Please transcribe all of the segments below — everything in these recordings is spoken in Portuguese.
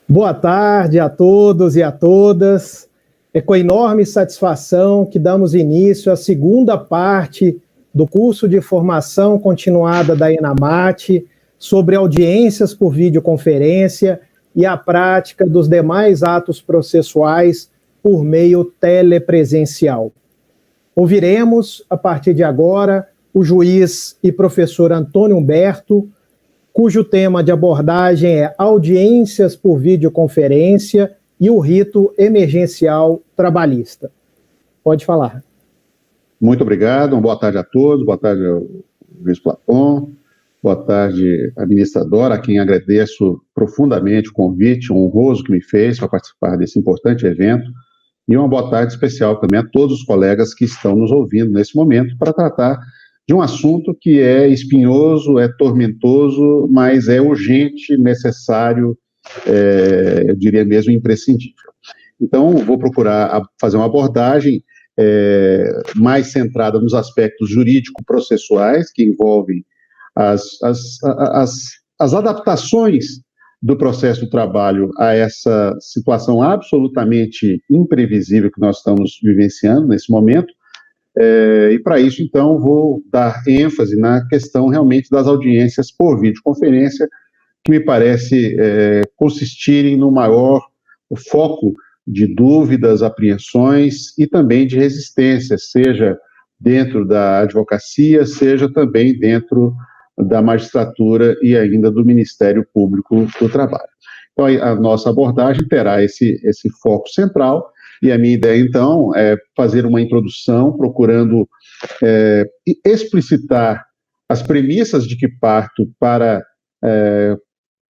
Boa tarde a todos e a todas. É com enorme satisfação que damos início à segunda parte do curso de formação continuada da ENAMAT sobre audiências por videoconferência e a prática dos demais atos processuais por meio telepresencial. Ouviremos, a partir de agora, o juiz e professor Antônio Humberto, cujo tema de abordagem é audiências por videoconferência e o rito emergencial trabalhista. Pode falar. Muito obrigado, uma boa tarde a todos, boa tarde ao juiz Platon, boa tarde à ministra Dora, a quem agradeço profundamente o convite honroso que me fez para participar desse importante evento, e uma boa tarde especial também a todos os colegas que estão nos ouvindo nesse momento para tratar de um assunto que é espinhoso, é tormentoso, mas é urgente, necessário, eu diria mesmo imprescindível. Então, vou procurar fazer uma abordagem mais centrada nos aspectos jurídico-processuais, que envolvem as adaptações do processo do trabalho a essa situação absolutamente imprevisível que nós estamos vivenciando nesse momento. E para isso, então, vou dar ênfase na questão realmente das audiências por videoconferência, que me parece consistirem no maior foco de dúvidas, apreensões e também de resistência, seja dentro da advocacia, seja também dentro da magistratura e ainda do Ministério Público do Trabalho. Então, a nossa abordagem terá esse foco central. E a minha ideia, então, é fazer uma introdução, procurando explicitar as premissas de que parto para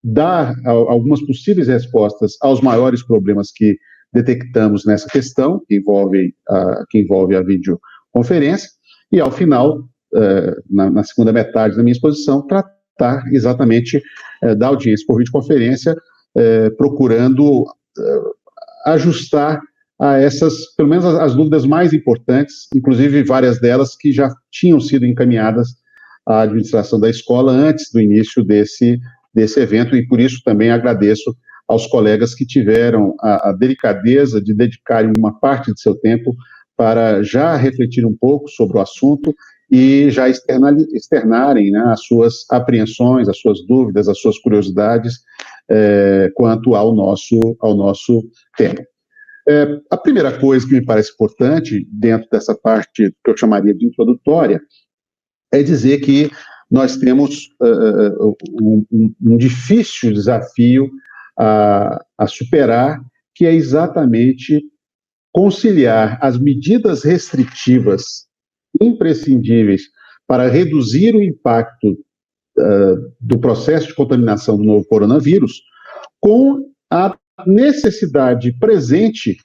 dar algumas possíveis respostas aos maiores problemas que detectamos nessa questão, que envolve a videoconferência, e, ao final, na segunda metade da minha exposição, tratar exatamente da audiência por videoconferência, procurando ajustar a essas, pelo menos as dúvidas mais importantes, inclusive várias delas que já tinham sido encaminhadas à administração da escola antes do início desse evento, e por isso também agradeço aos colegas que tiveram a delicadeza de dedicarem uma parte de seu tempo para já refletir um pouco sobre o assunto e já externarem, né, as suas apreensões, as suas dúvidas, as suas curiosidades quanto ao nosso tema. A primeira coisa que me parece importante, dentro dessa parte que eu chamaria de introdutória, é dizer que nós temos um difícil desafio a superar, que é exatamente conciliar as medidas restritivas imprescindíveis para reduzir o impacto do processo de contaminação do novo coronavírus com a necessidade presente,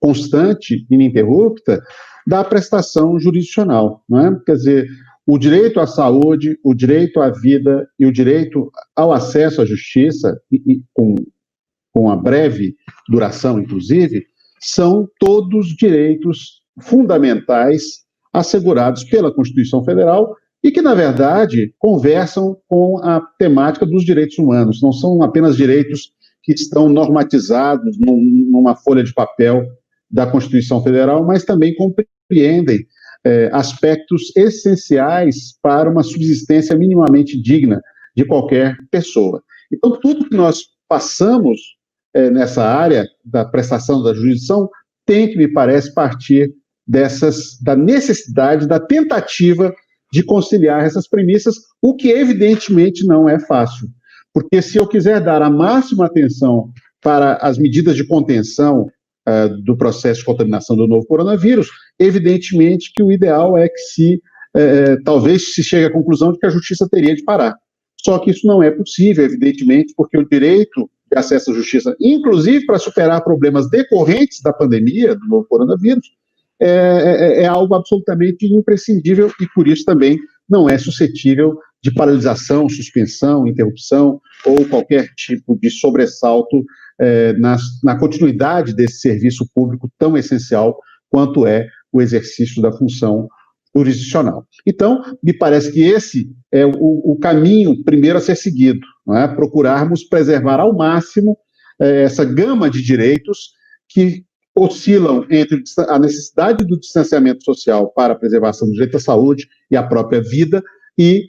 constante, ininterrupta, da prestação jurisdicional, não é? Quer dizer, o direito à saúde, o direito à vida e o direito ao acesso à justiça, com a breve duração, inclusive, são todos direitos fundamentais assegurados pela Constituição Federal e que, na verdade, conversam com a temática dos direitos humanos. Não são apenas direitos que estão normatizados numa folha de papel da Constituição Federal, mas também compreendem aspectos essenciais para uma subsistência minimamente digna de qualquer pessoa. Então, tudo que nós passamos nessa área da prestação da jurisdição tem que, me parece, partir da necessidade, da tentativa de conciliar essas premissas, o que evidentemente não é fácil. Porque se eu quiser dar a máxima atenção para as medidas de contenção do processo de contaminação do novo coronavírus, evidentemente que o ideal é que talvez se chegue à conclusão de que a justiça teria de parar. Só que isso não é possível, evidentemente, porque o direito de acesso à justiça, inclusive para superar problemas decorrentes da pandemia do novo coronavírus, é algo absolutamente imprescindível e, por isso, também não é suscetível de paralisação, suspensão, interrupção ou qualquer tipo de sobressalto na continuidade desse serviço público tão essencial quanto é o exercício da função jurisdicional. Então, me parece que esse é o caminho primeiro a ser seguido, não é? Procurarmos preservar ao máximo essa gama de direitos que oscilam entre a necessidade do distanciamento social para a preservação do direito à saúde e à própria vida e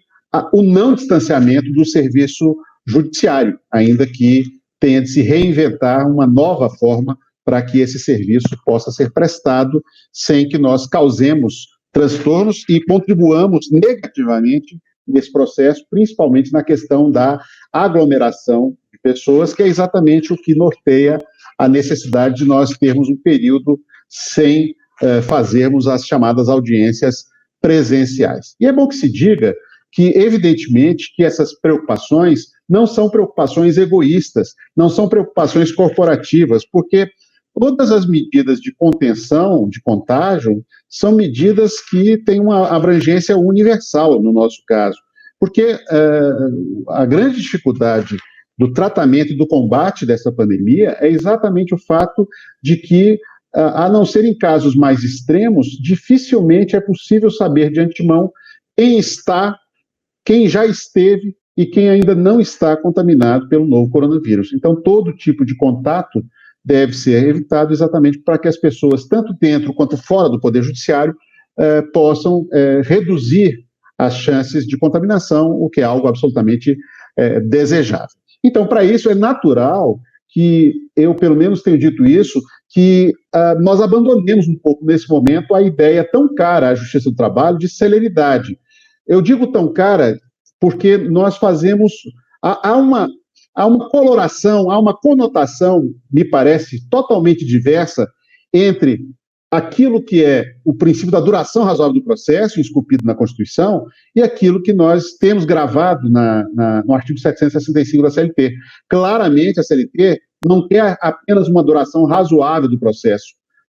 o não distanciamento do serviço judiciário, ainda que tenha de se reinventar uma nova forma para que esse serviço possa ser prestado sem que nós causemos transtornos e contribuamos negativamente nesse processo, principalmente na questão da aglomeração de pessoas, que é exatamente o que norteia a necessidade de nós termos um período sem fazermos as chamadas audiências presenciais. E é bom que se diga que, evidentemente, que essas preocupações não são preocupações egoístas, não são preocupações corporativas, porque todas as medidas de contenção, de contágio, são medidas que têm uma abrangência universal, no nosso caso, porque a grande dificuldade do tratamento e do combate dessa pandemia é exatamente o fato de que, a não ser em casos mais extremos, dificilmente é possível saber de antemão quem está, quem já esteve e quem ainda não está contaminado pelo novo coronavírus. Então, todo tipo de contato deve ser evitado exatamente para que as pessoas, tanto dentro quanto fora do Poder Judiciário, possam reduzir as chances de contaminação, o que é algo absolutamente desejável. Então, para isso, é natural que eu, pelo menos, tenho dito isso, que nós abandonemos um pouco, nesse momento, a ideia tão cara à Justiça do Trabalho de celeridade. Eu digo tão cara porque nós fazemos... Há uma coloração, há uma conotação, me parece, totalmente diversa entre aquilo que é o princípio da duração razoável do processo, esculpido na Constituição, e aquilo que nós temos gravado no artigo 765 da CLT. Claramente, a CLT não quer apenas uma duração razoável do processo,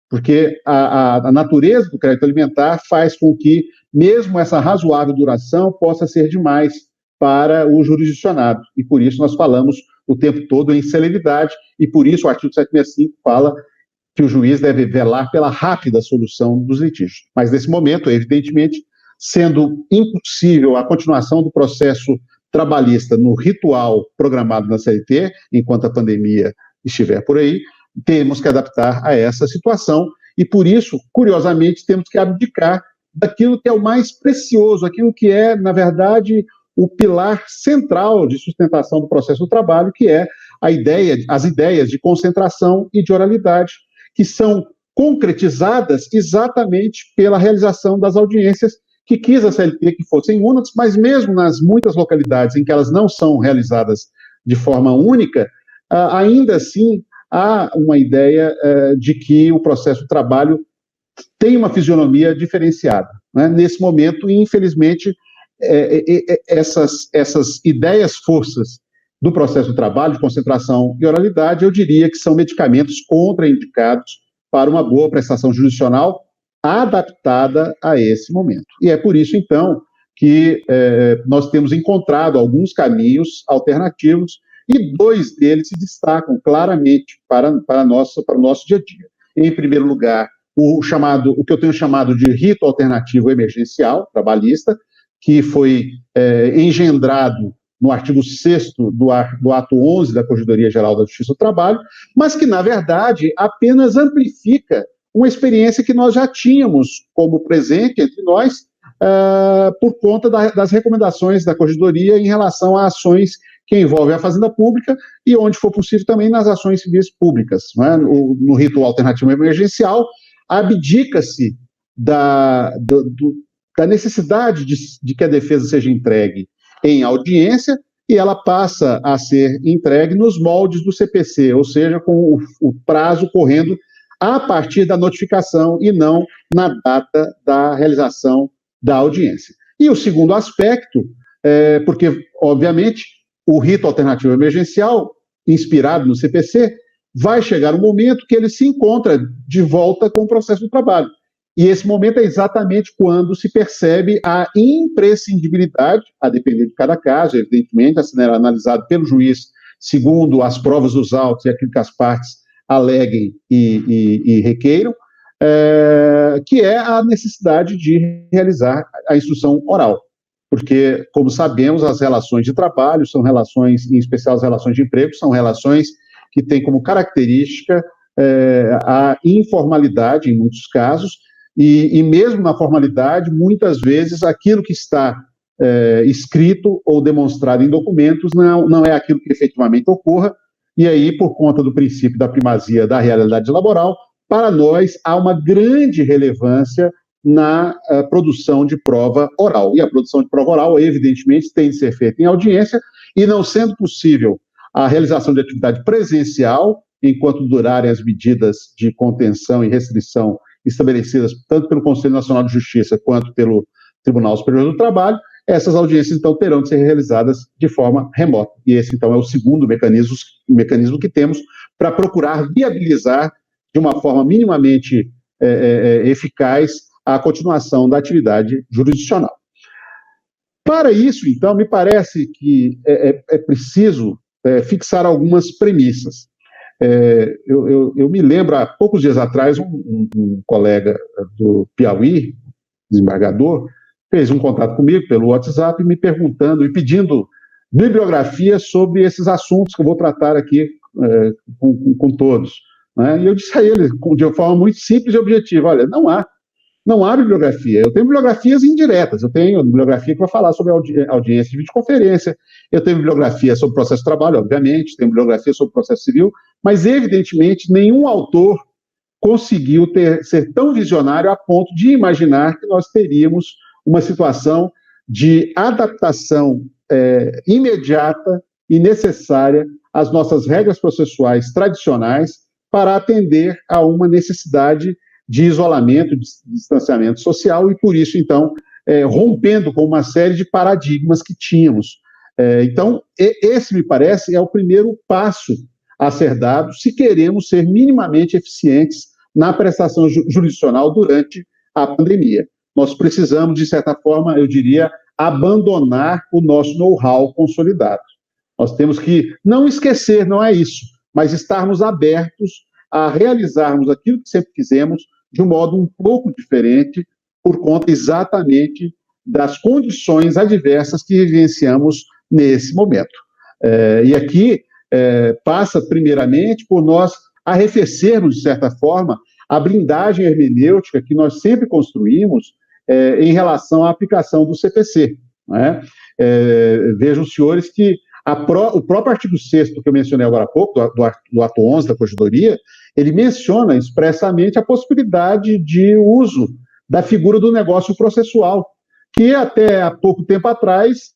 porque a natureza do crédito alimentar faz com que, mesmo essa razoável duração, possa ser demais para o jurisdicionado, e por isso nós falamos o tempo todo em celeridade, e por isso o artigo 765 fala que o juiz deve velar pela rápida solução dos litígios. Mas nesse momento, evidentemente, sendo impossível a continuação do processo trabalhista no ritual programado na CLT, enquanto a pandemia estiver por aí, temos que adaptar a essa situação, e por isso, curiosamente, temos que abdicar daquilo que é o mais precioso, aquilo que é, na verdade, o pilar central de sustentação do processo do trabalho, que é as ideias de concentração e de oralidade, que são concretizadas exatamente pela realização das audiências que quis a CLT que fossem únicas, mas mesmo nas muitas localidades em que elas não são realizadas de forma única, ainda assim há uma ideia de que o processo do trabalho tem uma fisionomia diferenciada, né? Nesse momento, infelizmente, essas ideias forças do processo do trabalho, de concentração e oralidade, eu diria que são medicamentos contraindicados para uma boa prestação jurisdicional adaptada a esse momento. E é por isso, então, que nós temos encontrado alguns caminhos alternativos e dois deles se destacam claramente para o nosso dia a dia. Em primeiro lugar, o que eu tenho chamado de rito alternativo emergencial trabalhista, que foi engendrado no artigo 6º do ato 11 da Corregedoria Geral da Justiça do Trabalho, mas que, na verdade, apenas amplifica uma experiência que nós já tínhamos como presente entre nós, por conta das recomendações da Corregedoria em relação a ações que envolvem a Fazenda Pública e, onde for possível, também nas ações civis públicas. Né? No rito alternativo emergencial, abdica-se da necessidade de que a defesa seja entregue em audiência e ela passa a ser entregue nos moldes do CPC, ou seja, com o prazo correndo a partir da notificação e não na data da realização da audiência. E o segundo aspecto, porque, obviamente, o rito alternativo emergencial, inspirado no CPC, vai chegar um momento que ele se encontra de volta com o processo do trabalho. E esse momento é exatamente quando se percebe a imprescindibilidade, a depender de cada caso, evidentemente, a ser analisado pelo juiz segundo as provas dos autos e aquilo que as partes aleguem e requeiram, que é a necessidade de realizar a instrução oral. Porque, como sabemos, as relações de trabalho são relações, em especial as relações de emprego, são relações que tem como característica a informalidade, em muitos casos, e mesmo na formalidade, muitas vezes, aquilo que está escrito ou demonstrado em documentos não é aquilo que efetivamente ocorra, e aí, por conta do princípio da primazia da realidade laboral, para nós há uma grande relevância na produção de prova oral. E a produção de prova oral, evidentemente, tem de ser feita em audiência, e não sendo possível a realização de atividade presencial, enquanto durarem as medidas de contenção e restrição estabelecidas tanto pelo Conselho Nacional de Justiça quanto pelo Tribunal Superior do Trabalho, essas audiências, então, terão de ser realizadas de forma remota. E esse, então, é o segundo mecanismo que temos para procurar viabilizar, de uma forma minimamente eficaz, a continuação da atividade jurisdicional. Para isso, então, me parece que é preciso fixar algumas premissas. Eu me lembro, há poucos dias atrás, um colega do Piauí, desembargador, fez um contato comigo pelo WhatsApp, me perguntando e pedindo bibliografia sobre esses assuntos que eu vou tratar aqui com todos. Né? E eu disse a ele, de uma forma muito simples e objetiva, olha, não há bibliografia. Eu tenho bibliografias indiretas, eu tenho bibliografia que vai falar sobre audiência de videoconferência, eu tenho bibliografia sobre processo de trabalho, obviamente, tenho bibliografia sobre processo civil, mas, evidentemente, nenhum autor conseguiu ser tão visionário a ponto de imaginar que nós teríamos uma situação de adaptação imediata e necessária às nossas regras processuais tradicionais para atender a uma necessidade de isolamento, de distanciamento social, e por isso, então, rompendo com uma série de paradigmas que tínhamos. Então, esse, me parece, é o primeiro passo a ser dado se queremos ser minimamente eficientes na prestação jurisdicional durante a pandemia. Nós precisamos, de certa forma, eu diria, abandonar o nosso know-how consolidado. Nós temos que não esquecer, não é isso, mas estarmos abertos a realizarmos aquilo que sempre fizemos de um modo um pouco diferente, por conta exatamente das condições adversas que vivenciamos nesse momento. E aqui passa, primeiramente, por nós arrefecermos, de certa forma, a blindagem hermenêutica que nós sempre construímos em relação à aplicação do CPC. Né? Vejam, senhores, que o próprio artigo 6º que eu mencionei agora há pouco, do ato 11 da Corregedoria, ele menciona expressamente a possibilidade de uso da figura do negócio processual, que até há pouco tempo atrás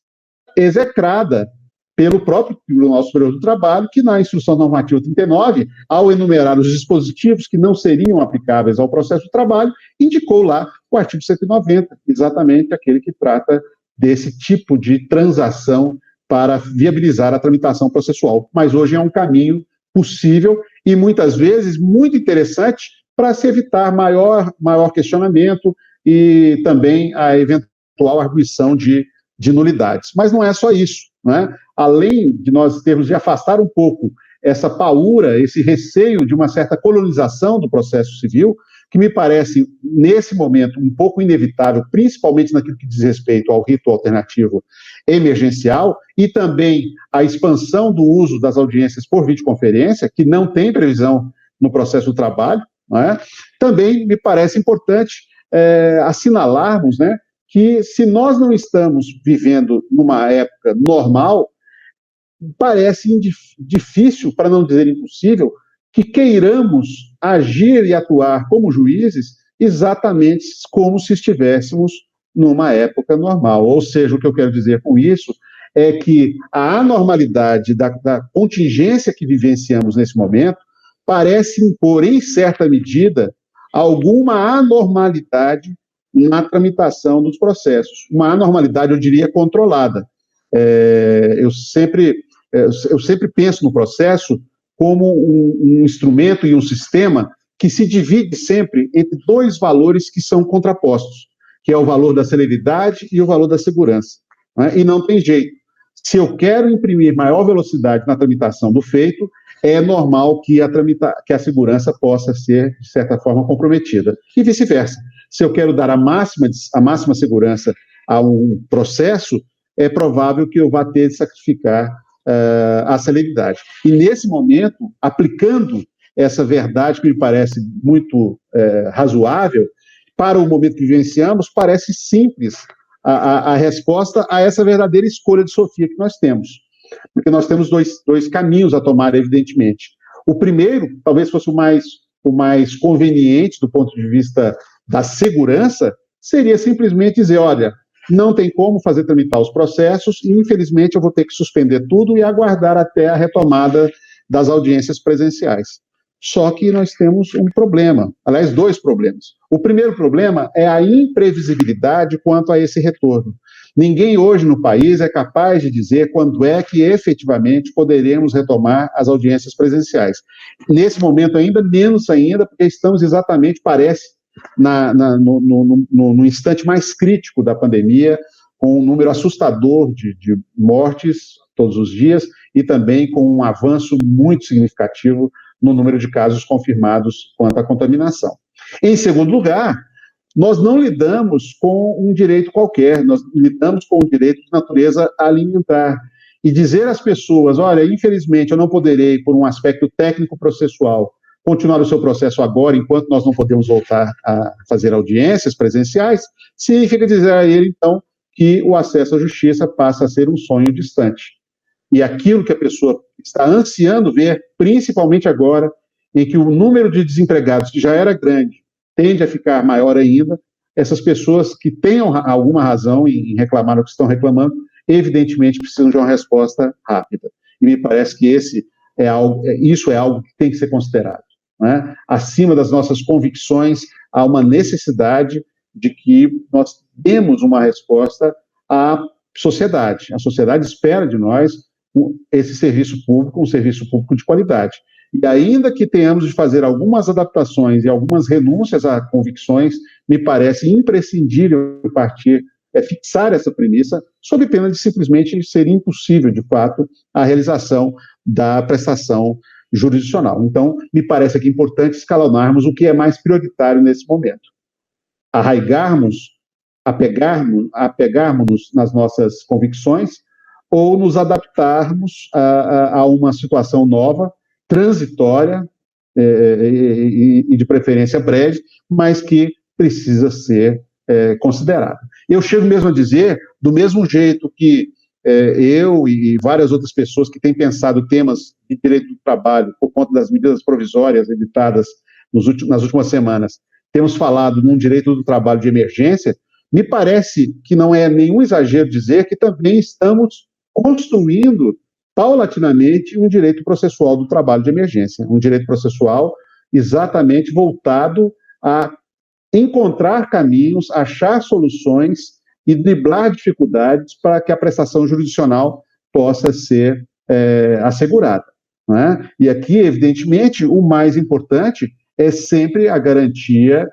execrada pelo próprio Tribunal Superior do Trabalho, que na Instrução Normativa 39, ao enumerar os dispositivos que não seriam aplicáveis ao processo de trabalho, indicou lá o artigo 190, exatamente aquele que trata desse tipo de transação para viabilizar a tramitação processual. Mas hoje é um caminho possível e, muitas vezes, muito interessante para se evitar maior questionamento e também a eventual arguição de nulidades. Mas não é só isso, né? Além de nós termos de afastar um pouco essa paura, esse receio de uma certa colonização do processo civil, que me parece, nesse momento, um pouco inevitável, principalmente naquilo que diz respeito ao rito alternativo emergencial, e também a expansão do uso das audiências por videoconferência, que não tem previsão no processo do trabalho, né? Também me parece importante assinalarmos, né, que se nós não estamos vivendo numa época normal, parece difícil, para não dizer impossível, que queiramos agir e atuar como juízes exatamente como se estivéssemos numa época normal. Ou seja, o que eu quero dizer com isso é que a anormalidade da contingência que vivenciamos nesse momento parece impor, em certa medida, alguma anormalidade na tramitação dos processos. Uma anormalidade, eu diria, controlada. Eu sempre penso no processo como um instrumento e um sistema que se divide sempre entre dois valores que são contrapostos, que é o valor da celeridade e o valor da segurança. Né? E não tem jeito. Se eu quero imprimir maior velocidade na tramitação do feito, é normal que a segurança possa ser, de certa forma, comprometida. E vice-versa. Se eu quero dar a máxima segurança a um processo, é provável que eu vá ter de sacrificar a celeridade. E, nesse momento, aplicando essa verdade que me parece muito razoável, para o momento que vivenciamos, parece simples a resposta a essa verdadeira escolha de Sofia que nós temos. Porque nós temos dois caminhos a tomar, evidentemente. O primeiro, talvez fosse o mais conveniente do ponto de vista da segurança, seria simplesmente dizer, olha, não tem como fazer tramitar os processos e, infelizmente, eu vou ter que suspender tudo e aguardar até a retomada das audiências presenciais. Só que nós temos um problema, aliás, dois problemas. O primeiro problema é a imprevisibilidade quanto a esse retorno. Ninguém hoje no país é capaz de dizer quando é que efetivamente poderemos retomar as audiências presenciais. Nesse momento ainda, menos ainda, porque estamos exatamente, parece, no instante mais crítico da pandemia, com um número assustador de mortes todos os dias e também com um avanço muito significativo no número de casos confirmados quanto à contaminação. Em segundo lugar, nós não lidamos com um direito qualquer, nós lidamos com um direito de natureza alimentar. E dizer às pessoas, olha, infelizmente eu não poderei, por um aspecto técnico-processual, continuar o seu processo agora, enquanto nós não podemos voltar a fazer audiências presenciais, significa dizer a ele, então, que o acesso à justiça passa a ser um sonho distante. E aquilo que a pessoa está ansiando ver, principalmente agora, em que o número de desempregados, que já era grande, tende a ficar maior ainda, essas pessoas que tenham alguma razão em reclamar o que estão reclamando, evidentemente precisam de uma resposta rápida. E me parece que isso é algo que tem que ser considerado. Né? Acima das nossas convicções, há uma necessidade de que nós demos uma resposta à sociedade. A sociedade espera de nós esse serviço público, um serviço público de qualidade. E ainda que tenhamos de fazer algumas adaptações e algumas renúncias a convicções, me parece imprescindível fixar essa premissa, sob pena de simplesmente ser impossível, de fato, a realização da prestação jurisdicional. Então, me parece aqui importante escalonarmos o que é mais prioritário nesse momento. Apegarmos-nos nas nossas convicções ou nos adaptarmos a uma situação nova, transitória e de preferência breve, mas que precisa ser considerada. Eu chego mesmo a dizer, do mesmo jeito que eu e várias outras pessoas que têm pensado temas de direito do trabalho por conta das medidas provisórias editadas nas últimas semanas, temos falado num direito do trabalho de emergência, me parece que não é nenhum exagero dizer que também estamos construindo paulatinamente um direito processual do trabalho de emergência, um direito processual exatamente voltado a encontrar caminhos, achar soluções e driblar dificuldades para que a prestação jurisdicional possa ser assegurada. Não é? E aqui, evidentemente, o mais importante é sempre a garantia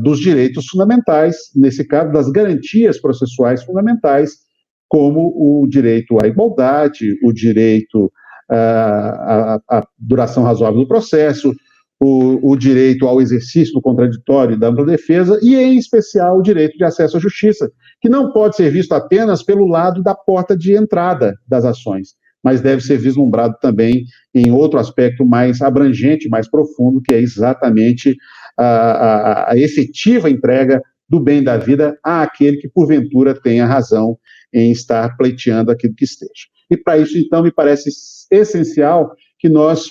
dos direitos fundamentais, nesse caso, das garantias processuais fundamentais, como o direito à igualdade, o direito à duração razoável do processo, o direito ao exercício do contraditório e da ampla defesa, e, em especial, o direito de acesso à justiça, que não pode ser visto apenas pelo lado da porta de entrada das ações, mas deve ser vislumbrado também em outro aspecto mais abrangente, mais profundo, que é exatamente a efetiva entrega do bem da vida àquele que, porventura, tenha razão em estar pleiteando aquilo que esteja. E, para isso, então, me parece essencial que nós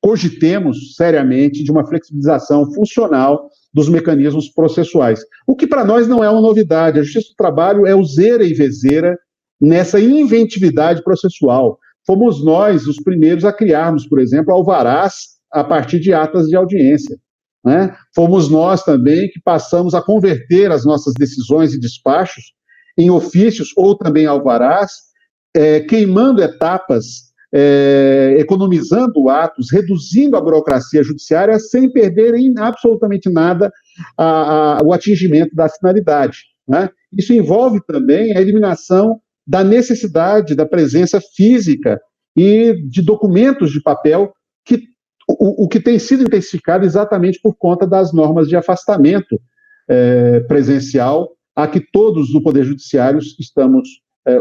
cogitemos seriamente de uma flexibilização funcional dos mecanismos processuais, o que para nós não é uma novidade. A Justiça do Trabalho é useira e vezeira nessa inventividade processual. Fomos nós os primeiros a criarmos, por exemplo, alvarás a partir de atas de audiência. Né? Fomos nós também que passamos a converter as nossas decisões e despachos em ofícios ou também alvarás, queimando etapas, economizando atos, reduzindo a burocracia judiciária sem perder em absolutamente nada o atingimento da finalidade. Né? Isso envolve também a eliminação da necessidade da presença física e de documentos de papel, o que tem sido intensificado exatamente por conta das normas de afastamento presencial a que todos no Poder Judiciário estamos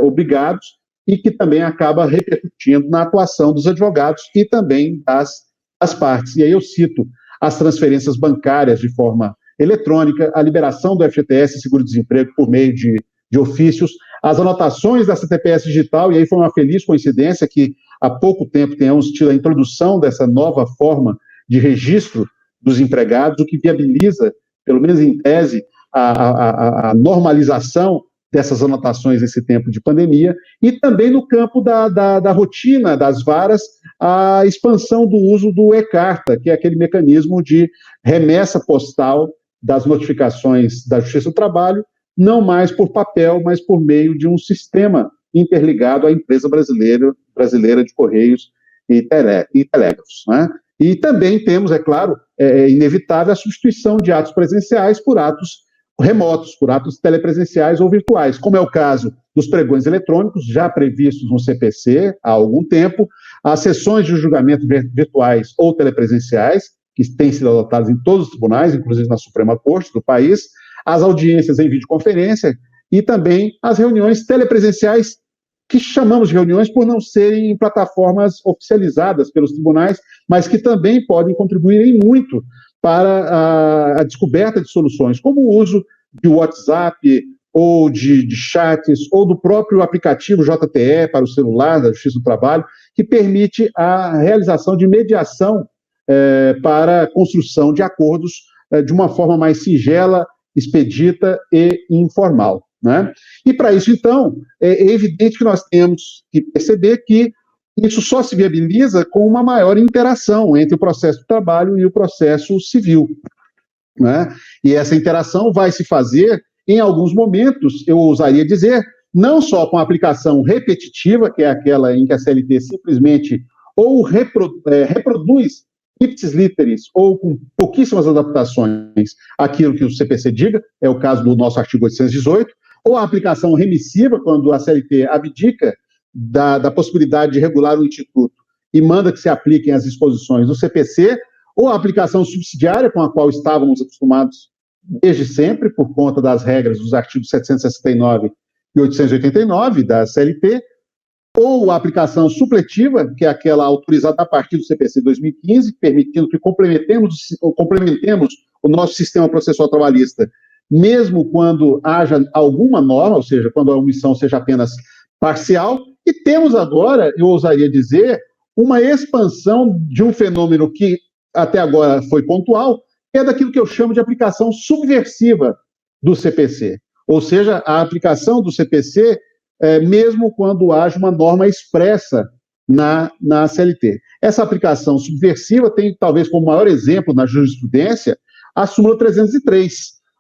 obrigados, e que também acaba repercutindo na atuação dos advogados e também das partes. E aí eu cito as transferências bancárias de forma eletrônica, a liberação do FGTS Seguro-Desemprego por meio de ofícios, as anotações da CTPS digital, e aí foi uma feliz coincidência que há pouco tempo tenhamos tido a introdução dessa nova forma de registro dos empregados, o que viabiliza, pelo menos em tese, a normalização dessas anotações nesse tempo de pandemia, e também no campo da rotina das varas, a expansão do uso do e-carta, que é aquele mecanismo de remessa postal das notificações da Justiça do Trabalho, não mais por papel, mas por meio de um sistema interligado à empresa brasileira de Correios e Telégrafos, né? E também temos, é claro, inevitável a substituição de atos presenciais por atos remotos, por atos telepresenciais ou virtuais, como é o caso dos pregões eletrônicos, já previstos no CPC há algum tempo, as sessões de julgamento virtuais ou telepresenciais, que têm sido adotadas em todos os tribunais, inclusive na Suprema Corte do país, as audiências em videoconferência e também as reuniões telepresenciais, que chamamos de reuniões por não serem em plataformas oficializadas pelos tribunais, mas que também podem contribuir muito para a descoberta de soluções, como o uso de WhatsApp, ou de chats, ou do próprio aplicativo JTE para o celular da Justiça do Trabalho, que permite a realização de mediação para a construção de acordos de uma forma mais singela, expedita e informal, né? E para isso, então, é evidente que nós temos que perceber que isso só se viabiliza com uma maior interação entre o processo de trabalho e o processo civil, né? E essa interação vai se fazer, em alguns momentos, eu ousaria dizer, não só com a aplicação repetitiva, que é aquela em que a CLT simplesmente ou reproduz ipsis literis, ou com pouquíssimas adaptações aquilo que o CPC diga, é o caso do nosso artigo 818, ou a aplicação remissiva, quando a CLT abdica da possibilidade de regular o instituto e manda que se apliquem as disposições do CPC, ou a aplicação subsidiária, com a qual estávamos acostumados desde sempre, por conta das regras dos artigos 769 e 889 da CLT, ou a aplicação supletiva, que é aquela autorizada a partir do CPC 2015, permitindo que complementemos o nosso sistema processual trabalhista, mesmo quando haja alguma norma, ou seja, quando a omissão seja apenas parcial. E temos agora, eu ousaria dizer, uma expansão de um fenômeno que até agora foi pontual, que é daquilo que eu chamo de aplicação subversiva do CPC. Ou seja, a aplicação do CPC, mesmo quando haja uma norma expressa na CLT. Essa aplicação subversiva tem, talvez, como maior exemplo na jurisprudência, a súmula 303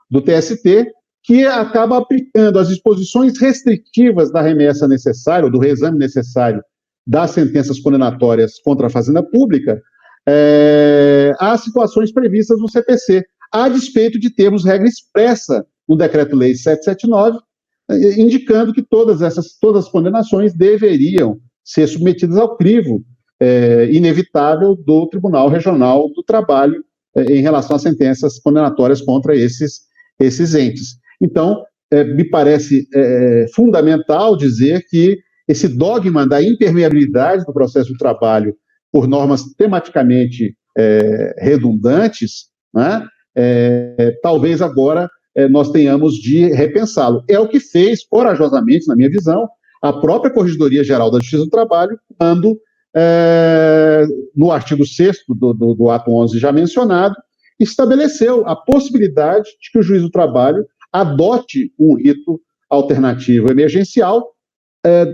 do TST, que acaba aplicando as disposições restritivas da remessa necessária, ou do reexame necessário das sentenças condenatórias contra a Fazenda Pública, às situações previstas no CPC, a despeito de termos regra expressa no Decreto-Lei 779, indicando que todas as condenações deveriam ser submetidas ao crivo inevitável do Tribunal Regional do Trabalho em relação às sentenças condenatórias contra esses entes. Então, me parece fundamental dizer que esse dogma da impermeabilidade do processo do trabalho por normas tematicamente redundantes, né, talvez agora nós tenhamos de repensá-lo. É o que fez, corajosamente, na minha visão, a própria Corregedoria Geral da Justiça do Trabalho, quando, no artigo 6º do ato 11 já mencionado, estabeleceu a possibilidade de que o juiz do trabalho adote um rito alternativo emergencial,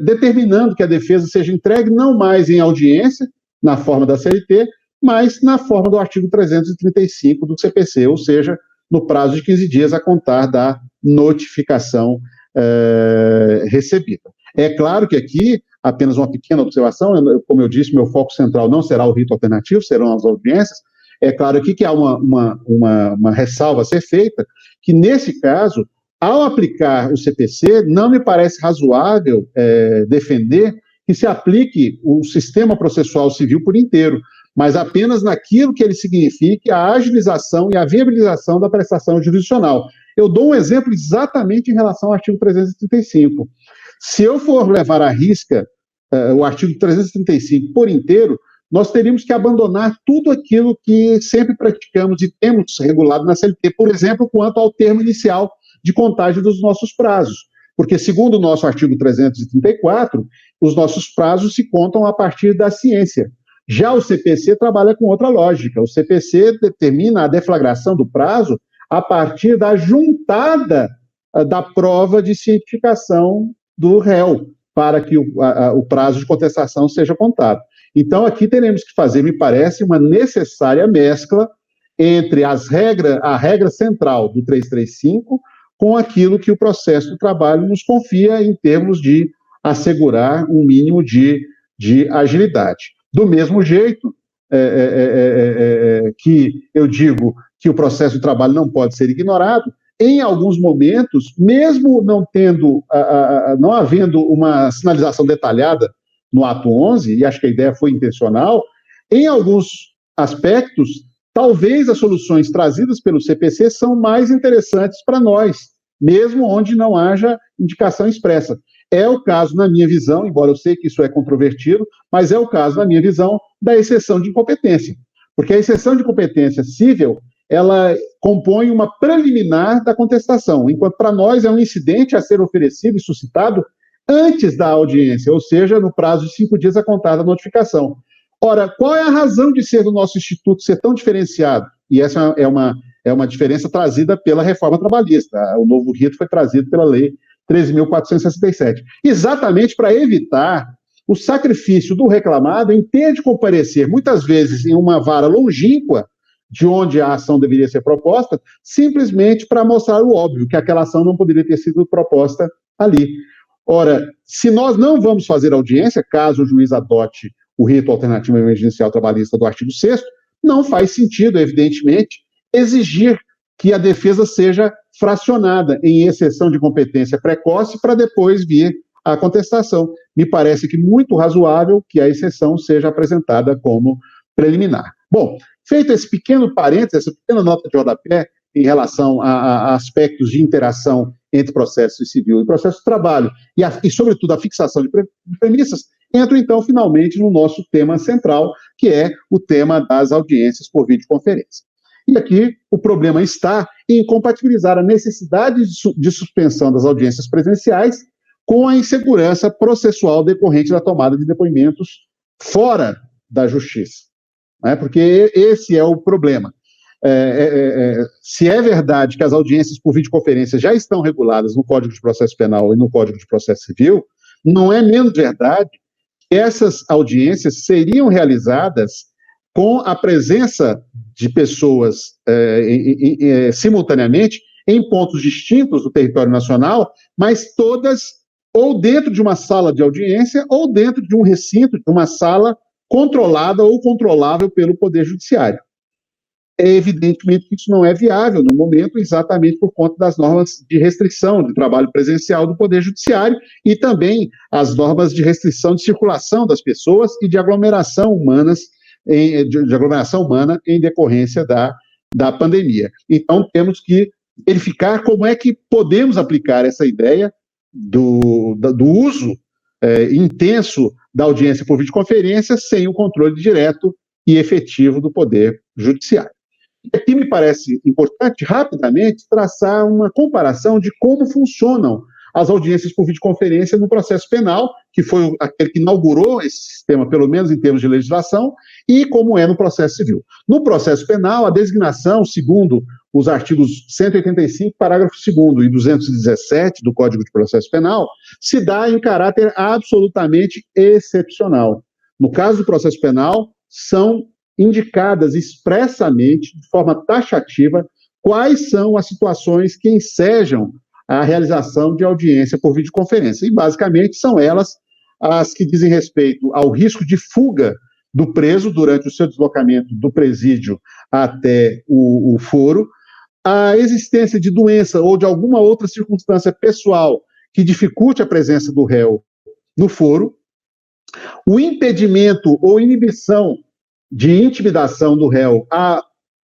determinando que a defesa seja entregue não mais em audiência, na forma da CLT, mas na forma do artigo 335 do CPC, ou seja, no prazo de 15 dias a contar da notificação recebida. É claro que aqui, apenas uma pequena observação, como eu disse, meu foco central não será o rito alternativo, serão as audiências. É claro aqui que há uma ressalva a ser feita, que nesse caso, ao aplicar o CPC, não me parece razoável defender que se aplique o sistema processual civil por inteiro, mas apenas naquilo que ele signifique a agilização e a viabilização da prestação jurisdicional. Eu dou um exemplo exatamente em relação ao artigo 335. Se eu for levar à risca o artigo 335 por inteiro, nós teríamos que abandonar tudo aquilo que sempre praticamos e temos regulado na CLT, por exemplo, quanto ao termo inicial de contagem dos nossos prazos. Porque, segundo o nosso artigo 334, os nossos prazos se contam a partir da ciência. Já o CPC trabalha com outra lógica. O CPC determina a deflagração do prazo a partir da juntada da prova de cientificação do réu, para que o prazo de contestação seja contado. Então, aqui teremos que fazer, me parece, uma necessária mescla entre a regra central do 335 com aquilo que o processo do trabalho nos confia em termos de assegurar um mínimo de agilidade. Do mesmo jeito que eu digo que o processo do trabalho não pode ser ignorado, em alguns momentos, mesmo não havendo uma sinalização detalhada no ato 11, e acho que a ideia foi intencional, em alguns aspectos, talvez as soluções trazidas pelo CPC são mais interessantes para nós, mesmo onde não haja indicação expressa. É o caso, na minha visão, embora eu sei que isso é controvertido, mas é o caso, na minha visão, da exceção de incompetência. Porque a exceção de incompetência cível, ela compõe uma preliminar da contestação, enquanto para nós é um incidente a ser oferecido e suscitado antes da audiência, ou seja, no prazo de 5 dias a contar da notificação. Ora, qual é a razão de ser do nosso Instituto ser tão diferenciado? E essa é uma diferença trazida pela reforma trabalhista. O novo rito foi trazido pela Lei 13.467. Exatamente para evitar o sacrifício do reclamado em ter de comparecer, muitas vezes em uma vara longínqua, de onde a ação deveria ser proposta, simplesmente para mostrar o óbvio, que aquela ação não poderia ter sido proposta ali. Ora, se nós não vamos fazer audiência, caso o juiz adote o rito alternativo emergencial trabalhista do artigo 6º, não faz sentido, evidentemente, exigir que a defesa seja fracionada em exceção de competência precoce para depois vir a contestação. Me parece que muito razoável que a exceção seja apresentada como preliminar. Bom, feito esse pequeno parênteses, essa pequena nota de rodapé em relação a aspectos de interação entre processo civil e processo de trabalho, e sobretudo, a fixação de premissas, entro, então, finalmente, no nosso tema central, que é o tema das audiências por videoconferência. E aqui o problema está em compatibilizar a necessidade de suspensão das audiências presenciais com a insegurança processual decorrente da tomada de depoimentos fora da justiça. Né? Porque esse é o problema. Se é verdade que as audiências por videoconferência já estão reguladas no Código de Processo Penal e no Código de Processo Civil, não é menos verdade que essas audiências seriam realizadas com a presença de pessoas simultaneamente em pontos distintos do território nacional, mas todas ou dentro de uma sala de audiência ou dentro de um recinto, de uma sala controlada ou controlável pelo Poder Judiciário. Evidentemente que isso não é viável no momento, exatamente por conta das normas de restrição de trabalho presencial do Poder Judiciário e também as normas de restrição de circulação das pessoas e de aglomeração humana em decorrência da pandemia. Então, temos que verificar como é que podemos aplicar essa ideia do uso intenso da audiência por videoconferência sem o controle direto e efetivo do Poder Judiciário. E aqui me parece importante, rapidamente, traçar uma comparação de como funcionam as audiências por videoconferência no processo penal, que foi aquele que inaugurou esse sistema, pelo menos em termos de legislação, e como é no processo civil. No processo penal, a designação, segundo os artigos 185, parágrafo 2º e 217 do Código de Processo Penal, se dá em caráter absolutamente excepcional. No caso do processo penal, são indicadas expressamente, de forma taxativa, quais são as situações que ensejam a realização de audiência por videoconferência. E, basicamente, são elas as que dizem respeito ao risco de fuga do preso durante o seu deslocamento do presídio até o foro, a existência de doença ou de alguma outra circunstância pessoal que dificulte a presença do réu no foro, o impedimento ou inibição de intimidação do réu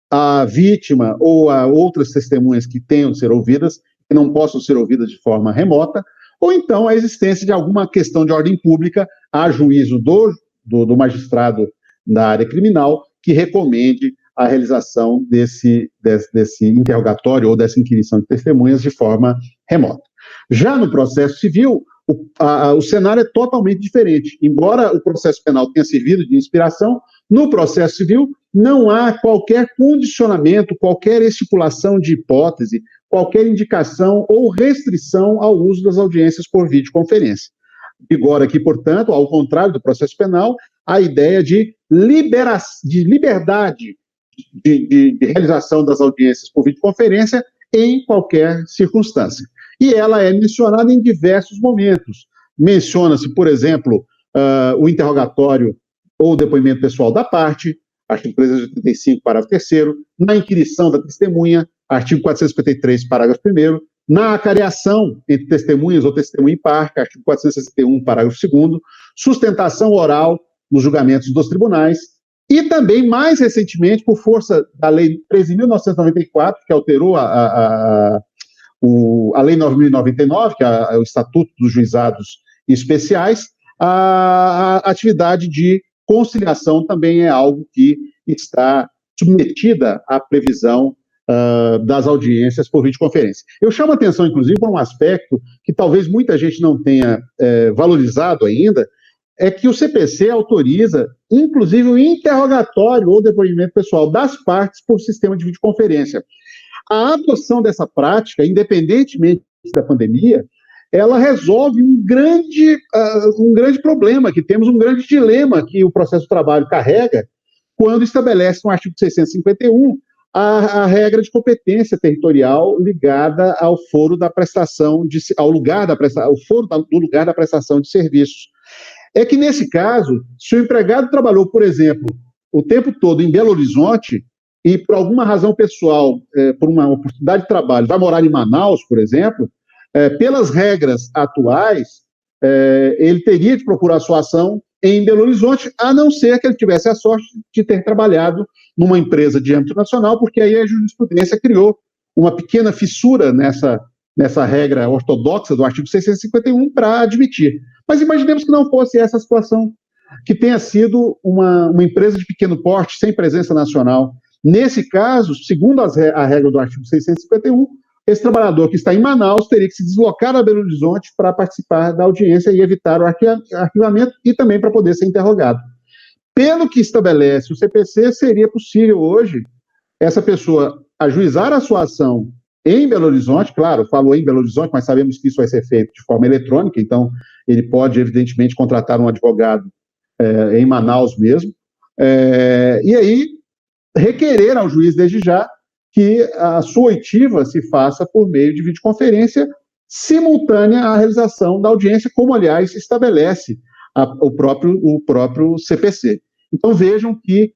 à vítima ou a outras testemunhas que tenham de ser ouvidas, que não possam ser ouvidas de forma remota, ou então a existência de alguma questão de ordem pública a juízo do magistrado da área criminal que recomende a realização desse interrogatório ou dessa inquirição de testemunhas de forma remota. Já no processo civil, o cenário é totalmente diferente. Embora o processo penal tenha servido de inspiração, no processo civil não há qualquer condicionamento, qualquer estipulação de hipótese, qualquer indicação ou restrição ao uso das audiências por videoconferência. Vigora aqui, portanto, ao contrário do processo penal, a ideia de liberdade de realização das audiências por videoconferência em qualquer circunstância. E ela é mencionada em diversos momentos. Menciona-se, por exemplo, o interrogatório ou depoimento pessoal da parte, artigo 385, parágrafo 3º, na inquirição da testemunha, artigo 453, parágrafo 1º, na acareação entre testemunhas ou testemunha em par, artigo 461, parágrafo 2º, sustentação oral nos julgamentos dos tribunais, e também, mais recentemente, por força da Lei 13.994, que alterou a Lei 9.099, que é o Estatuto dos Juizados Especiais, a atividade de conciliação também é algo que está submetida à previsão das audiências por videoconferência. Eu chamo a atenção, inclusive, para um aspecto que talvez muita gente não tenha valorizado ainda, é que o CPC autoriza, inclusive, o interrogatório ou depoimento pessoal das partes por sistema de videoconferência. A adoção dessa prática, independentemente da pandemia, ela resolve um grande problema, que temos um grande dilema que o processo do trabalho carrega quando estabelece no artigo 651 a regra de competência territorial ligada ao foro da prestação ao lugar da do lugar da prestação de serviços. É que, nesse caso, se o empregado trabalhou, por exemplo, o tempo todo em Belo Horizonte e, por alguma razão pessoal, por uma oportunidade de trabalho, vai morar em Manaus, por exemplo, pelas regras atuais, ele teria de procurar sua ação em Belo Horizonte, a não ser que ele tivesse a sorte de ter trabalhado numa empresa de âmbito nacional, porque aí a jurisprudência criou uma pequena fissura nessa regra ortodoxa do artigo 651 para admitir. Mas imaginemos que não fosse essa situação, que tenha sido uma empresa de pequeno porte, sem presença nacional. Nesse caso, segundo a regra do artigo 651, esse trabalhador que está em Manaus teria que se deslocar a Belo Horizonte para participar da audiência e evitar o arquivamento e também para poder ser interrogado. Pelo que estabelece o CPC, seria possível hoje essa pessoa ajuizar a sua ação em Belo Horizonte, claro, falou em Belo Horizonte, mas sabemos que isso vai ser feito de forma eletrônica, então ele pode, evidentemente, contratar um advogado em Manaus mesmo, e aí requerer ao juiz, desde já, que a sua oitiva se faça por meio de videoconferência simultânea à realização da audiência, como, aliás, estabelece o próprio CPC. Então, vejam que,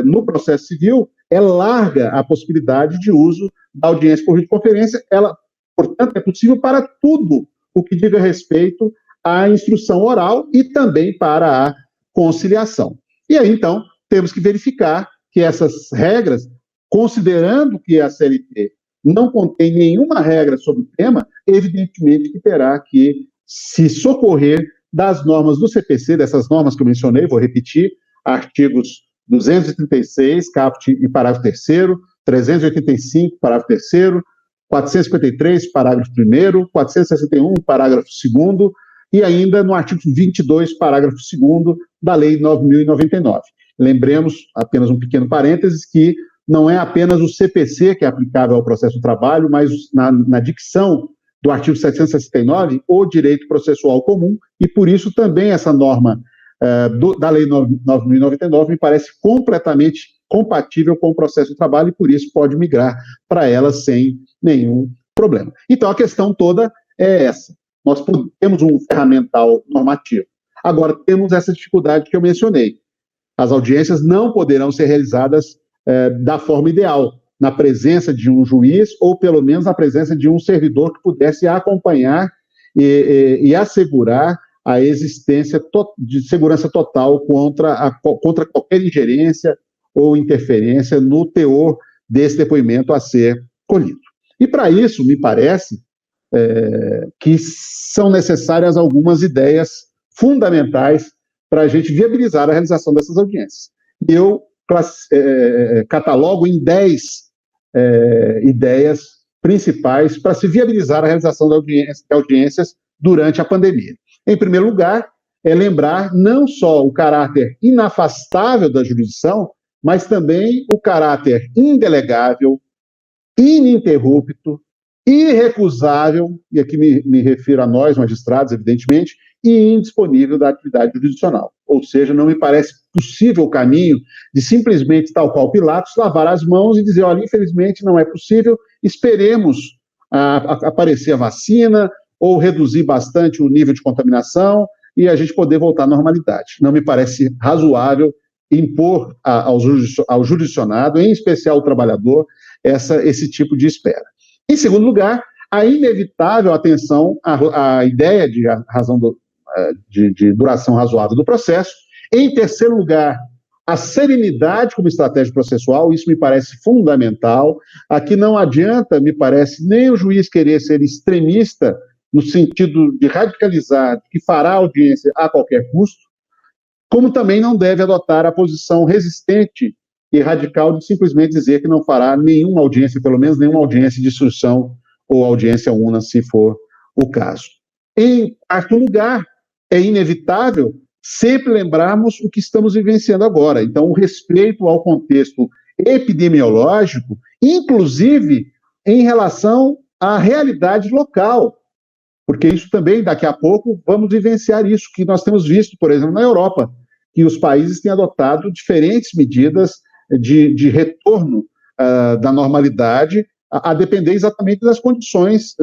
no processo civil, é larga a possibilidade de uso da audiência por videoconferência. Ela, portanto, é possível para tudo o que diga respeito à instrução oral e também para a conciliação. E aí, então, temos que verificar que essas regras, considerando que a CLT não contém nenhuma regra sobre o tema, evidentemente que terá que se socorrer das normas do CPC, dessas normas que eu mencionei, vou repetir, artigos 236, caput e parágrafo 3º, 385, parágrafo 3º, 453, parágrafo 1º, 461, parágrafo 2º, e ainda no artigo 22, parágrafo 2º da Lei 9.099. Lembremos, apenas um pequeno parênteses, que não é apenas o CPC que é aplicável ao processo do trabalho, mas na dicção do artigo 769, o direito processual comum, e por isso também essa norma da Lei 9.099 me parece completamente compatível com o processo do trabalho e por isso pode migrar para ela sem nenhum problema. Então a questão toda é essa. Nós temos um ferramental normativo. Agora temos essa dificuldade que eu mencionei. As audiências não poderão ser realizadas da forma ideal, na presença de um juiz ou pelo menos na presença de um servidor que pudesse acompanhar e assegurar a existência de segurança total contra qualquer ingerência ou interferência no teor desse depoimento a ser colhido. E para isso, me parece que são necessárias algumas ideias fundamentais para a gente viabilizar a realização dessas audiências. E eu catalogo em 10 ideias principais para se viabilizar a realização de audiências durante a pandemia. Em primeiro lugar, é lembrar não só o caráter inafastável da jurisdição, mas também o caráter indelegável, ininterrupto, irrecusável, e aqui me refiro a nós, magistrados, evidentemente, e indisponível da atividade jurisdicional. Ou seja, não me parece possível o caminho de simplesmente, tal qual Pilatos, lavar as mãos e dizer, olha, infelizmente não é possível, esperemos aparecer a vacina ou reduzir bastante o nível de contaminação e a gente poder voltar à normalidade. Não me parece razoável impor ao jurisdicionado, em especial ao trabalhador, esse tipo de espera. Em segundo lugar, a inevitável atenção à ideia de razão de duração razoável do processo. Em terceiro lugar, a serenidade como estratégia processual, isso me parece fundamental. Aqui não adianta, me parece, nem o juiz querer ser extremista no sentido de radicalizar, que fará audiência a qualquer custo, como também não deve adotar a posição resistente e radical de simplesmente dizer que não fará nenhuma audiência, pelo menos nenhuma audiência de instrução ou audiência una, se for o caso. Em quarto lugar, é inevitável sempre lembrarmos o que estamos vivenciando agora. Então, o respeito ao contexto epidemiológico, inclusive em relação à realidade local, porque isso também, daqui a pouco, vamos vivenciar isso, que nós temos visto, por exemplo, na Europa, que os países têm adotado diferentes medidas de retorno da normalidade, a depender exatamente das condições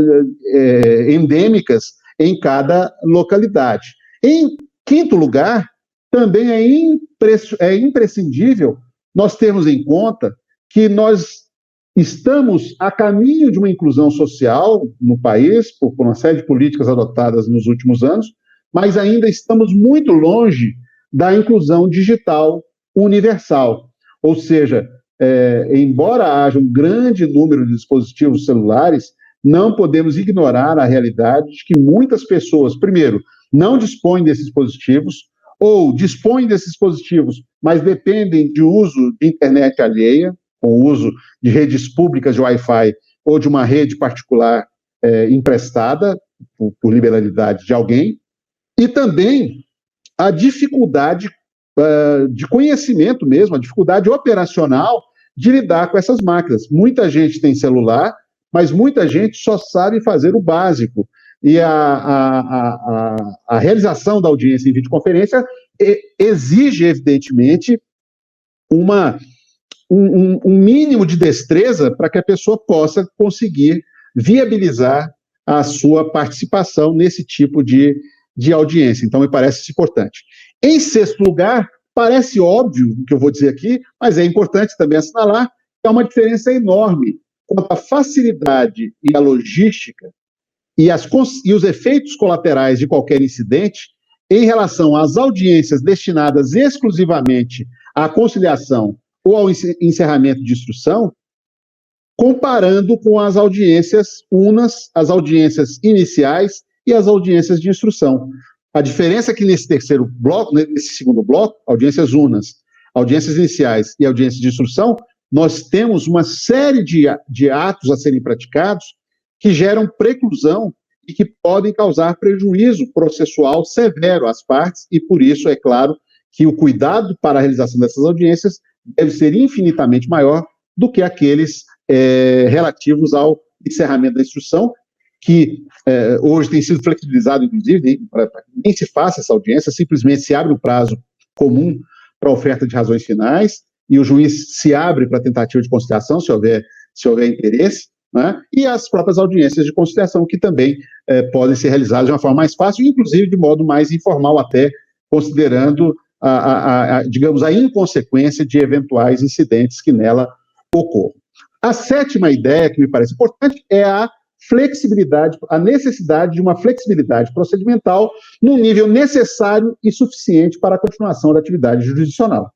endêmicas em cada localidade. Em quinto lugar, também é imprescindível nós termos em conta que nós estamos a caminho de uma inclusão social no país, por uma série de políticas adotadas nos últimos anos, mas ainda estamos muito longe da inclusão digital universal. Ou seja, embora haja um grande número de dispositivos celulares, não podemos ignorar a realidade de que muitas pessoas, primeiro, não dispõem desses dispositivos, ou dispõem desses dispositivos, mas dependem de uso de internet alheia, com o uso de redes públicas de Wi-Fi ou de uma rede particular emprestada por liberalidade de alguém, e também a dificuldade de conhecimento mesmo, a dificuldade operacional de lidar com essas máquinas. Muita gente tem celular, mas muita gente só sabe fazer o básico. E a realização da audiência em videoconferência exige, evidentemente, um mínimo de destreza para que a pessoa possa conseguir viabilizar a sua participação nesse tipo de audiência. Então, me parece importante. Em sexto lugar, parece óbvio o que eu vou dizer aqui, mas é importante também assinalar que há uma diferença enorme quanto à facilidade e à logística e os efeitos colaterais de qualquer incidente em relação às audiências destinadas exclusivamente à conciliação ou ao encerramento de instrução, comparando com as audiências unas, as audiências iniciais e as audiências de instrução. A diferença é que nesse terceiro bloco, nesse segundo bloco, audiências unas, audiências iniciais e audiências de instrução, nós temos uma série de atos a serem praticados que geram preclusão e que podem causar prejuízo processual severo às partes, e por isso, é claro, que o cuidado para a realização dessas audiências deve ser infinitamente maior do que aqueles relativos ao encerramento da instrução, que hoje tem sido flexibilizado, inclusive, nem se faça essa audiência, simplesmente se abre o prazo comum para a oferta de razões finais, e o juiz se abre para a tentativa de conciliação, se houver interesse, né? E as próprias audiências de conciliação, que também podem ser realizadas de uma forma mais fácil, inclusive de modo mais informal até, considerando, digamos, a inconsequência de eventuais incidentes que nela ocorram. A sétima ideia que me parece importante é a flexibilidade, a necessidade de uma flexibilidade procedimental no nível necessário e suficiente para a continuação da atividade jurisdicional.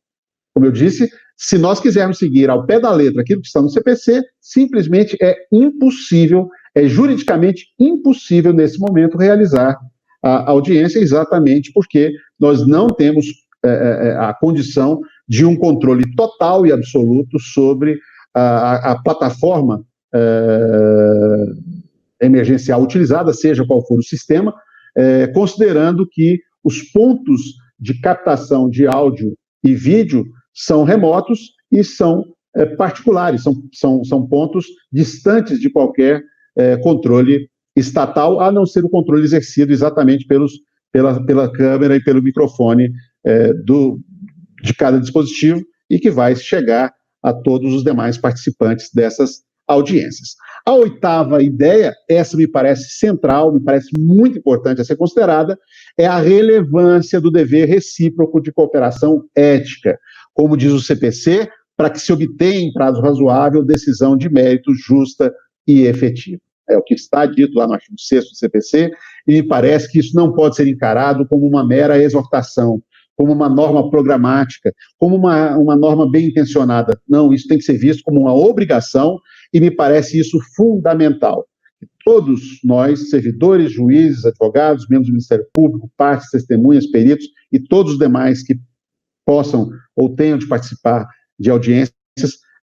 Como eu disse, Se nós quisermos seguir ao pé da letra aquilo que está no CPC, simplesmente é impossível, é juridicamente impossível nesse momento realizar a audiência, exatamente porque nós não temos a condição de um controle total e absoluto sobre a plataforma emergencial utilizada, seja qual for o sistema, considerando que os pontos de captação de áudio e vídeo são remotos e são particulares, são pontos distantes de qualquer controle estatal, a não ser o controle exercido exatamente pela câmera e pelo microfone de cada dispositivo e que vai chegar a todos os demais participantes dessas audiências. A oitava ideia, essa me parece central, me parece muito importante a ser considerada, é a relevância do dever recíproco de cooperação ética, como diz o CPC, para que se obtenha em prazo razoável decisão de mérito justa e efetiva. É o que está dito lá no artigo 6º do CPC, e me parece que isso não pode ser encarado como uma mera exortação, como uma norma programática, como uma norma bem intencionada. Não, isso tem que ser visto como uma obrigação, e me parece isso fundamental. Todos nós, servidores, juízes, advogados, membros do Ministério Público, partes, testemunhas, peritos e todos os demais que possam ou tenham de participar de audiências,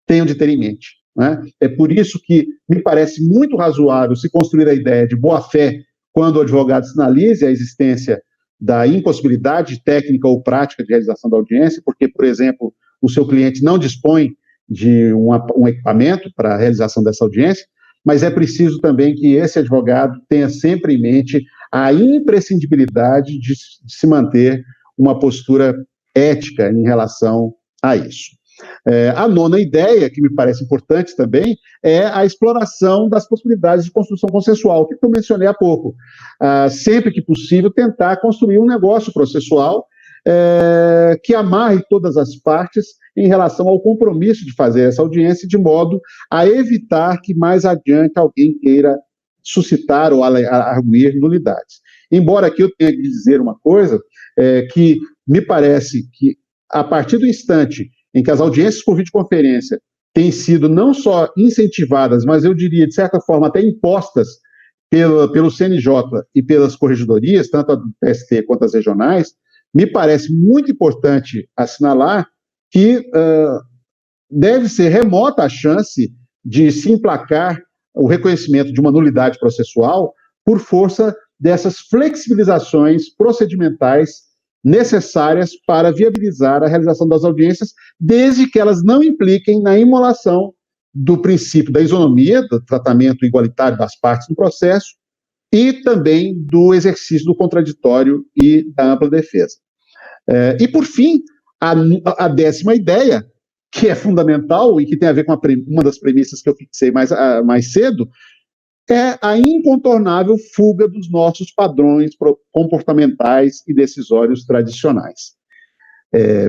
tenham de ter em mente. Né? É por isso que me parece muito razoável se construir a ideia de boa-fé quando o advogado sinalize a existência da impossibilidade técnica ou prática de realização da audiência, porque, por exemplo, o seu cliente não dispõe de um equipamento para a realização dessa audiência, mas é preciso também que esse advogado tenha sempre em mente a imprescindibilidade de se manter uma postura ética em relação a isso. A nona ideia, que me parece importante também, é a exploração das possibilidades de construção consensual, que eu mencionei há pouco. Sempre que possível, tentar construir um negócio processual que amarre todas as partes em relação ao compromisso de fazer essa audiência, de modo a evitar que mais adiante alguém queira suscitar ou arguir nulidades. Embora aqui eu tenha que dizer uma coisa, que me parece que, a partir do instante em que as audiências por videoconferência têm sido não só incentivadas, mas eu diria, de certa forma, até impostas pelo CNJ e pelas corregedorias, tanto a do TST quanto as regionais, me parece muito importante assinalar que deve ser remota a chance de se emplacar o reconhecimento de uma nulidade processual por força dessas flexibilizações procedimentais necessárias para viabilizar a realização das audiências, desde que elas não impliquem na imolação do princípio da isonomia, do tratamento igualitário das partes no processo, e também do exercício do contraditório e da ampla defesa. E, por fim, a 10ª ideia, que é fundamental e que tem a ver com uma das premissas que eu fixei mais cedo, é a incontornável fuga dos nossos padrões comportamentais e decisórios tradicionais.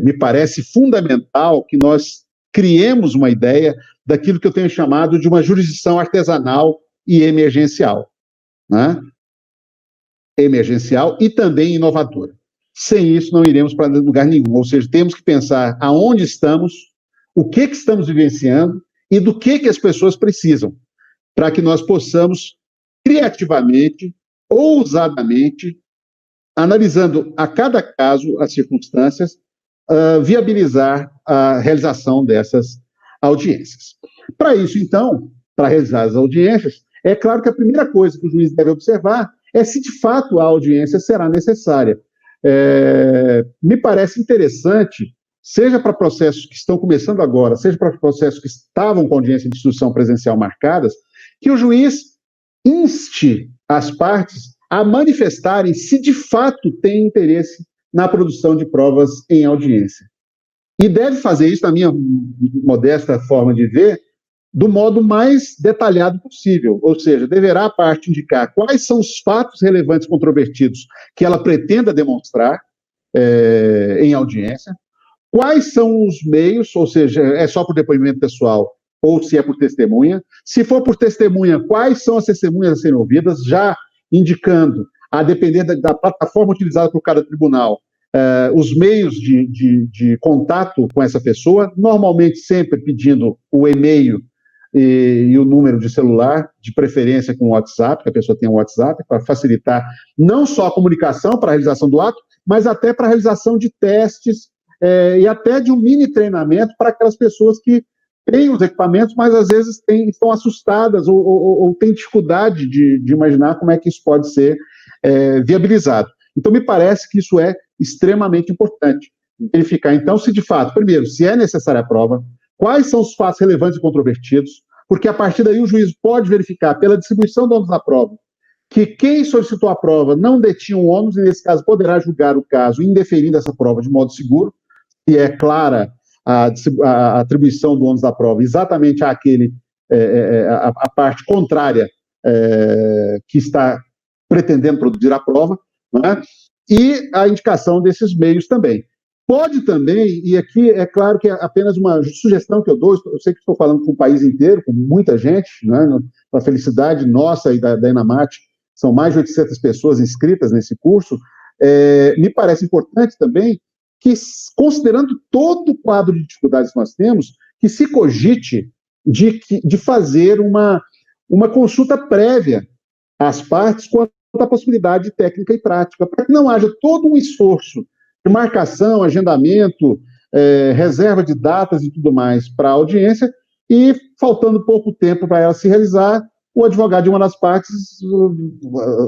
Me parece fundamental que nós criemos uma ideia daquilo que eu tenho chamado de uma jurisdição artesanal e emergencial, né? Emergencial e também inovadora. Sem isso, não iremos para lugar nenhum. Ou seja, temos que pensar aonde estamos, o que estamos vivenciando e do que as pessoas precisam, para que nós possamos, criativamente, ousadamente, analisando a cada caso as circunstâncias, viabilizar a realização dessas audiências. Para isso, então, para realizar as audiências, é claro que a primeira coisa que o juiz deve observar é se, de fato, a audiência será necessária. Me parece interessante, seja para processos que estão começando agora, seja para processos que estavam com audiência de instrução presencial marcadas, que o juiz inste as partes a manifestarem se de fato tem interesse na produção de provas em audiência. E deve fazer isso, na minha modesta forma de ver, do modo mais detalhado possível, ou seja, deverá a parte indicar quais são os fatos relevantes controvertidos que ela pretenda demonstrar em audiência, quais são os meios, ou seja, é só por depoimento pessoal ou se é por testemunha. Se for por testemunha, quais são as testemunhas a serem ouvidas, já indicando, a depender da plataforma utilizada por cada tribunal, os meios de contato com essa pessoa, normalmente sempre pedindo o e-mail e o número de celular, de preferência com o WhatsApp, que a pessoa tenha um WhatsApp, para facilitar não só a comunicação para a realização do ato, mas até para a realização de testes e até de um mini treinamento para aquelas pessoas que têm os equipamentos, mas às vezes estão assustadas ou têm dificuldade de imaginar como é que isso pode ser viabilizado. Então, me parece que isso é extremamente importante. Verificar, então, se de fato, primeiro, se é necessária a prova, quais são os fatos relevantes e controvertidos, porque a partir daí o juiz pode verificar, pela distribuição do ônus da prova, que quem solicitou a prova não detinha um ônus, e nesse caso poderá julgar o caso indeferindo essa prova de modo seguro, e é clara a atribuição do ônus da prova exatamente àquele, a parte contrária que está pretendendo produzir a prova, né? E a indicação desses meios também. Pode também, e aqui é claro que é apenas uma sugestão que eu dou, eu sei que estou falando com o país inteiro, com muita gente, né, para a felicidade nossa e da ENAMAT, são mais de 800 pessoas inscritas nesse curso, me parece importante também que, considerando todo o quadro de dificuldades que nós temos, que se cogite de fazer uma consulta prévia às partes quanto à possibilidade técnica e prática, para que não haja todo um esforço de marcação, agendamento, reserva de datas e tudo mais para a audiência, e faltando pouco tempo para ela se realizar, o advogado de uma das partes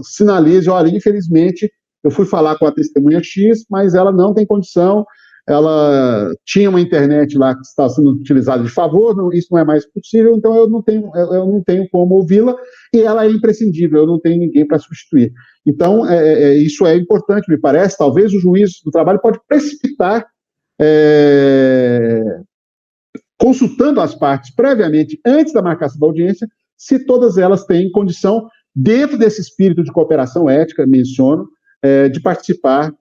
sinalize, olha, infelizmente, eu fui falar com a testemunha X, mas ela não tem condição, ela tinha uma internet lá que estava sendo utilizada de favor, isso não é mais possível, então eu não tenho como ouvi-la, e ela é imprescindível, eu não tenho ninguém para substituir. Então, isso é importante, me parece, talvez o juiz do trabalho pode precipitar, consultando as partes previamente, antes da marcação da audiência, se todas elas têm condição, dentro desse espírito de cooperação ética, menciono, de participar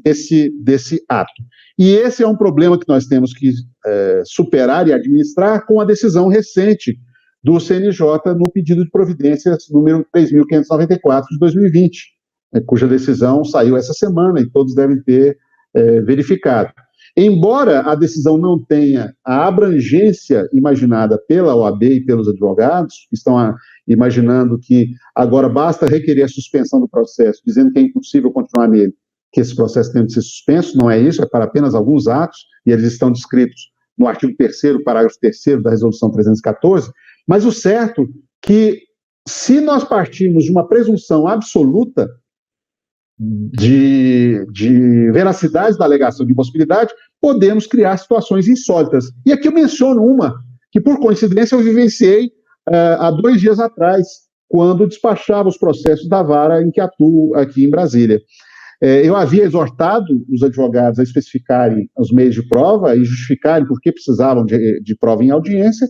desse ato. E esse é um problema que nós temos que superar e administrar com a decisão recente do CNJ no pedido de providências número 3.594 de 2020, cuja decisão saiu essa semana e todos devem ter verificado. Embora a decisão não tenha a abrangência imaginada pela OAB e pelos advogados, que estão imaginando que agora basta requerer a suspensão do processo, dizendo que é impossível continuar nele, que esse processo tem de ser suspenso, não é isso, é para apenas alguns atos, e eles estão descritos no artigo 3º, parágrafo 3º da Resolução 314, mas o certo é que, se nós partirmos de uma presunção absoluta de veracidade da alegação de impossibilidade, podemos criar situações insólitas. E aqui eu menciono uma que, por coincidência, eu vivenciei há 2 dias atrás, quando despachava os processos da vara em que atuo aqui em Brasília. Eu havia exortado os advogados a especificarem os meios de prova e justificarem por que precisavam de prova em audiência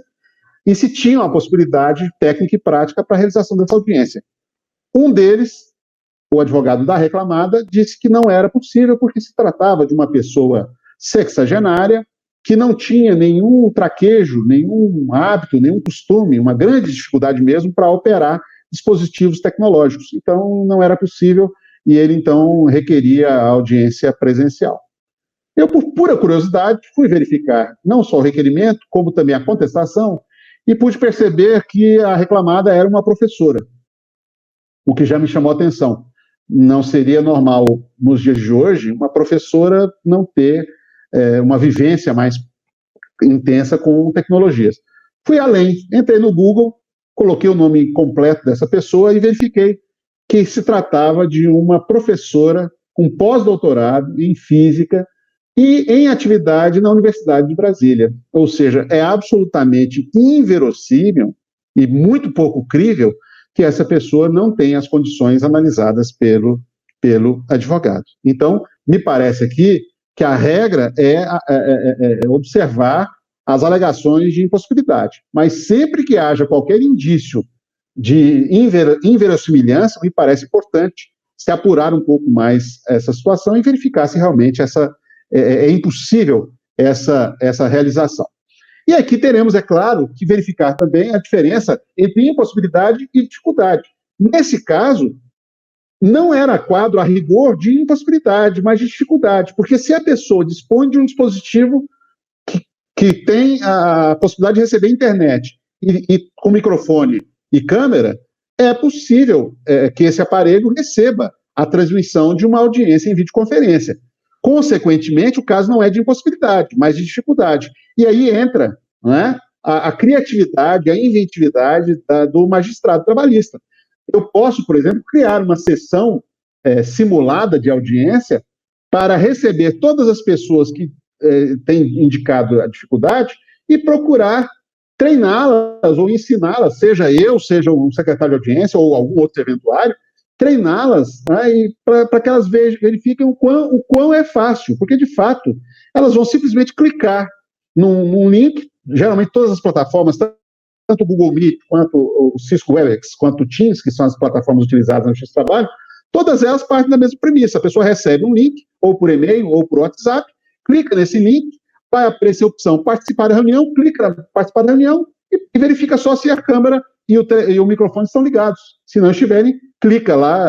e se tinham a possibilidade técnica e prática para a realização dessa audiência. Um deles, o advogado da reclamada, disse que não era possível porque se tratava de uma pessoa sexagenária que não tinha nenhum traquejo, nenhum hábito, nenhum costume, uma grande dificuldade mesmo para operar dispositivos tecnológicos. Então, não era possível e ele, então, requeria a audiência presencial. Eu, por pura curiosidade, fui verificar não só o requerimento, como também a contestação, e pude perceber que a reclamada era uma professora, o que já me chamou a atenção. Não seria normal, nos dias de hoje, uma professora não ter uma vivência mais intensa com tecnologias. Fui além, entrei no Google, coloquei o nome completo dessa pessoa e verifiquei que se tratava de uma professora com pós-doutorado em física e em atividade na Universidade de Brasília. Ou seja, é absolutamente inverossímil e muito pouco crível que essa pessoa não tenha as condições analisadas pelo advogado. Então, me parece aqui que a regra é observar as alegações de impossibilidade, mas sempre que haja qualquer indício de inverossimilhança, me parece importante se apurar um pouco mais essa situação e verificar se realmente é impossível essa realização. E aqui teremos, é claro, que verificar também a diferença entre impossibilidade e dificuldade. Nesse caso, não era quadro a rigor de impossibilidade, mas de dificuldade, porque se a pessoa dispõe de um dispositivo que tem a possibilidade de receber internet e com microfone e câmera, é possível que esse aparelho receba a transmissão de uma audiência em videoconferência. Consequentemente, o caso não é de impossibilidade, mas de dificuldade. E aí entra, né, a criatividade, a inventividade do magistrado trabalhista. Eu posso, por exemplo, criar uma sessão simulada de audiência para receber todas as pessoas que têm indicado a dificuldade e procurar treiná-las ou ensiná-las, seja eu, seja um secretário de audiência ou algum outro eventuário, treiná-las, né, para que elas verifiquem o quão é fácil, porque, de fato, elas vão simplesmente clicar num link, geralmente todas as plataformas, tanto o Google Meet, quanto o Cisco Webex, quanto o Teams, que são as plataformas utilizadas no Justiça do Trabalho, todas elas partem da mesma premissa. A pessoa recebe um link, ou por e-mail, ou por WhatsApp, clica nesse link, vai aparecer a opção participar da reunião, clica na participar da reunião e verifica só se a câmera e o microfone estão ligados. Se não estiverem, clica lá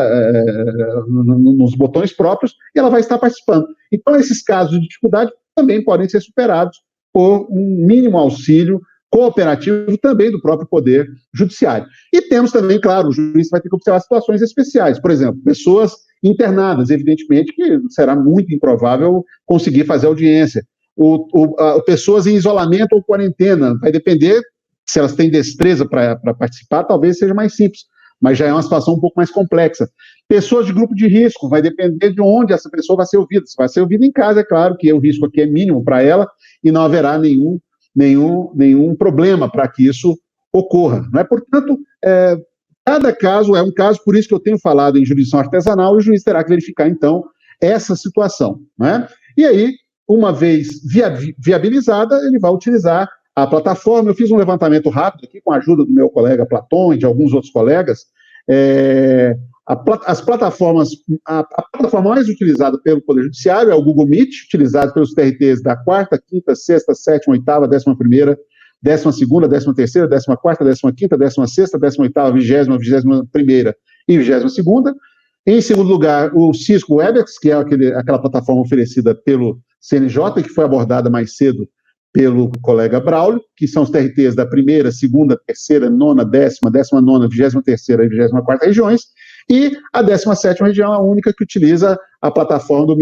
nos botões próprios e ela vai estar participando. Então, esses casos de dificuldade também podem ser superados por um mínimo auxílio cooperativo também do próprio Poder Judiciário. E temos também, claro, o juiz vai ter que observar situações especiais. Por exemplo, pessoas internadas, evidentemente que será muito improvável conseguir fazer audiência. Pessoas em isolamento ou quarentena, vai depender se elas têm destreza para participar, talvez seja mais simples, mas já é uma situação um pouco mais complexa. Pessoas de grupo de risco, vai depender de onde essa pessoa vai ser ouvida. Se vai ser ouvida em casa, é claro que o risco aqui é mínimo para ela e não haverá nenhum problema para que isso ocorra. Não é? Portanto, cada caso é um caso, por isso que eu tenho falado em jurisdição artesanal, e o juiz terá que verificar, então, essa situação. Não é? E aí, uma vez viabilizada, ele vai utilizar a plataforma. Eu fiz um levantamento rápido aqui com a ajuda do meu colega Platão e de alguns outros colegas. A plataforma mais utilizada pelo Poder Judiciário é o Google Meet, utilizado pelos TRTs da 4ª, 5ª, 6ª, 7ª, 8ª, 11ª, 12ª, 13ª, 14ª, 15ª, 16ª, 18ª, 20ª, 21ª e 22ª. Em segundo lugar, o Cisco Webex, que é aquela plataforma oferecida pelo CNJ, que foi abordada mais cedo pelo colega Braulio, que são os TRTs da 1ª, 2ª, 3ª, 9ª, 10ª, 19ª, 23ª e 24ª regiões, e a 17ª região é a única que utiliza a plataforma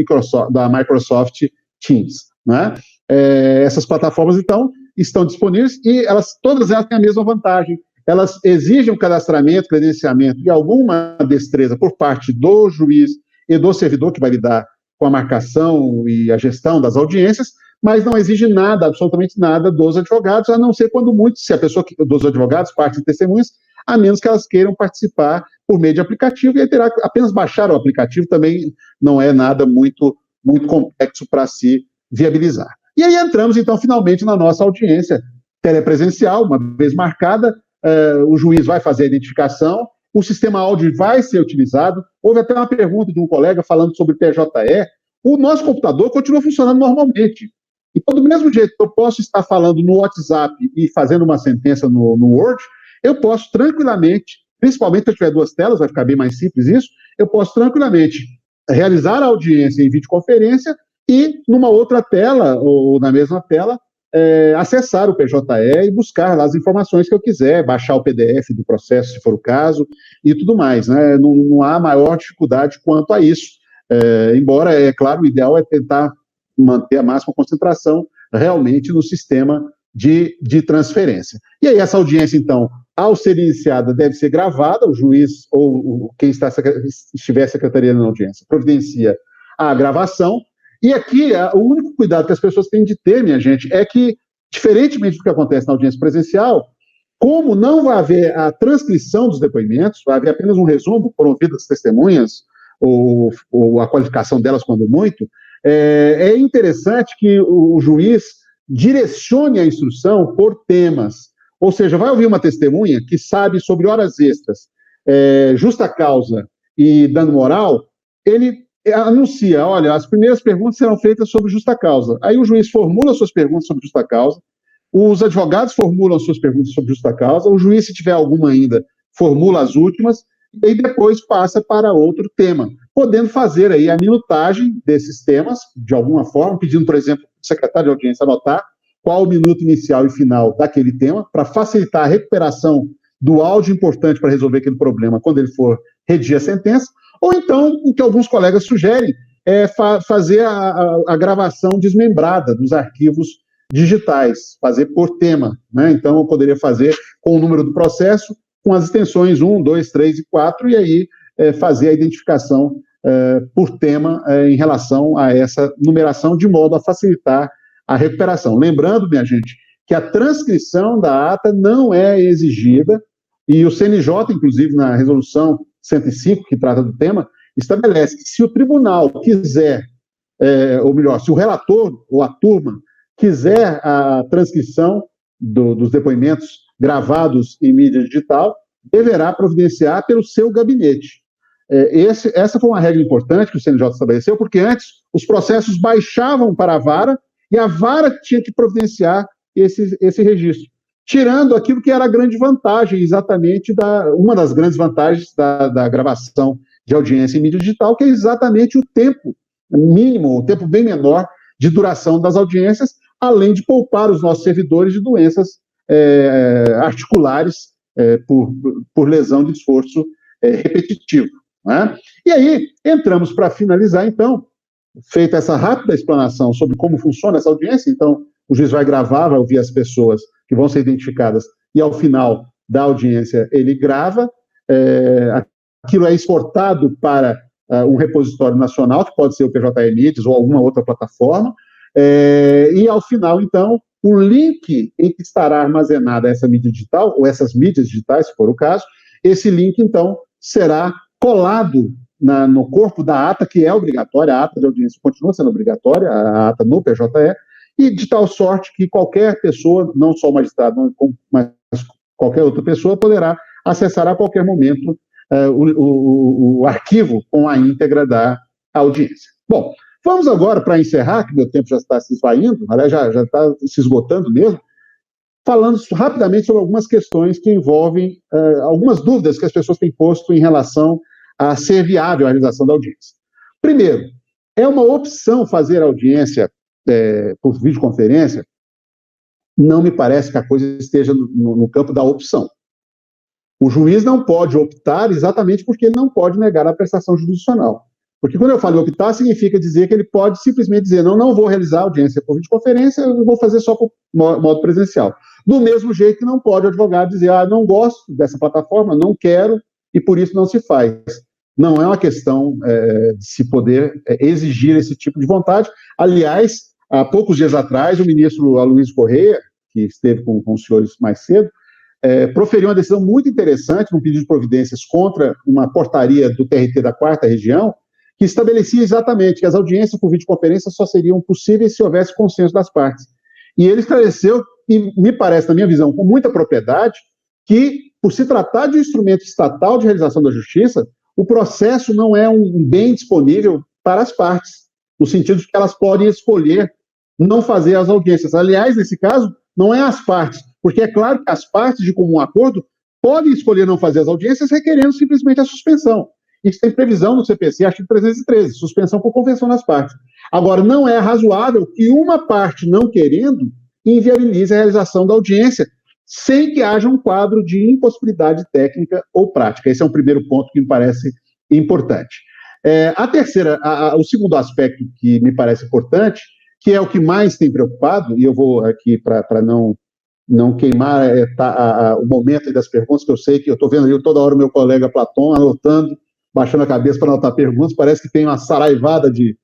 da Microsoft Teams. Né? Essas plataformas, então, estão disponíveis e todas elas têm a mesma vantagem. Elas exigem um cadastramento, credenciamento e alguma destreza por parte do juiz e do servidor que vai lidar com a marcação e a gestão das audiências, mas não exige nada, absolutamente nada, dos advogados, a não ser quando muito, se a pessoa, dos advogados, parte de testemunhas, a menos que elas queiram participar por meio de aplicativo, e aí terá que apenas baixar o aplicativo, também não é nada muito, muito complexo para se viabilizar. E aí entramos, então, finalmente, na nossa audiência telepresencial, uma vez marcada, o juiz vai fazer a identificação, o sistema áudio vai ser utilizado. Houve até uma pergunta de um colega falando sobre TJE. O nosso computador continua funcionando normalmente. Então, do mesmo jeito que eu posso estar falando no WhatsApp e fazendo uma sentença no Word, eu posso tranquilamente, principalmente se eu tiver duas telas, vai ficar bem mais simples isso, eu posso tranquilamente realizar a audiência em videoconferência e, numa outra tela, ou na mesma tela, acessar o PJE e buscar lá as informações que eu quiser, baixar o PDF do processo, se for o caso, e tudo mais. Né? Não há maior dificuldade quanto a isso. Embora, é claro, o ideal é tentar manter a máxima concentração realmente no sistema de transferência. E aí essa audiência, então, ao ser iniciada, deve ser gravada, o juiz ou quem estiver secretariando na audiência providencia a gravação. E aqui, o único cuidado que as pessoas têm de ter, minha gente, é que, diferentemente do que acontece na audiência presencial, como não vai haver a transcrição dos depoimentos, vai haver apenas um resumo, foram ouvidas as testemunhas, ou a qualificação delas, quando muito, é interessante que o juiz direcione a instrução por temas. Ou seja, vai ouvir uma testemunha que sabe sobre horas extras, justa causa e dano moral, ele anuncia, olha, as primeiras perguntas serão feitas sobre justa causa. Aí o juiz formula suas perguntas sobre justa causa, os advogados formulam suas perguntas sobre justa causa, o juiz, se tiver alguma ainda, formula as últimas, e depois passa para outro tema, podendo fazer aí a minutagem desses temas, de alguma forma, pedindo, por exemplo, ao secretário de audiência anotar qual o minuto inicial e final daquele tema, para facilitar a recuperação do áudio importante para resolver aquele problema quando ele for redigir a sentença, ou então, o que alguns colegas sugerem, é fazer a gravação desmembrada dos arquivos digitais, fazer por tema, né? Então, eu poderia fazer com o número do processo, com as extensões 1, 2, 3 e 4, e aí fazer a identificação por tema em relação a essa numeração, de modo a facilitar a recuperação. Lembrando, minha gente, que a transcrição da ata não é exigida, e o CNJ, inclusive, na resolução 105, que trata do tema, estabelece que se o tribunal quiser, ou melhor, se o relator ou a turma quiser a transcrição dos depoimentos gravados em mídia digital, deverá providenciar pelo seu gabinete. Essa foi uma regra importante que o CNJ estabeleceu, porque antes os processos baixavam para a vara e a vara tinha que providenciar esse registro, tirando aquilo que era a grande vantagem, exatamente uma das grandes vantagens da gravação de audiência em mídia digital, que é exatamente o tempo mínimo, o tempo bem menor de duração das audiências, além de poupar os nossos servidores de doenças articulares por lesão de esforço repetitivo. Né? E aí, entramos para finalizar, então, feita essa rápida explanação sobre como funciona essa audiência, então, o juiz vai gravar, vai ouvir as pessoas que vão ser identificadas, e ao final da audiência ele grava, aquilo é exportado para um repositório nacional, que pode ser o PJE Mídias ou alguma outra plataforma, e ao final, então, o link em que estará armazenada essa mídia digital, ou essas mídias digitais, se for o caso, esse link, então, será colado no corpo da ata, que é obrigatória, a ata de audiência continua sendo obrigatória, a ata no PJE, e de tal sorte que qualquer pessoa, não só o magistrado, mas qualquer outra pessoa, poderá acessar a qualquer momento o arquivo com a íntegra da audiência. Bom, vamos agora, para encerrar, que meu tempo já está se esvaindo, aliás, já está se esgotando mesmo, falando rapidamente sobre algumas questões que envolvem algumas dúvidas que as pessoas têm posto em relação a ser viável a realização da audiência. Primeiro, é uma opção fazer audiência por videoconferência? Não me parece que a coisa esteja no campo da opção. O juiz não pode optar exatamente porque ele não pode negar a prestação jurisdicional. Porque quando eu falo optar, significa dizer que ele pode simplesmente dizer, não vou realizar audiência por videoconferência, eu vou fazer só por modo presencial. Do mesmo jeito que não pode o advogado dizer, não gosto dessa plataforma, não quero, e por isso não se faz. Não é uma questão de se poder exigir esse tipo de vontade. Aliás, há poucos dias atrás, o ministro Aloysio Correia, que esteve com os senhores mais cedo, proferiu uma decisão muito interessante, num pedido de providências contra uma portaria do TRT da 4ª Região, que estabelecia exatamente que as audiências por videoconferência só seriam possíveis se houvesse consenso das partes. E ele esclareceu, e me parece, na minha visão, com muita propriedade, que, por se tratar de um instrumento estatal de realização da justiça, o processo não é um bem disponível para as partes, no sentido de que elas podem escolher não fazer as audiências. Aliás, nesse caso, não é as partes, porque é claro que as partes de comum acordo podem escolher não fazer as audiências, requerendo simplesmente a suspensão. Isso tem previsão no CPC, artigo 313, suspensão por convenção das partes. Agora, não é razoável que uma parte não querendo inviabilize a realização da audiência, sem que haja um quadro de impossibilidade técnica ou prática. Esse é um primeiro ponto que me parece importante. O segundo aspecto que me parece importante, que é o que mais tem preocupado, e eu vou aqui para não queimar o momento das perguntas, que eu sei que eu estou vendo ali toda hora o meu colega Platão anotando, baixando a cabeça para anotar perguntas, parece que tem uma saraivada de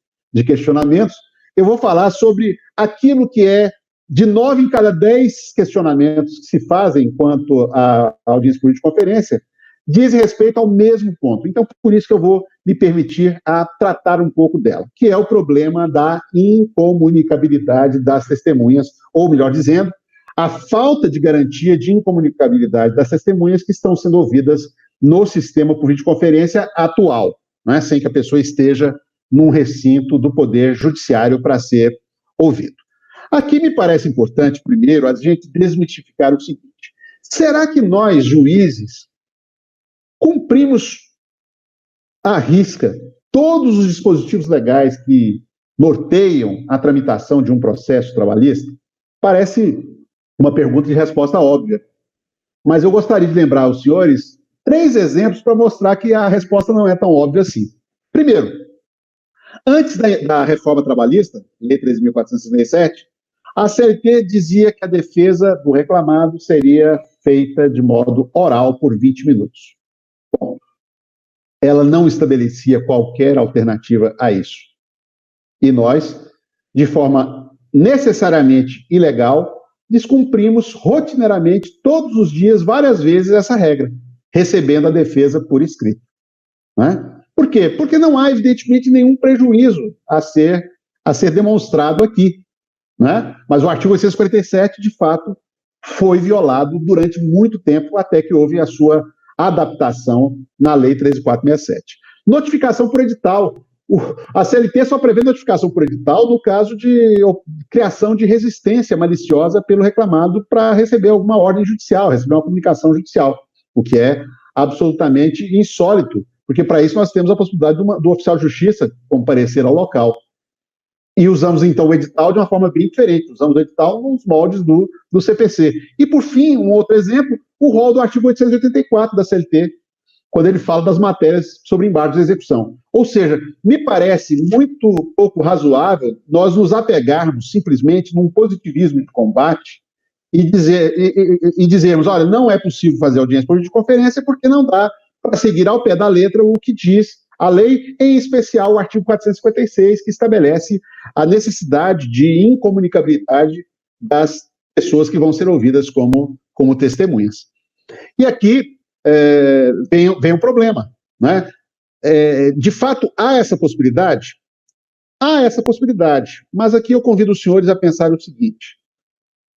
questionamentos. Eu vou falar sobre aquilo que é de 9 em cada 10 questionamentos que se fazem quanto à audiência por videoconferência, dizem respeito ao mesmo ponto. Então, por isso que eu vou me permitir a tratar um pouco dela, que é o problema da incomunicabilidade das testemunhas, ou melhor dizendo, a falta de garantia de incomunicabilidade das testemunhas que estão sendo ouvidas no sistema por videoconferência atual, né, sem que a pessoa esteja num recinto do Poder Judiciário para ser ouvido. Aqui me parece importante, primeiro, a gente desmistificar o seguinte: será que nós, juízes, cumprimos à risca todos os dispositivos legais que norteiam a tramitação de um processo trabalhista? Parece uma pergunta de resposta óbvia, mas eu gostaria de lembrar aos senhores 3 exemplos para mostrar que a resposta não é tão óbvia assim. Primeiro, antes da reforma trabalhista, Lei 13.467, a CLT dizia que a defesa do reclamado seria feita de modo oral por 20 minutos. Bom, ela não estabelecia qualquer alternativa a isso. E nós, de forma necessariamente ilegal, descumprimos rotineiramente, todos os dias, várias vezes, essa regra, recebendo a defesa por escrito. Né? Por quê? Porque não há, evidentemente, nenhum prejuízo a ser demonstrado aqui. Né? Mas o artigo 847, de fato, foi violado durante muito tempo, até que houve a sua adaptação na Lei 13.467. Notificação por edital. A CLT só prevê notificação por edital no caso de criação de resistência maliciosa pelo reclamado para receber alguma ordem judicial, receber uma comunicação judicial, o que é absolutamente insólito, porque para isso nós temos a possibilidade do oficial de justiça comparecer ao local. E usamos, então, o edital de uma forma bem diferente, usamos o edital nos moldes do CPC. E, por fim, um outro exemplo, o rol do artigo 884 da CLT, quando ele fala das matérias sobre embargos de execução. Ou seja, me parece muito pouco razoável nós nos apegarmos simplesmente num positivismo de combate e dizermos, olha, não é possível fazer audiência por videoconferência porque não dá para seguir ao pé da letra o que diz a lei, em especial o artigo 456, que estabelece a necessidade de incomunicabilidade das pessoas que vão ser ouvidas como testemunhas. E aqui vem um problema, né? De fato, há essa possibilidade? Há essa possibilidade, mas aqui eu convido os senhores a pensar o seguinte.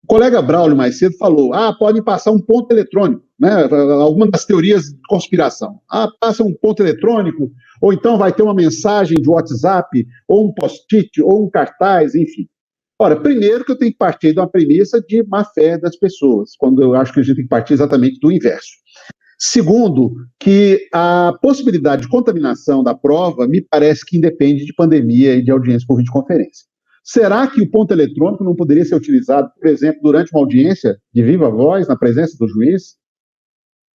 O colega Braulio, mais cedo, falou, podem passar um ponto eletrônico, né? Algumas das teorias de conspiração. Passa um ponto eletrônico, ou então vai ter uma mensagem de WhatsApp, ou um post-it, ou um cartaz, enfim. Ora, primeiro que eu tenho que partir de uma premissa de má-fé das pessoas, quando eu acho que a gente tem que partir exatamente do inverso. Segundo, que a possibilidade de contaminação da prova me parece que independe de pandemia e de audiência por videoconferência. Será que o ponto eletrônico não poderia ser utilizado, por exemplo, durante uma audiência de viva voz, na presença do juiz?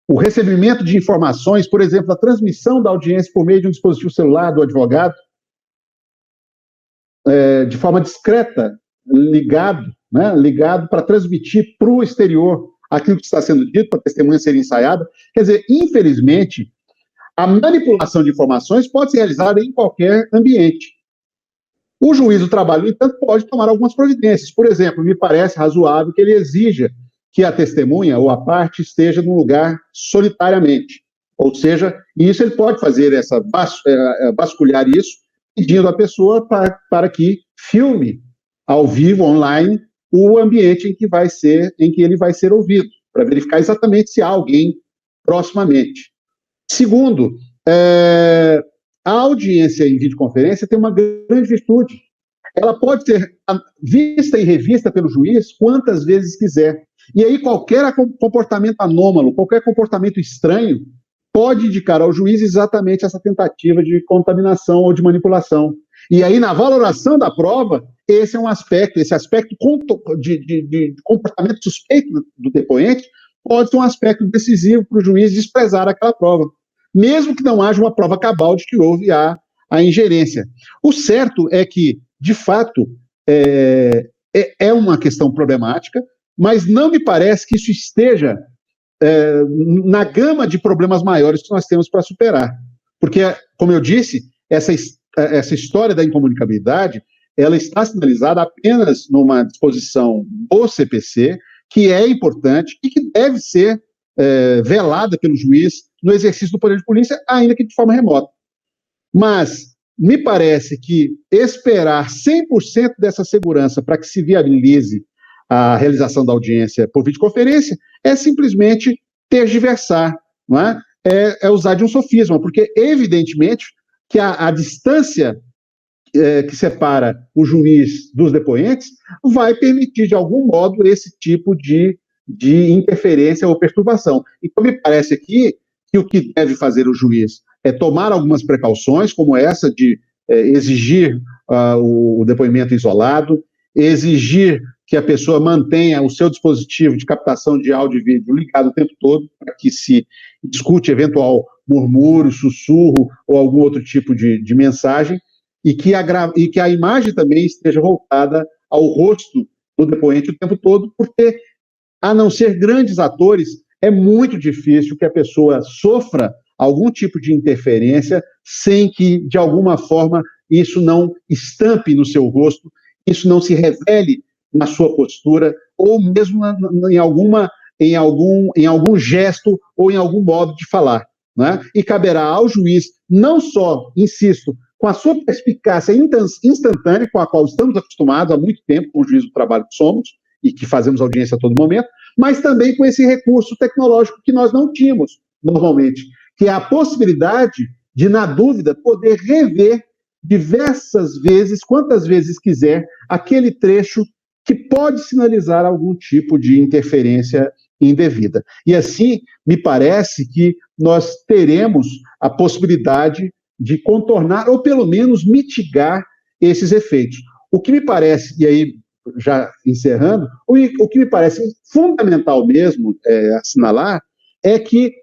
O recebimento de informações, por exemplo, a transmissão da audiência por meio de um dispositivo celular do advogado, de forma discreta, ligado para transmitir para o exterior aquilo que está sendo dito, para a testemunha ser ensaiada. Quer dizer, infelizmente, a manipulação de informações pode ser realizada em qualquer ambiente. O juiz do trabalho, no entanto, pode tomar algumas providências. Por exemplo, me parece razoável que ele exija que a testemunha ou a parte esteja num lugar solitariamente. Ou seja, isso ele pode fazer, vasculhar isso, pedindo à pessoa para que filme ao vivo, online, o ambiente em que ele vai ser ouvido, para verificar exatamente se há alguém proximamente. Segundo, a audiência em videoconferência tem uma grande virtude. Ela pode ser vista e revista pelo juiz quantas vezes quiser. E aí qualquer comportamento anômalo, qualquer comportamento estranho, pode indicar ao juiz exatamente essa tentativa de contaminação ou de manipulação. E aí, na valoração da prova, esse aspecto de comportamento suspeito do depoente pode ser um aspecto decisivo para o juiz desprezar aquela prova, mesmo que não haja uma prova cabal de que houve a ingerência. O certo é que, de fato, é uma questão problemática, mas não me parece que isso esteja na gama de problemas maiores que nós temos para superar. Porque, como eu disse, essa história da incomunicabilidade, ela está sinalizada apenas numa disposição do CPC, que é importante e que deve ser velada pelo juiz no exercício do poder de polícia, ainda que de forma remota. Mas me parece que esperar 100% dessa segurança para que se viabilize a realização da audiência por videoconferência é simplesmente tergiversar, não é? É usar de um sofisma, porque evidentemente que a distância que separa o juiz dos depoentes vai permitir, de algum modo, esse tipo de interferência ou perturbação. Então, me parece aqui que o que deve fazer o juiz é tomar algumas precauções, como essa de exigir o depoimento isolado, exigir que a pessoa mantenha o seu dispositivo de captação de áudio e vídeo ligado o tempo todo, para que se discute eventual murmúrio, sussurro ou algum outro tipo de mensagem, e que a imagem também esteja voltada ao rosto do depoente o tempo todo, porque, a não ser grandes atores, é muito difícil que a pessoa sofra algum tipo de interferência sem que, de alguma forma, isso não estampe no seu rosto, isso não se revele na sua postura, ou mesmo em algum gesto ou em algum modo de falar. Né? E caberá ao juiz, não só, insisto, com a sua perspicácia instantânea, com a qual estamos acostumados há muito tempo, com o juiz do trabalho que somos, e que fazemos audiência a todo momento, mas também com esse recurso tecnológico que nós não tínhamos normalmente, que é a possibilidade de, na dúvida, poder rever diversas vezes, quantas vezes quiser, aquele trecho que pode sinalizar algum tipo de interferência indevida. E assim, me parece que nós teremos a possibilidade de contornar, ou pelo menos mitigar, esses efeitos. O que me parece, e aí já encerrando, o que me parece fundamental mesmo assinalar é que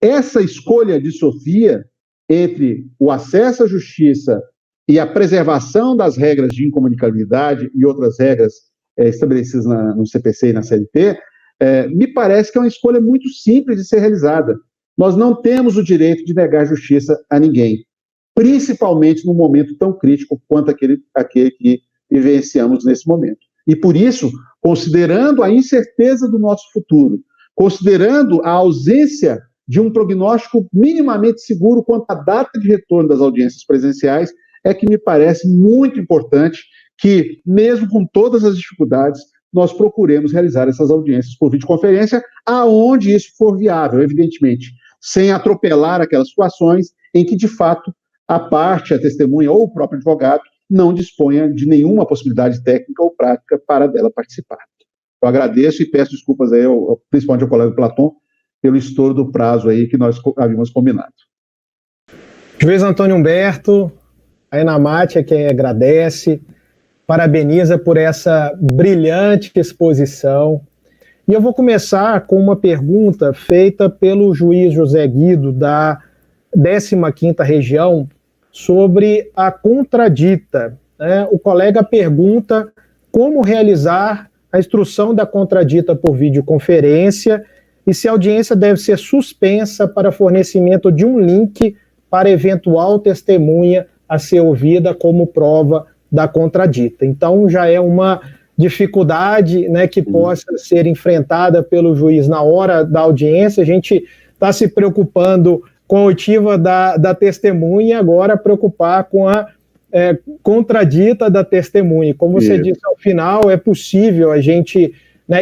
essa escolha de Sofia entre o acesso à justiça e a preservação das regras de incomunicabilidade e outras regras estabelecidas no CPC e na CLT, me parece que é uma escolha muito simples de ser realizada. Nós não temos o direito de negar justiça a ninguém, principalmente num momento tão crítico quanto aquele que vivenciamos nesse momento. E por isso, considerando a incerteza do nosso futuro, considerando a ausência de um prognóstico minimamente seguro quanto à data de retorno das audiências presenciais, é que me parece muito importante que, mesmo com todas as dificuldades, nós procuremos realizar essas audiências por videoconferência, aonde isso for viável, evidentemente, sem atropelar aquelas situações em que, de fato, a parte, a testemunha ou o próprio advogado não disponha de nenhuma possibilidade técnica ou prática para dela participar. Eu agradeço e peço desculpas aí, principalmente ao colega Platon, pelo estouro do prazo aí que nós havíamos combinado. Juiz Antônio Humberto, a Enamate é quem agradece, parabeniza por essa brilhante exposição. E eu vou começar com uma pergunta feita pelo juiz José Guido, da 15ª Região, sobre a contradita. O colega pergunta como realizar a instrução da contradita por videoconferência e se a audiência deve ser suspensa para fornecimento de um link para eventual testemunha a ser ouvida como prova da contradita. Então, já é uma dificuldade, que possa ser enfrentada pelo juiz na hora da audiência. A gente está se preocupando com a oitiva da testemunha, agora preocupar com a contradita da testemunha. Como você disse ao final, é possível a gente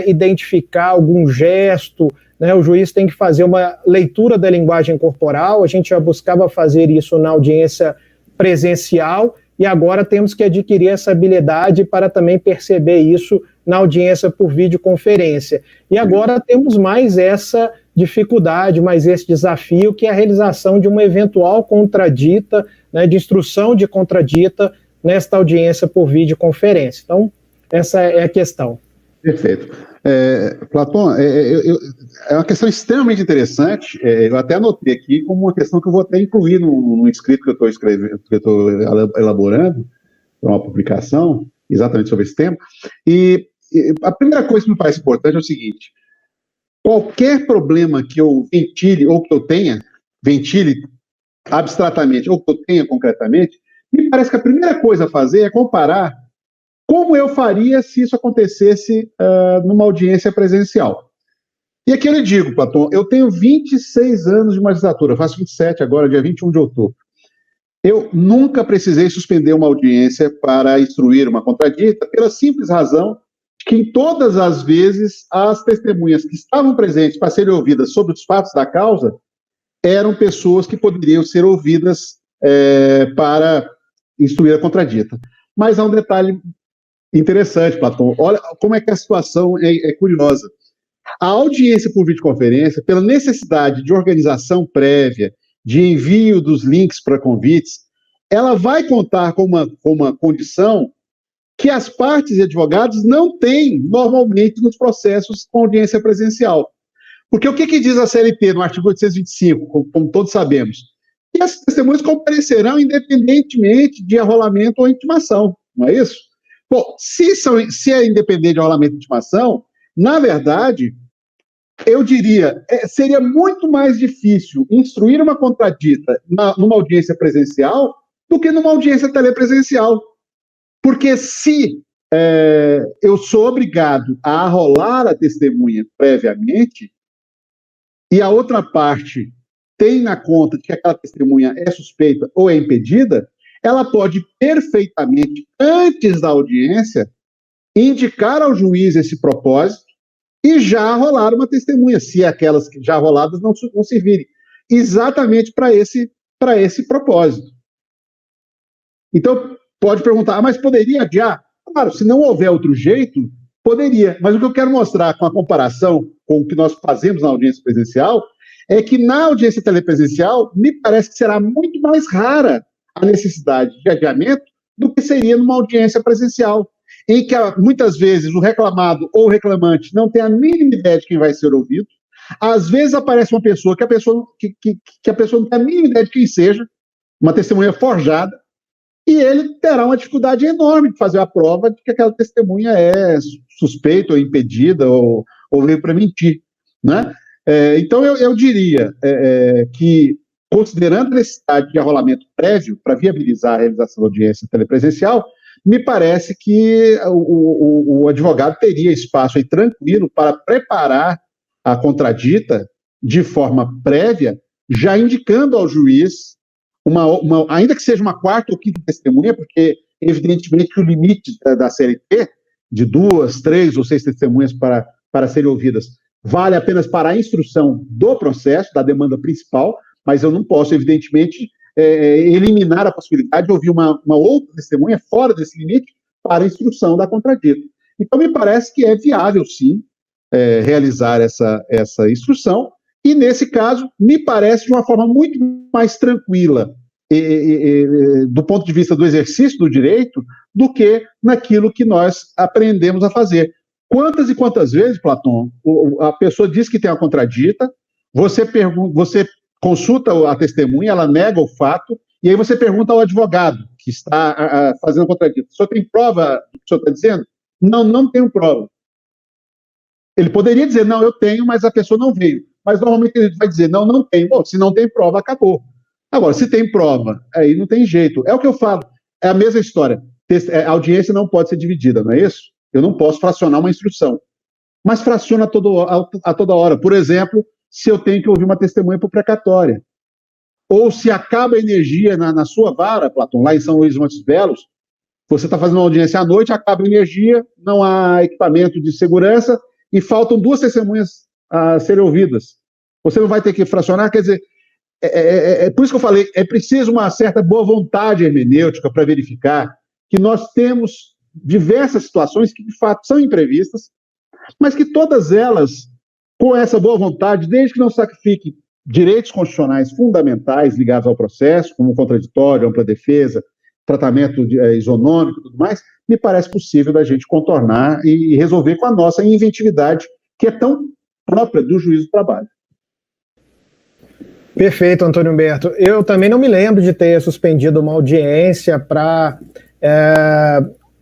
identificar algum gesto, o juiz tem que fazer uma leitura da linguagem corporal, a gente já buscava fazer isso na audiência presencial, e agora temos que adquirir essa habilidade para também perceber isso na audiência por videoconferência. E agora temos mais essa dificuldade, mais esse desafio, que é a realização de uma eventual contradita, de instrução de contradita nesta audiência por videoconferência. Então, essa é a questão. Perfeito. Platon, é uma questão extremamente interessante, eu até anotei aqui como uma questão que eu vou até incluir no escrito que eu estou elaborando para uma publicação, exatamente sobre esse tema, e a primeira coisa que me parece importante é o seguinte: qualquer problema que eu ventile, ou que eu tenha, ventile abstratamente, ou que eu tenha concretamente, me parece que a primeira coisa a fazer é comparar como eu faria se isso acontecesse numa audiência presencial. E aqui eu lhe digo, Platon, eu tenho 26 anos de magistratura, faço 27 agora, dia 21 de outubro. Eu nunca precisei suspender uma audiência para instruir uma contradita, pela simples razão que, em todas as vezes, as testemunhas que estavam presentes para serem ouvidas sobre os fatos da causa eram pessoas que poderiam ser ouvidas para instruir a contradita. Mas há um detalhe interessante, Platão. Olha como é que a situação é curiosa. A audiência por videoconferência, pela necessidade de organização prévia, de envio dos links para convites, ela vai contar com uma condição que as partes e advogados não têm normalmente nos processos com audiência presencial. Porque o que diz a CLT no artigo 825, como todos sabemos? Que as testemunhas comparecerão independentemente de arrolamento ou intimação, não é isso? Bom, se é independente de arrolamento ou intimação, na verdade, eu diria, seria muito mais difícil instruir uma contradita numa audiência presencial do que numa audiência telepresencial. Porque se eu sou obrigado a arrolar a testemunha previamente e a outra parte tem na conta de que aquela testemunha é suspeita ou é impedida, ela pode perfeitamente, antes da audiência, indicar ao juiz esse propósito e já arrolar uma testemunha, se aquelas já arroladas não servirem, exatamente para esse propósito. Então, pode perguntar, mas poderia adiar? Claro, se não houver outro jeito, poderia. Mas o que eu quero mostrar com a comparação com o que nós fazemos na audiência presencial é que na audiência telepresencial, me parece que será muito mais rara a necessidade de adiamento do que seria numa audiência presencial, em que muitas vezes o reclamado ou o reclamante não tem a mínima ideia de quem vai ser ouvido. Às vezes aparece uma pessoa que a pessoa não tem a mínima ideia de quem seja, uma testemunha forjada, e ele terá uma dificuldade enorme de fazer a prova de que aquela testemunha é suspeita ou impedida ou veio para mentir, né? Então, eu diria que, considerando a necessidade de arrolamento prévio para viabilizar a realização da audiência telepresencial, me parece que o advogado teria espaço aí tranquilo para preparar a contradita de forma prévia, já indicando ao juiz ainda que seja uma quarta ou quinta testemunha, porque evidentemente que o limite da CLT, de 2, 3 ou 6 testemunhas para serem ouvidas, vale apenas para a instrução do processo, da demanda principal, mas eu não posso, evidentemente, eliminar a possibilidade de ouvir uma outra testemunha fora desse limite para a instrução da contradita. Então, me parece que é viável, sim, realizar essa instrução, e, nesse caso, me parece de uma forma muito mais tranquila, do ponto de vista do exercício do direito, do que naquilo que nós aprendemos a fazer. Quantas e quantas vezes, Platão, a pessoa diz que tem uma contradita, você consulta a testemunha, ela nega o fato, e aí você pergunta ao advogado que está fazendo a contradita: o senhor tem prova do que o senhor está dizendo? Não, não tenho prova. Ele poderia dizer, não, eu tenho, mas a pessoa não veio. Mas normalmente ele vai dizer, não, não tenho. Bom, se não tem prova, acabou. Agora, se tem prova, aí não tem jeito. É o que eu falo, é a mesma história. A audiência não pode ser dividida, não é isso? Eu não posso fracionar uma instrução. Mas fraciona a toda hora. Por exemplo, se eu tenho que ouvir uma testemunha por precatória. Ou se acaba a energia na sua vara, Platão, lá em São Luís Montes Belos, você está fazendo uma audiência à noite, acaba a energia, não há equipamento de segurança e faltam 2 testemunhas a serem ouvidas. Você não vai ter que fracionar, quer dizer, por isso que eu falei, é preciso uma certa boa vontade hermenêutica para verificar que nós temos diversas situações que, de fato, são imprevistas, mas que todas elas, com essa boa vontade, desde que não sacrifique direitos constitucionais fundamentais ligados ao processo, como contraditório, ampla defesa, tratamento isonômico e tudo mais, me parece possível da gente contornar e resolver com a nossa inventividade, que é tão própria do juízo do trabalho. Perfeito, Antônio Humberto. Eu também não me lembro de ter suspendido uma audiência para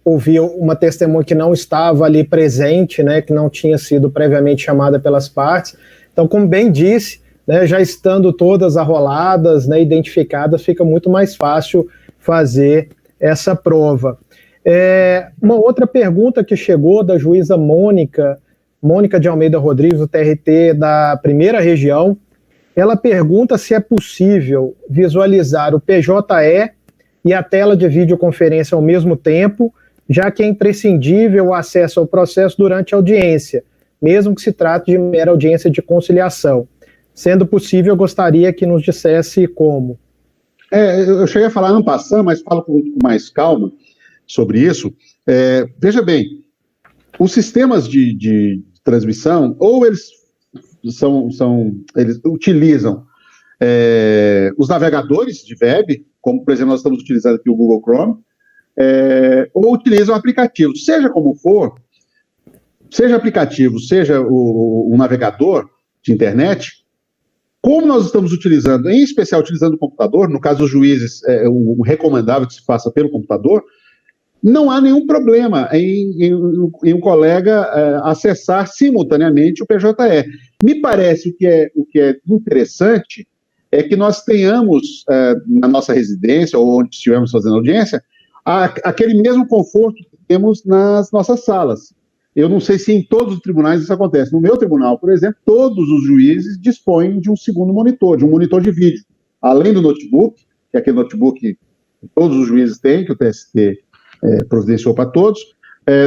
ouvir uma testemunha que não estava ali presente, né, que não tinha sido previamente chamada pelas partes. Então, como bem disse, né, já estando todas arroladas, né, identificadas, fica muito mais fácil fazer essa prova. Uma outra pergunta que chegou da juíza Mônica de Almeida Rodrigues, do TRT da Primeira Região, ela pergunta se é possível visualizar o PJE e a tela de videoconferência ao mesmo tempo, já que é imprescindível o acesso ao processo durante a audiência, mesmo que se trate de mera audiência de conciliação. Sendo possível, eu gostaria que nos dissesse como. Eu cheguei a falar no passado, mas falo com mais calma sobre isso. Veja bem, os sistemas de transmissão, ou eles eles utilizam os navegadores de web, como, por exemplo, nós estamos utilizando aqui o Google Chrome, ou utilizam aplicativos. Seja como for, seja aplicativo, seja o navegador de internet, como nós estamos utilizando, em especial utilizando o computador, no caso dos juízes, o recomendável que se faça pelo computador, não há nenhum problema em um colega acessar simultaneamente o PJE. Me parece o que é interessante é que nós tenhamos na nossa residência, ou onde estivermos fazendo audiência, aquele mesmo conforto que temos nas nossas salas. Eu não sei se em todos os tribunais isso acontece. No meu tribunal, por exemplo, todos os juízes dispõem de um segundo monitor, de um monitor de vídeo. Além do notebook, que é aquele notebook que todos os juízes têm, que o TST providenciou para todos,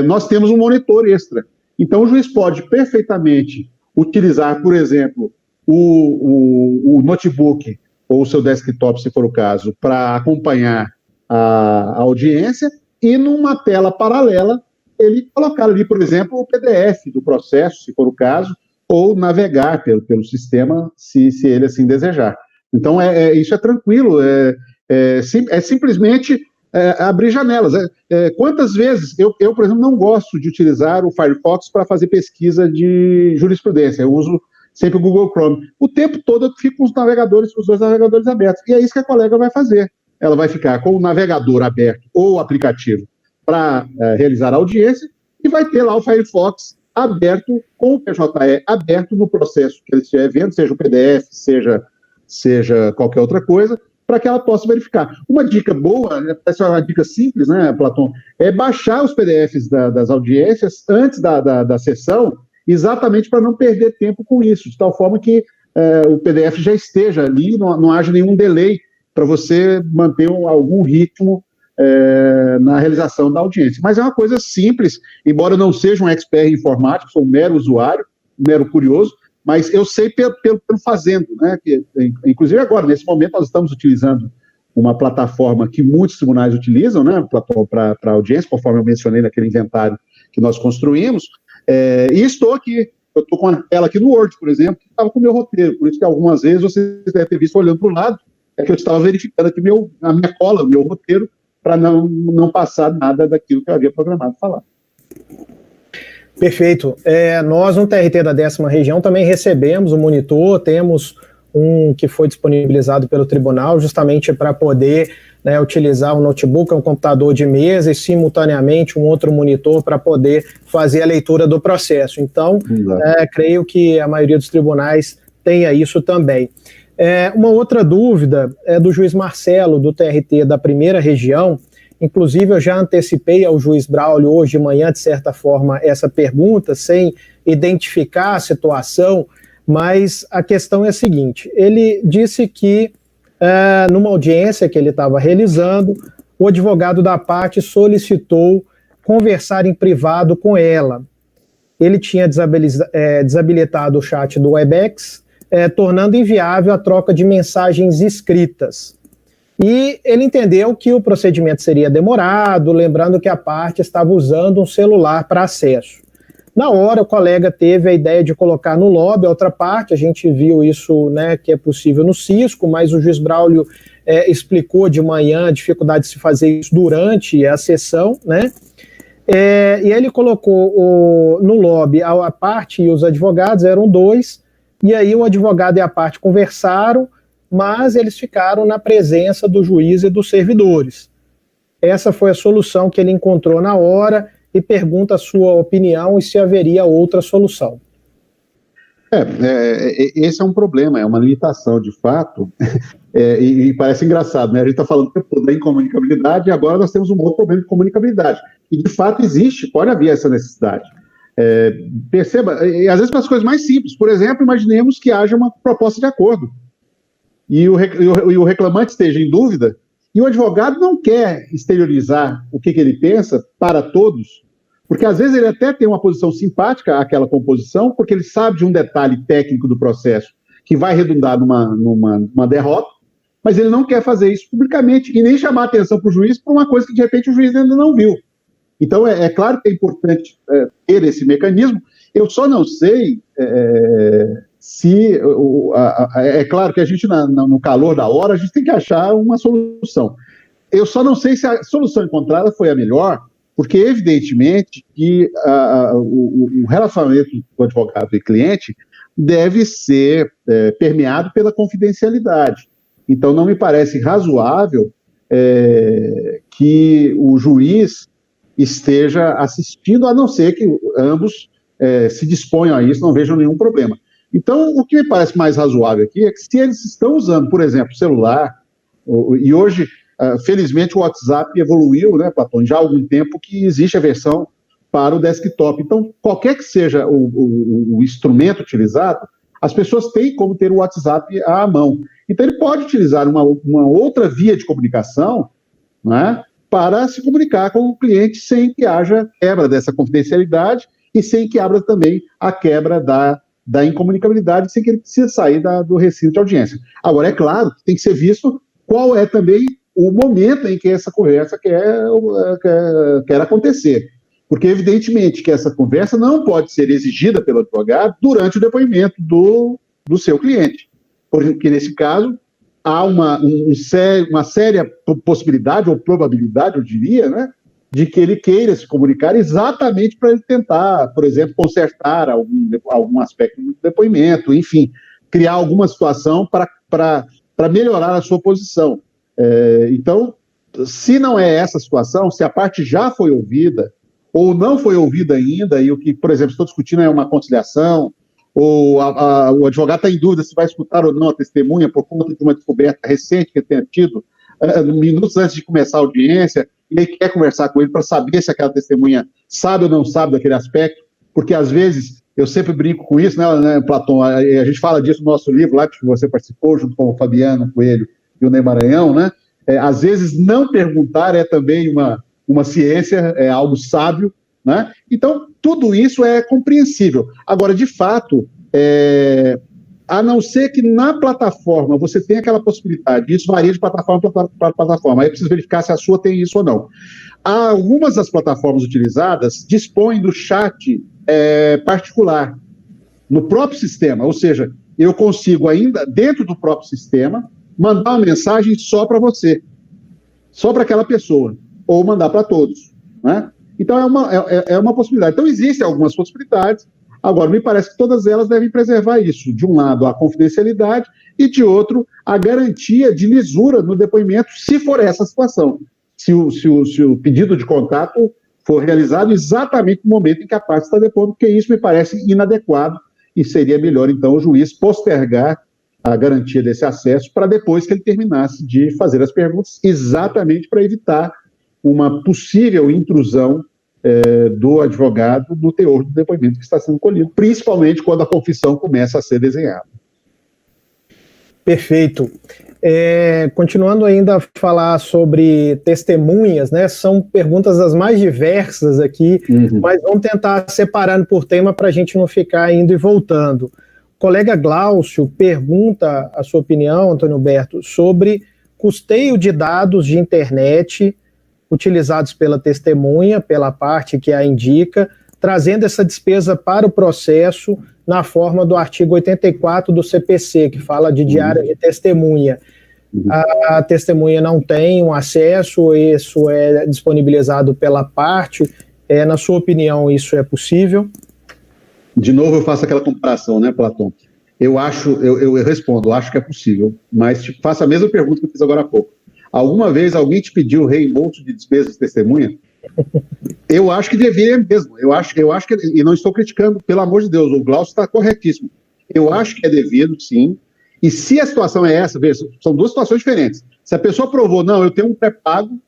nós temos um monitor extra. Então, o juiz pode perfeitamente utilizar, por exemplo, o notebook ou o seu desktop, se for o caso, para acompanhar a audiência, e numa tela paralela ele colocar ali, por exemplo, o PDF do processo, se for o caso, ou navegar pelo sistema, se ele assim desejar. Então, isso é tranquilo, simplesmente abrir janelas. Quantas vezes, eu, por exemplo, não gosto de utilizar o Firefox para fazer pesquisa de jurisprudência, eu uso sempre o Google Chrome. O tempo todo eu fico com os dois navegadores abertos, e é isso que a colega vai fazer. Ela vai ficar com o navegador aberto ou o aplicativo para realizar a audiência, e vai ter lá o Firefox aberto, com o PJE aberto no processo que ele estiver vendo, seja o PDF, seja qualquer outra coisa, para que ela possa verificar. Uma dica boa, parece uma dica simples, né, Platão, é baixar os PDFs das audiências antes da sessão, exatamente para não perder tempo com isso, de tal forma que o PDF já esteja ali, não haja nenhum delay para você manter algum ritmo na realização da audiência. Mas é uma coisa simples, embora eu não seja um expert em informática, sou um mero usuário, um mero curioso, mas eu sei pelo fazendo, né? Que, inclusive agora, nesse momento, nós estamos utilizando uma plataforma que muitos tribunais utilizam, né, para audiência, conforme eu mencionei naquele inventário que nós construímos, e estou aqui, eu estou com a tela aqui no Word, por exemplo, que estava com o meu roteiro, por isso que algumas vezes você deve ter visto olhando para o lado, que eu estava verificando aqui a minha cola, o meu roteiro, para não passar nada daquilo que eu havia programado falar. Perfeito. Nós, no TRT da 10ª Região, também recebemos um monitor, temos um que foi disponibilizado pelo tribunal, justamente para poder utilizar um notebook, um computador de mesa e, simultaneamente, um outro monitor para poder fazer a leitura do processo. Então, creio que a maioria dos tribunais tenha isso também. Uma outra dúvida é do juiz Marcelo, do TRT da 1ª Região. Inclusive, eu já antecipei ao juiz Braulio hoje de manhã, de certa forma, essa pergunta, sem identificar a situação, mas a questão é a seguinte: ele disse que, numa audiência que ele estava realizando, o advogado da parte solicitou conversar em privado com ela. Ele tinha desabilitado o chat do Webex, tornando inviável a troca de mensagens escritas. E ele entendeu que o procedimento seria demorado, lembrando que a parte estava usando um celular para acesso. Na hora, o colega teve a ideia de colocar no lobby a outra parte, a gente viu isso, que é possível no Cisco, mas o juiz Braulio explicou de manhã a dificuldade de se fazer isso durante a sessão, e ele colocou no lobby a parte e os advogados, eram 2, e aí o advogado e a parte conversaram, mas eles ficaram na presença do juiz e dos servidores. Essa foi a solução que ele encontrou na hora e pergunta a sua opinião e se haveria outra solução. Esse é um problema, é uma limitação, de fato, e parece engraçado, né? A gente está falando da incomunicabilidade e agora nós temos um outro problema de comunicabilidade. E, de fato, pode haver essa necessidade. Perceba, e às vezes para as coisas mais simples, por exemplo, imaginemos que haja uma proposta de acordo e o reclamante esteja em dúvida e o advogado não quer exteriorizar o que ele pensa para todos, porque às vezes ele até tem uma posição simpática àquela composição, porque ele sabe de um detalhe técnico do processo que vai redundar numa derrota, mas ele não quer fazer isso publicamente e nem chamar a atenção para o juiz por uma coisa que de repente o juiz ainda não viu. Então, é claro que é importante ter esse mecanismo. Eu só não sei se... é claro que a gente, no calor da hora, a gente tem que achar uma solução. Eu só não sei se a solução encontrada foi a melhor, porque, evidentemente, que o relacionamento do advogado e cliente deve ser permeado pela confidencialidade. Então, não me parece razoável que o juiz esteja assistindo, a não ser que ambos se disponham a isso, não vejam nenhum problema. Então, o que me parece mais razoável aqui é que se eles estão usando, por exemplo, celular, e hoje, felizmente, o WhatsApp evoluiu, né, Platão, já há algum tempo que existe a versão para o desktop. Então, qualquer que seja o instrumento utilizado, as pessoas têm como ter o WhatsApp à mão. Então, ele pode utilizar uma outra via de comunicação, né, para se comunicar com o cliente sem que haja quebra dessa confidencialidade e sem que abra também a quebra da incomunicabilidade, sem que ele precise sair do recinto de audiência. Agora, é claro que tem que ser visto qual é também o momento em que essa conversa quer acontecer. Porque, evidentemente, que essa conversa não pode ser exigida pelo advogado durante o depoimento do seu cliente. Porque, nesse caso, há uma séria possibilidade, ou probabilidade, eu diria, né, de que ele queira se comunicar exatamente para ele tentar, por exemplo, consertar algum aspecto do depoimento, enfim, criar alguma situação para melhorar a sua posição. Então, se não é essa situação, se a parte já foi ouvida, ou não foi ouvida ainda, e o que, por exemplo, estou discutindo é uma conciliação, ou o advogado está em dúvida se vai escutar ou não a testemunha por conta de uma descoberta recente que ele tenha tido, minutos antes de começar a audiência, e ele quer conversar com ele para saber se aquela testemunha sabe ou não sabe daquele aspecto, porque às vezes, eu sempre brinco com isso, né, Platão, a gente fala disso no nosso livro lá, que você participou, junto com o Fabiano Coelho e o Ney Maranhão, né, às vezes não perguntar é também uma ciência, é algo sábio, né? Então, tudo isso é compreensível. Agora, de fato, a não ser que na plataforma você tenha aquela possibilidade, isso varia de plataforma para plataforma, aí precisa verificar se a sua tem isso ou não. Algumas das plataformas utilizadas dispõem do chat particular no próprio sistema, ou seja, eu consigo ainda, dentro do próprio sistema, mandar uma mensagem só para você, só para aquela pessoa, ou mandar para todos, né? Então, é uma possibilidade. Então, existem algumas possibilidades. Agora, me parece que todas elas devem preservar isso. De um lado, a confidencialidade e, de outro, a garantia de lisura no depoimento, se for essa situação. Se o pedido de contato for realizado exatamente no momento em que a parte está depondo, porque isso me parece inadequado e seria melhor, então, o juiz postergar a garantia desse acesso para depois que ele terminasse de fazer as perguntas, exatamente para evitar uma possível intrusão do advogado no teor do depoimento que está sendo colhido, principalmente quando a confissão começa a ser desenhada. Perfeito. Continuando ainda a falar sobre testemunhas, né? São perguntas as mais diversas aqui, mas vamos tentar separando por tema para a gente não ficar indo e voltando. O colega Glaucio pergunta a sua opinião, Antônio Humberto, sobre custeio de dados de internet utilizados pela testemunha, pela parte que a indica, trazendo essa despesa para o processo na forma do artigo 84 do CPC, que fala de diária de testemunha. A testemunha não tem um acesso, isso é disponibilizado pela parte. Na sua opinião, isso é possível? De novo, eu faço aquela comparação, né, Platão? Eu respondo, acho que é possível, mas faço a mesma pergunta que eu fiz agora há pouco. Alguma vez alguém te pediu reembolso de despesas de testemunha? Eu acho que deveria mesmo. Eu acho que, e não estou criticando, pelo amor de Deus, o Glaucio está corretíssimo. Eu acho que é devido, sim. E se a situação é essa, veja, são duas situações diferentes. Se a pessoa provou, não, eu tenho um pré-pago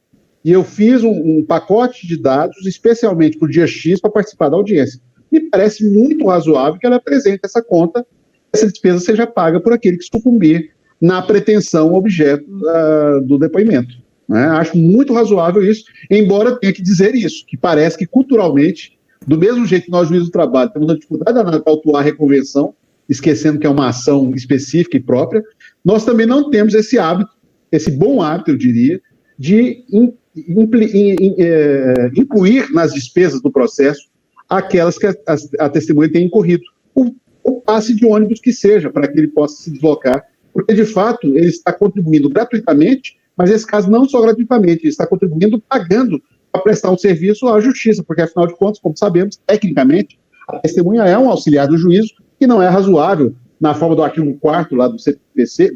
e eu fiz um pacote de dados especialmente para o dia X para participar da audiência, me parece muito razoável que ela apresente essa conta, essa despesa seja paga por aquele que sucumbir na pretensão objeto do depoimento. Né? Acho muito razoável isso, embora tenha que dizer isso, que parece que culturalmente, do mesmo jeito que nós, juízes do trabalho, temos uma dificuldade para autuar a reconvenção, esquecendo que é uma ação específica e própria, nós também não temos esse hábito, esse bom hábito, eu diria, de incluir nas despesas do processo aquelas que a testemunha tem incorrido. O passe de ônibus que seja, para que ele possa se deslocar, porque, de fato, ele está contribuindo gratuitamente, mas nesse caso não só gratuitamente, ele está contribuindo pagando para prestar um serviço à justiça, porque, afinal de contas, como sabemos, tecnicamente, a testemunha é um auxiliar do juízo que não é razoável, na forma do artigo 4º lá do CPC,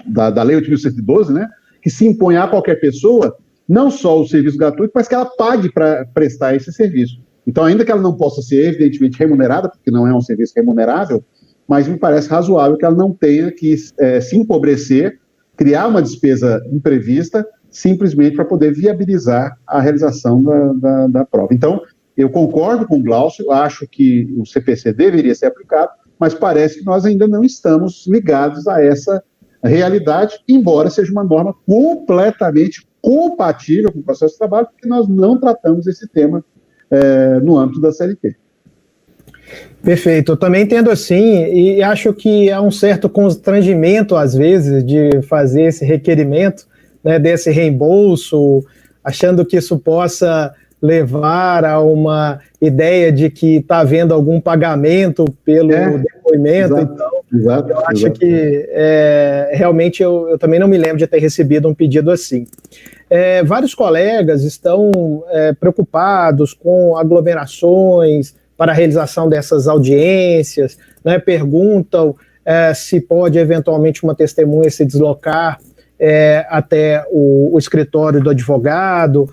da Lei 8.112, né, que se impõe a qualquer pessoa, não só o serviço gratuito, mas que ela pague para prestar esse serviço. Então, ainda que ela não possa ser, evidentemente, remunerada, porque não é um serviço remunerável, mas me parece razoável que ela não tenha que se empobrecer, criar uma despesa imprevista, simplesmente para poder viabilizar a realização da prova. Então, eu concordo com o Glaucio, acho que o CPC deveria ser aplicado, mas parece que nós ainda não estamos ligados a essa realidade, embora seja uma norma completamente compatível com o processo de trabalho, porque nós não tratamos esse tema no âmbito da CLT. Perfeito, eu também entendo assim, e acho que há um certo constrangimento, às vezes, de fazer esse requerimento, né, desse reembolso, achando que isso possa levar a uma ideia de que está havendo algum pagamento pelo depoimento. Então, eu acho que realmente eu também não me lembro de ter recebido um pedido assim. Vários colegas estão preocupados com aglomerações para a realização dessas audiências, né, perguntam se pode eventualmente uma testemunha se deslocar até o escritório do advogado,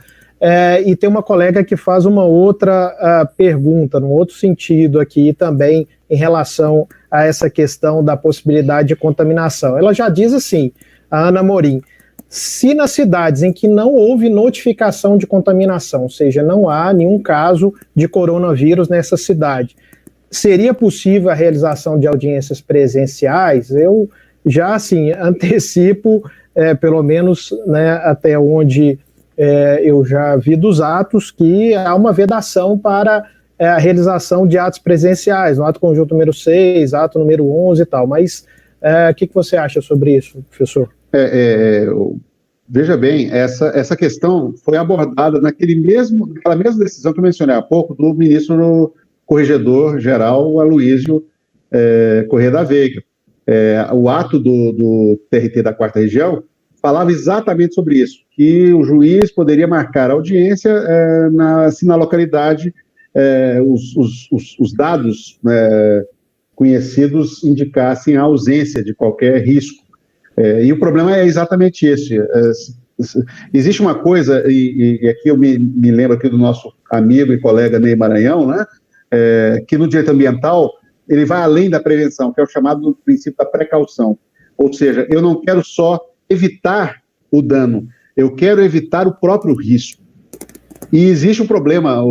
e tem uma colega que faz uma outra pergunta, num outro sentido aqui também, em relação a essa questão da possibilidade de contaminação. Ela já diz assim, a Ana Morim, se nas cidades em que não houve notificação de contaminação, ou seja, não há nenhum caso de coronavírus nessa cidade, seria possível a realização de audiências presenciais? Eu já, assim, antecipo, pelo menos, né, até onde eu já vi dos atos, que há uma vedação para a realização de atos presenciais, no ato conjunto número 6, ato número 11 e tal, mas o que você acha sobre isso, professor? Veja bem, essa questão foi abordada naquela mesma decisão que eu mencionei há pouco, do ministro corregedor-geral Aloysio Corrêa da Veiga. O ato do TRT da 4ª Região falava exatamente sobre isso, que o juiz poderia marcar a audiência se na localidade os dados conhecidos indicassem a ausência de qualquer risco. E o problema é exatamente esse. Existe uma coisa, e aqui eu me lembro aqui do nosso amigo e colega Ney Maranhão, né, que no direito ambiental ele vai além da prevenção, que é o chamado princípio da precaução. Ou seja, eu não quero só evitar o dano, eu quero evitar o próprio risco. E existe um problema,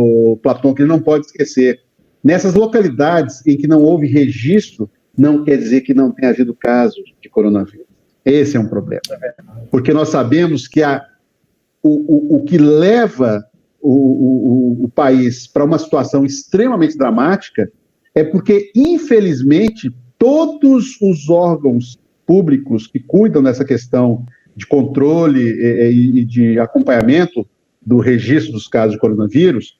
Platão, que ele não pode esquecer. Nessas localidades em que não houve registro, não quer dizer que não tenha havido casos de coronavírus. Esse é um problema. Porque nós sabemos que o que leva o país para uma situação extremamente dramática é porque, infelizmente, todos os órgãos públicos que cuidam dessa questão de controle e de acompanhamento do registro dos casos de coronavírus,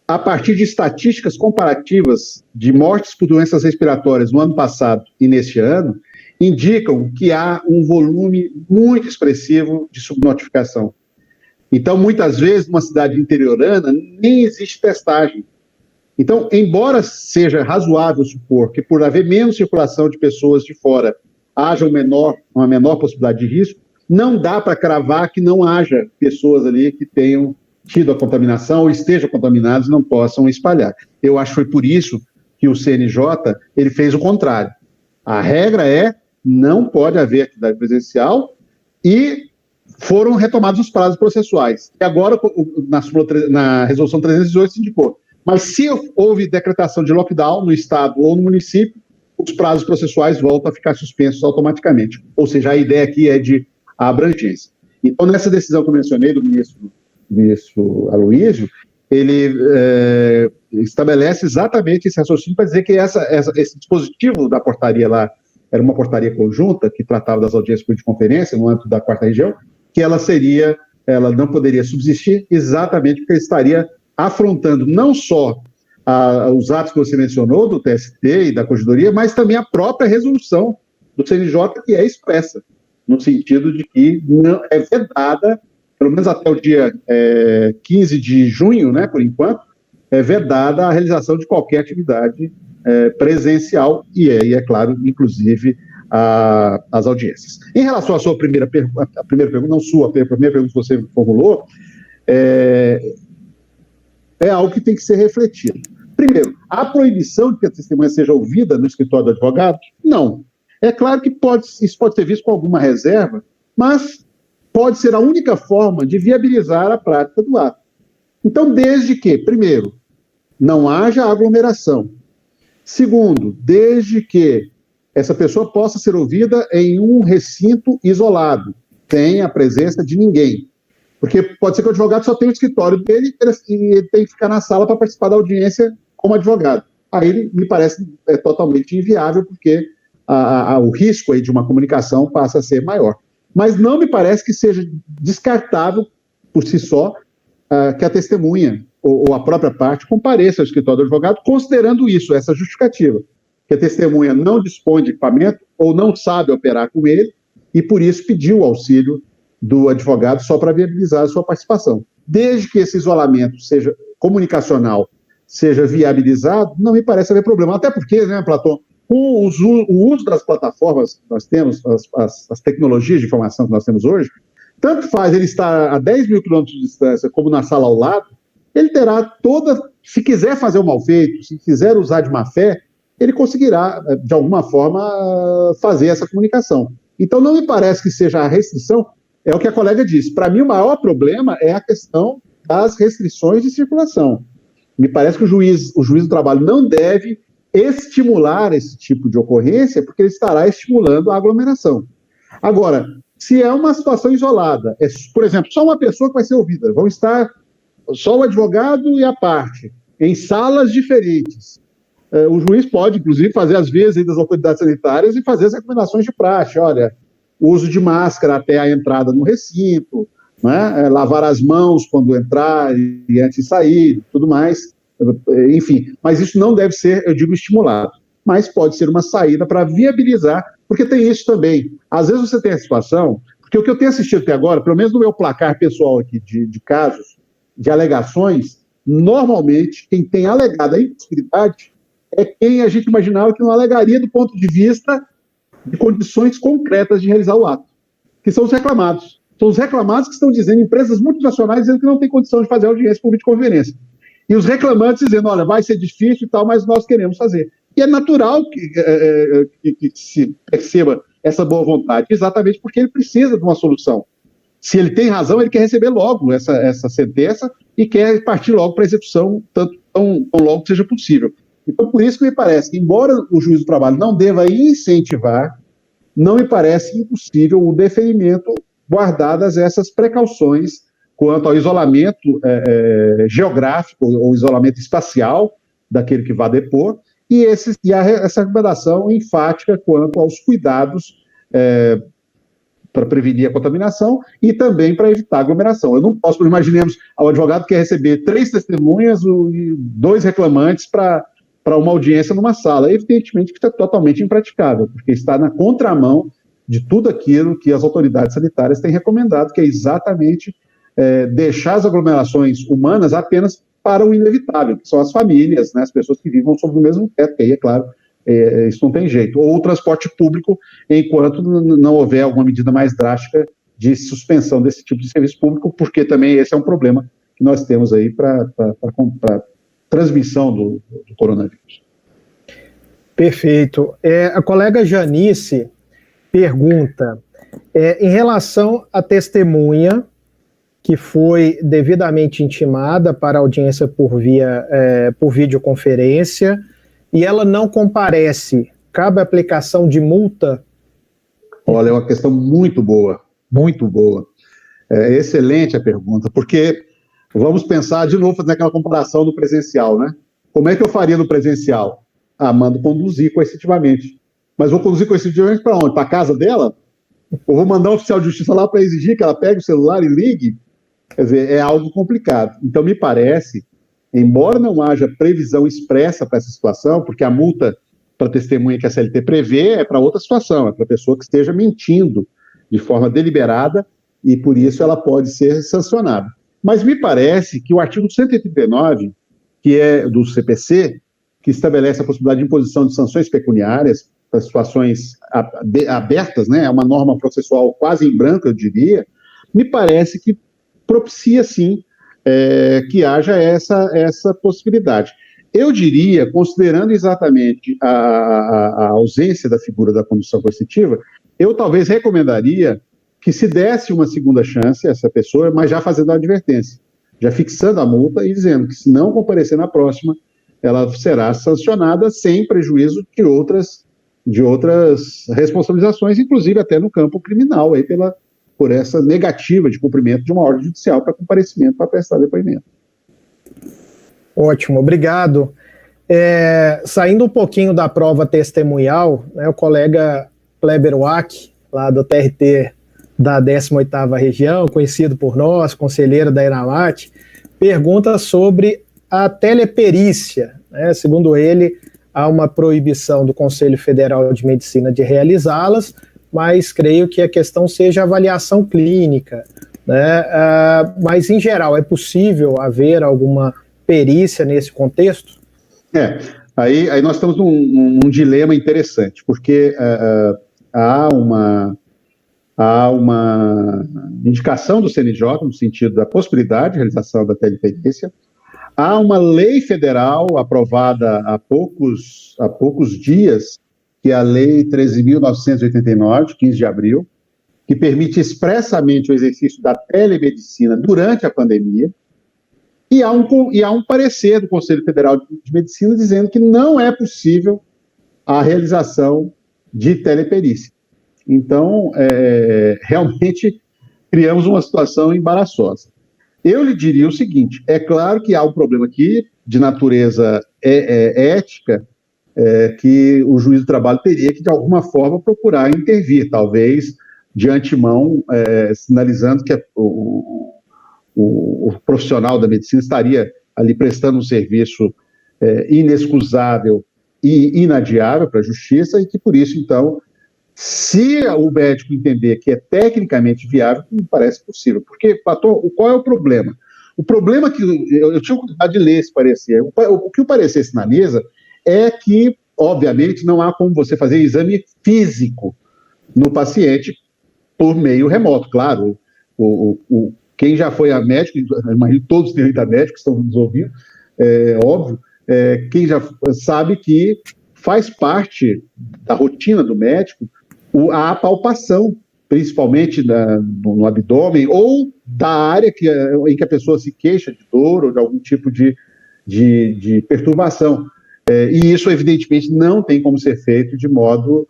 a partir de estatísticas comparativas de mortes por doenças respiratórias no ano passado e neste ano, indicam que há um volume muito expressivo de subnotificação. Então, muitas vezes, numa cidade interiorana, nem existe testagem. Então, embora seja razoável supor que, por haver menos circulação de pessoas de fora, haja uma menor possibilidade de risco, não dá para cravar que não haja pessoas ali que tenham tido a contaminação ou estejam contaminados e não possam espalhar. Eu acho que foi por isso que o CNJ ele fez o contrário. A regra é não pode haver atividade presencial e foram retomados os prazos processuais. E agora, na resolução 318, se indicou. Mas se houve decretação de lockdown no estado ou no município, os prazos processuais voltam a ficar suspensos automaticamente. Ou seja, a ideia aqui é de abrangência. Então, nessa decisão que eu mencionei do ministro Aloysio, ele estabelece exatamente esse raciocínio para dizer que esse dispositivo da portaria lá era uma portaria conjunta que tratava das audiências por videoconferência no âmbito da 4ª Região, que ela seria ela não poderia subsistir, exatamente porque estaria afrontando não só os atos que você mencionou, do TST e da Corregedoria, mas também a própria resolução do CNJ, que é expressa, no sentido de que não é vedada, pelo menos até o dia 15 de junho, né, por enquanto, é vedada a realização de qualquer atividade presencial, e é claro, inclusive, as audiências. Em relação à sua primeira pergunta, a primeira pergunta que você formulou, é algo que tem que ser refletido. Primeiro, a proibição de que a testemunha seja ouvida no escritório do advogado? Não. É claro que isso pode ser visto com alguma reserva, mas pode ser a única forma de viabilizar a prática do ato. Então, desde que, primeiro, não haja aglomeração. Segundo, desde que essa pessoa possa ser ouvida em um recinto isolado, sem a presença de ninguém. Porque pode ser que o advogado só tenha o escritório dele e ele tem que ficar na sala para participar da audiência como advogado. Aí me parece totalmente inviável, porque o risco aí de uma comunicação passa a ser maior. Mas não me parece que seja descartável, por si só, que a testemunha ou a própria parte compareça ao escritório do advogado, considerando isso, essa justificativa, que a testemunha não dispõe de equipamento ou não sabe operar com ele, e por isso pediu o auxílio do advogado só para viabilizar a sua participação. Desde que esse isolamento seja comunicacional, seja viabilizado, não me parece haver problema. Até porque, né, Platão, com o uso das plataformas que nós temos, as tecnologias de informação que nós temos hoje, tanto faz ele estar a 10 mil quilômetros de distância como na sala ao lado, ele terá se quiser fazer o mal feito, se quiser usar de má fé, ele conseguirá, de alguma forma, fazer essa comunicação. Então, não me parece que seja a restrição, é o que a colega disse. Para mim, o maior problema é a questão das restrições de circulação. Me parece que o juiz do trabalho não deve estimular esse tipo de ocorrência, porque ele estará estimulando a aglomeração. Agora, se é uma situação isolada, por exemplo, só uma pessoa que vai ser ouvida, vão estar só o advogado e a parte, em salas diferentes. O juiz pode, inclusive, fazer as vezes das autoridades sanitárias e fazer as recomendações de praxe. Olha, uso de máscara até a entrada no recinto, né? Lavar as mãos quando entrar e antes de sair, tudo mais. Enfim, mas isso não deve ser, eu digo, estimulado. Mas pode ser uma saída para viabilizar, porque tem isso também. Às vezes você tem a situação, porque o que eu tenho assistido até agora, pelo menos no meu placar pessoal aqui de casos, de alegações, normalmente quem tem alegado a impossibilidade é quem a gente imaginava que não alegaria do ponto de vista de condições concretas de realizar o ato, que são os reclamados. São os reclamados que estão dizendo, empresas multinacionais dizendo que não tem condição de fazer audiência por videoconferência. E os reclamantes dizendo, olha, vai ser difícil e tal, mas nós queremos fazer. E é natural que se perceba essa boa vontade, exatamente porque ele precisa de uma solução. Se ele tem razão, ele quer receber logo essa sentença e quer partir logo para a execução, tão logo que seja possível. Então, por isso que me parece que, embora o juiz do trabalho não deva incentivar, não me parece impossível o deferimento, guardadas essas precauções quanto ao isolamento geográfico ou isolamento espacial daquele que vai depor, e essa recomendação enfática quanto aos cuidados para prevenir a contaminação e também para evitar a aglomeração. Eu não posso, imaginemos, o advogado quer receber 3 testemunhas e 2 reclamantes para uma audiência numa sala. Evidentemente que está totalmente impraticável, porque está na contramão de tudo aquilo que as autoridades sanitárias têm recomendado, que é exatamente deixar as aglomerações humanas apenas para o inevitável, que são as famílias, né, as pessoas que vivem sob o mesmo teto, que aí, é claro, isso não tem jeito. Ou o transporte público, enquanto não houver alguma medida mais drástica de suspensão desse tipo de serviço público, porque também esse é um problema que nós temos aí para transmissão do coronavírus. Perfeito. A colega Janice pergunta, em relação à testemunha que foi devidamente intimada para audiência por videoconferência e ela não comparece, cabe a aplicação de multa? Olha, é uma questão muito boa, muito boa. É excelente a pergunta, porque vamos pensar de novo, fazer aquela comparação do presencial, né? Como é que eu faria no presencial? Mando conduzir coercitivamente. Mas vou conduzir coercitivamente para onde? Para a casa dela? Ou vou mandar um oficial de justiça lá para exigir que ela pegue o celular e ligue? Quer dizer, é algo complicado. Então, me parece, embora não haja previsão expressa para essa situação, porque a multa para testemunha que a CLT prevê é para outra situação, é para a pessoa que esteja mentindo de forma deliberada e, por isso, ela pode ser sancionada. Mas me parece que o artigo 189, que é do CPC, que estabelece a possibilidade de imposição de sanções pecuniárias para situações abertas, né, é uma norma processual quase em branco, eu diria, me parece que propicia, sim, que haja essa possibilidade. Eu diria, considerando exatamente a ausência da figura da condução coercitiva, eu talvez recomendaria que se desse uma segunda chance a essa pessoa, mas já fazendo a advertência, já fixando a multa e dizendo que se não comparecer na próxima, ela será sancionada sem prejuízo de outras responsabilizações, inclusive até no campo criminal, aí por essa negativa de cumprimento de uma ordem judicial para comparecimento para prestar depoimento. Ótimo, obrigado. Saindo um pouquinho da prova testemunhal, né, o colega Kleber Wack, lá do TRT da 18ª Região, conhecido por nós, conselheiro da ENAMAT, pergunta sobre a teleperícia. Né? Segundo ele, há uma proibição do Conselho Federal de Medicina de realizá-las, mas creio que a questão seja a avaliação clínica. Né? Mas, em geral, é possível haver alguma perícia nesse contexto? Aí nós estamos num dilema interessante, porque há uma indicação do CNJ no sentido da possibilidade de realização da teleperícia. Há uma lei federal aprovada há poucos dias, que é a Lei 13.989, de 15 de abril, que permite expressamente o exercício da telemedicina durante a pandemia, e há um parecer do Conselho Federal de Medicina dizendo que não é possível a realização de teleperícia. Então, realmente, criamos uma situação embaraçosa. Eu lhe diria o seguinte, é claro que há um problema aqui de natureza ética, que o juiz do trabalho teria que, de alguma forma, procurar intervir, talvez de antemão, sinalizando que o profissional da medicina estaria ali prestando um serviço inexcusável e inadiável para a justiça e que, por isso, então, se o médico entender que é tecnicamente viável, me parece possível. Porque, Platão, qual é o problema? O problema que eu tinha oportunidade de ler esse parecer. O que o parecer sinaliza é que, obviamente, não há como você fazer exame físico no paciente por meio remoto. Claro, quem já foi a médico, imagino todos têm ido a médico, estão nos ouvindo, óbvio, quem já sabe que faz parte da rotina do médico a palpação, principalmente no abdômen, ou da área em que a pessoa se queixa de dor ou de algum tipo de perturbação. E isso, evidentemente, não tem como ser feito de modo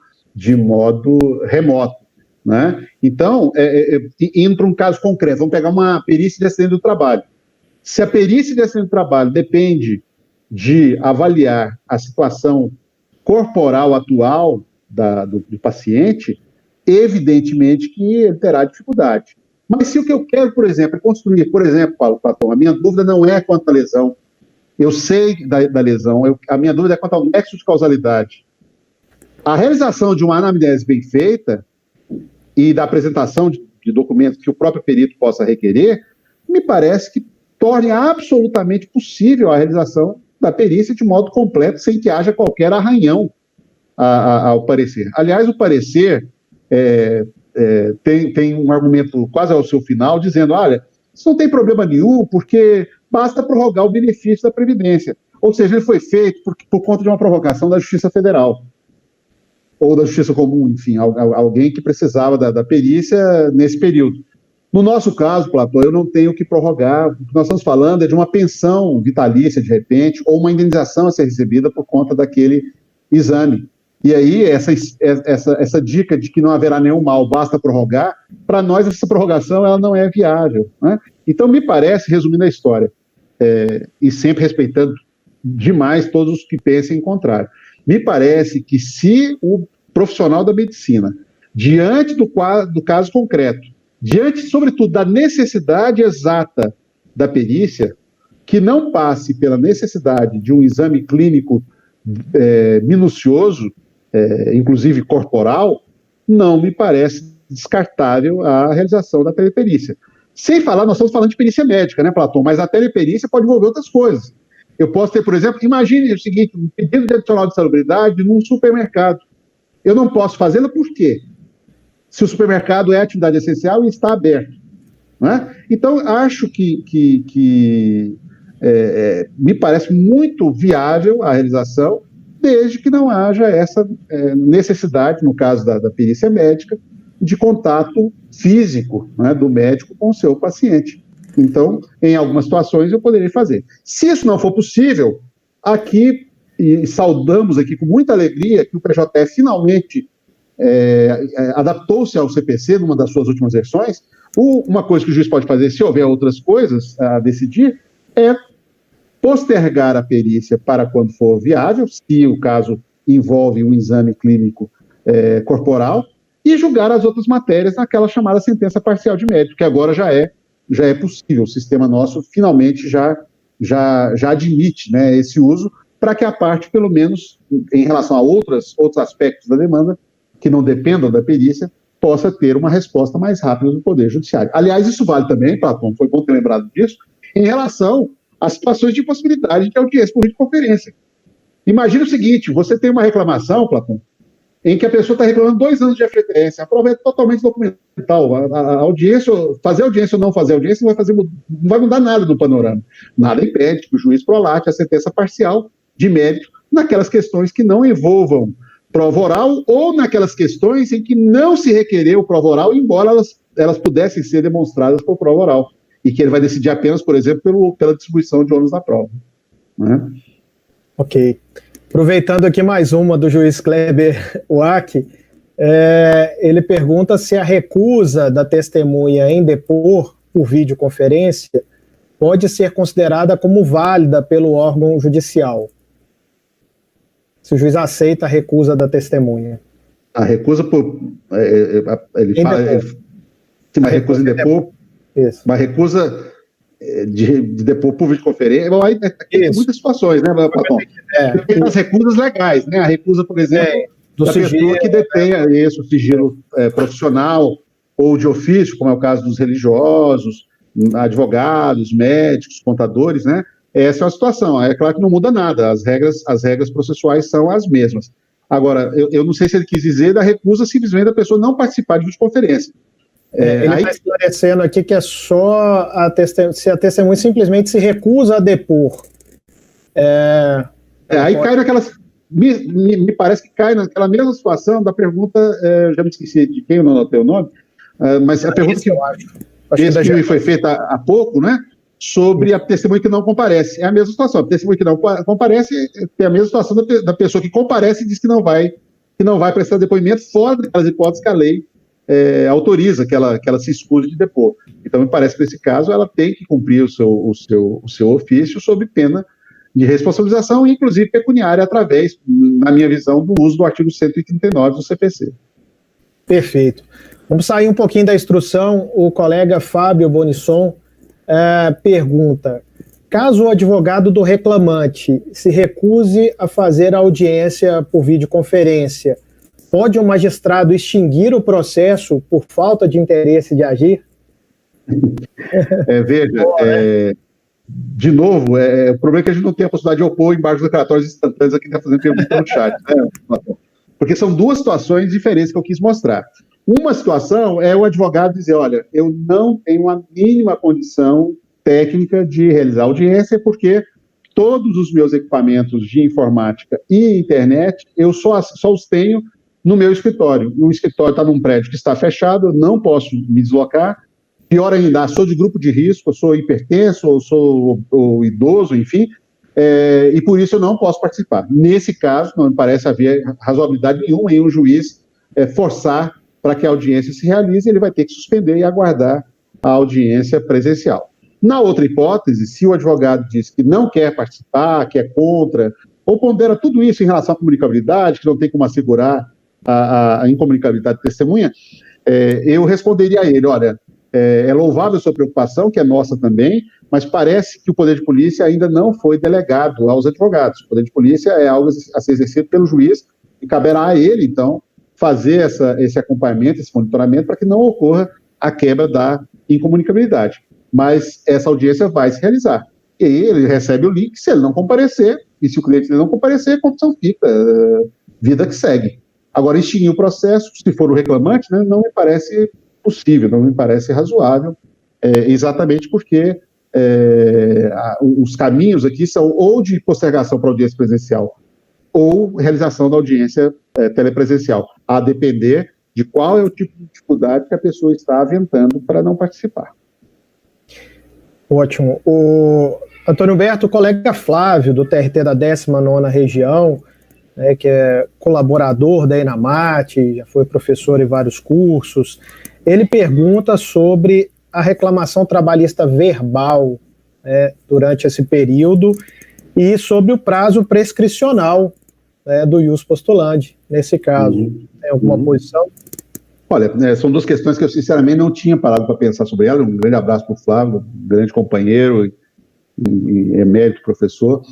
remoto. Né? Então, indo para um caso concreto, vamos pegar uma perícia de acidente do trabalho. Se a perícia de acidente do trabalho depende de avaliar a situação corporal atual do paciente, evidentemente que ele terá dificuldade. Mas se o que eu quero, por exemplo, é construir, por exemplo, Platão, a minha dúvida não é quanto à lesão, eu sei da lesão, a minha dúvida é quanto ao nexo de causalidade. A realização de uma anamnese bem feita e da apresentação de documentos que o próprio perito possa requerer, me parece que torne absolutamente possível a realização da perícia de modo completo, sem que haja qualquer arranhão ao parecer. Aliás, o parecer tem um argumento quase ao seu final, dizendo, olha, isso não tem problema nenhum, porque basta prorrogar o benefício da Previdência. Ou seja, ele foi feito por conta de uma prorrogação da Justiça Federal, ou da Justiça Comum, enfim, alguém que precisava da perícia nesse período. No nosso caso, Platão, eu não tenho que prorrogar, o que nós estamos falando é de uma pensão vitalícia, de repente, ou uma indenização a ser recebida por conta daquele exame. E aí, essa dica de que não haverá nenhum mal, basta prorrogar, para nós essa prorrogação ela não é viável. Né? Então, me parece, resumindo a história, e sempre respeitando demais todos os que pensem em contrário, me parece que se o profissional da medicina, diante do caso concreto, diante, sobretudo, da necessidade exata da perícia, que não passe pela necessidade de um exame clínico minucioso, inclusive corporal, não me parece descartável a realização da teleperícia. Sem falar, nós estamos falando de perícia médica, né, Platão? Mas a teleperícia pode envolver outras coisas. Eu posso ter, por exemplo, imagine o seguinte, um pedido de adicional de salubridade num supermercado. Eu não posso fazê-lo por quê? Se o supermercado é atividade essencial e está aberto. Né? Então, acho que me parece muito viável a realização, desde que não haja essa necessidade, no caso da perícia médica, de contato físico, né, do médico com o seu paciente. Então, em algumas situações, eu poderia fazer. Se isso não for possível, aqui, e saudamos aqui com muita alegria que o PJF finalmente adaptou-se ao CPC numa das suas últimas versões. Uma coisa que o juiz pode fazer, se houver outras coisas a decidir, é postergar a perícia para quando for viável, se o caso envolve um exame clínico corporal, e julgar as outras matérias naquela chamada sentença parcial de mérito, que agora já é possível. O sistema nosso finalmente já admite, né, esse uso, para que a parte, pelo menos, em relação a outros aspectos da demanda, que não dependam da perícia, possa ter uma resposta mais rápida do Poder Judiciário. Aliás, isso vale também, Platão, foi bom ter lembrado disso, em relação às situações de possibilidade de audiência por videoconferência. Imagina o seguinte, você tem uma reclamação, Platão, em que a pessoa está reclamando 2 anos de FGTS, a prova é totalmente documental, a audiência, fazer audiência ou não fazer audiência, não vai mudar nada no panorama. Nada impede que o juiz prolate a sentença parcial de mérito naquelas questões que não envolvam prova oral ou naquelas questões em que não se requereu prova oral, embora elas pudessem ser demonstradas por prova oral, e que ele vai decidir apenas, por exemplo, pela distribuição de ônus da prova. Né? Ok. Aproveitando aqui mais uma do juiz Kleber Wack, ele pergunta se a recusa da testemunha em depor por videoconferência pode ser considerada como válida pelo órgão judicial. Se o juiz aceita a recusa da testemunha. A recusa por... uma recusa em depor... Isso. Uma recusa de depor por videoconferência... Aí tem muitas situações, né, Platão? Tem as recusas legais, né? A recusa, por exemplo, da pessoa que detenha o sigilo profissional ou de ofício, como é o caso dos religiosos, advogados, médicos, contadores, né? Essa é uma situação. É claro que não muda nada, as regras processuais são as mesmas. Agora, eu não sei se ele quis dizer da recusa simplesmente da pessoa não participar de videoconferência. Ele está esclarecendo aqui que é só se a testemunha simplesmente se recusa a depor. Aí cai naquelas... Me parece que cai naquela mesma situação da pergunta, já me esqueci de quem, eu não anotei o nome, mas a pergunta que foi feita há pouco, né? Sobre a testemunha que não comparece. É a mesma situação. A testemunha que não comparece tem a mesma situação da pessoa que comparece e diz que não vai prestar depoimento fora daquelas hipóteses que a lei autoriza que ela se excuse de depor. Então, me parece que nesse caso ela tem que cumprir o seu ofício sob pena de responsabilização, inclusive pecuniária, através, na minha visão, do uso do artigo 139 do CPC. Perfeito. Vamos sair um pouquinho da instrução. O colega Fábio Bonisson pergunta: caso o advogado do reclamante se recuse a fazer a audiência por videoconferência, pode o magistrado extinguir o processo por falta de interesse de agir? Veja, de novo, o problema é que a gente não tem a possibilidade de opor embargos declaratórios instantâneos aqui, fazendo pergunta no chat, né? Porque são duas situações diferentes que eu quis mostrar. Uma situação é o advogado dizer, olha, eu não tenho a mínima condição técnica de realizar audiência, porque todos os meus equipamentos de informática e internet, eu só os tenho no meu escritório. O escritório está num prédio que está fechado, eu não posso me deslocar. Pior ainda, sou de grupo de risco, eu sou hipertenso, eu sou idoso, enfim, e por isso eu não posso participar. Nesse caso, não me parece haver razoabilidade nenhuma em um juiz forçar para que a audiência se realize, ele vai ter que suspender e aguardar a audiência presencial. Na outra hipótese, se o advogado diz que não quer participar, que é contra, ou pondera tudo isso em relação à comunicabilidade, que não tem como assegurar a incomunicabilidade de testemunha, eu responderia a ele, olha, É louvável a sua preocupação, que é nossa também, mas parece que o poder de polícia ainda não foi delegado aos advogados. O poder de polícia é algo a ser exercido pelo juiz e caberá a ele, então, fazer esse acompanhamento, esse monitoramento, para que não ocorra a quebra da incomunicabilidade. Mas essa audiência vai se realizar. E aí ele recebe o link, se ele não comparecer, e se o cliente não comparecer, a condição fica, vida que segue. Agora, extinguir o processo, se for o reclamante, né, não me parece possível, não me parece razoável, exatamente porque os caminhos aqui são ou de postergação para audiência presencial ou realização da audiência telepresencial, a depender de qual é o tipo de dificuldade que a pessoa está aventando para não participar. Ótimo. O Antônio Humberto, o colega Flávio, do TRT da 19ª Região, que é colaborador da Enamat, já foi professor em vários cursos, ele pergunta sobre a reclamação trabalhista verbal durante esse período e sobre o prazo prescricional do ius postulandi, nesse caso. Tem alguma posição? Olha, são duas questões que eu, sinceramente, não tinha parado para pensar sobre elas. Um grande abraço para o Flávio, um grande companheiro e emérito professor.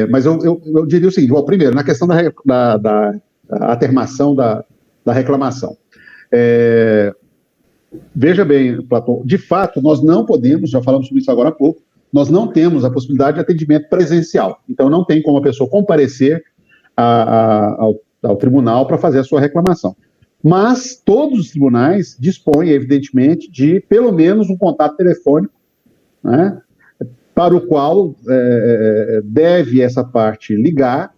Mas eu diria o seguinte: primeiro, na questão da atermação da reclamação. Veja bem, Platão, de fato, nós não podemos, já falamos sobre isso agora há pouco, nós não temos a possibilidade de atendimento presencial. Então, não tem como a pessoa comparecer ao tribunal para fazer a sua reclamação. Mas todos os tribunais dispõem, evidentemente, de pelo menos um contato telefônico, né, para o qual deve essa parte ligar,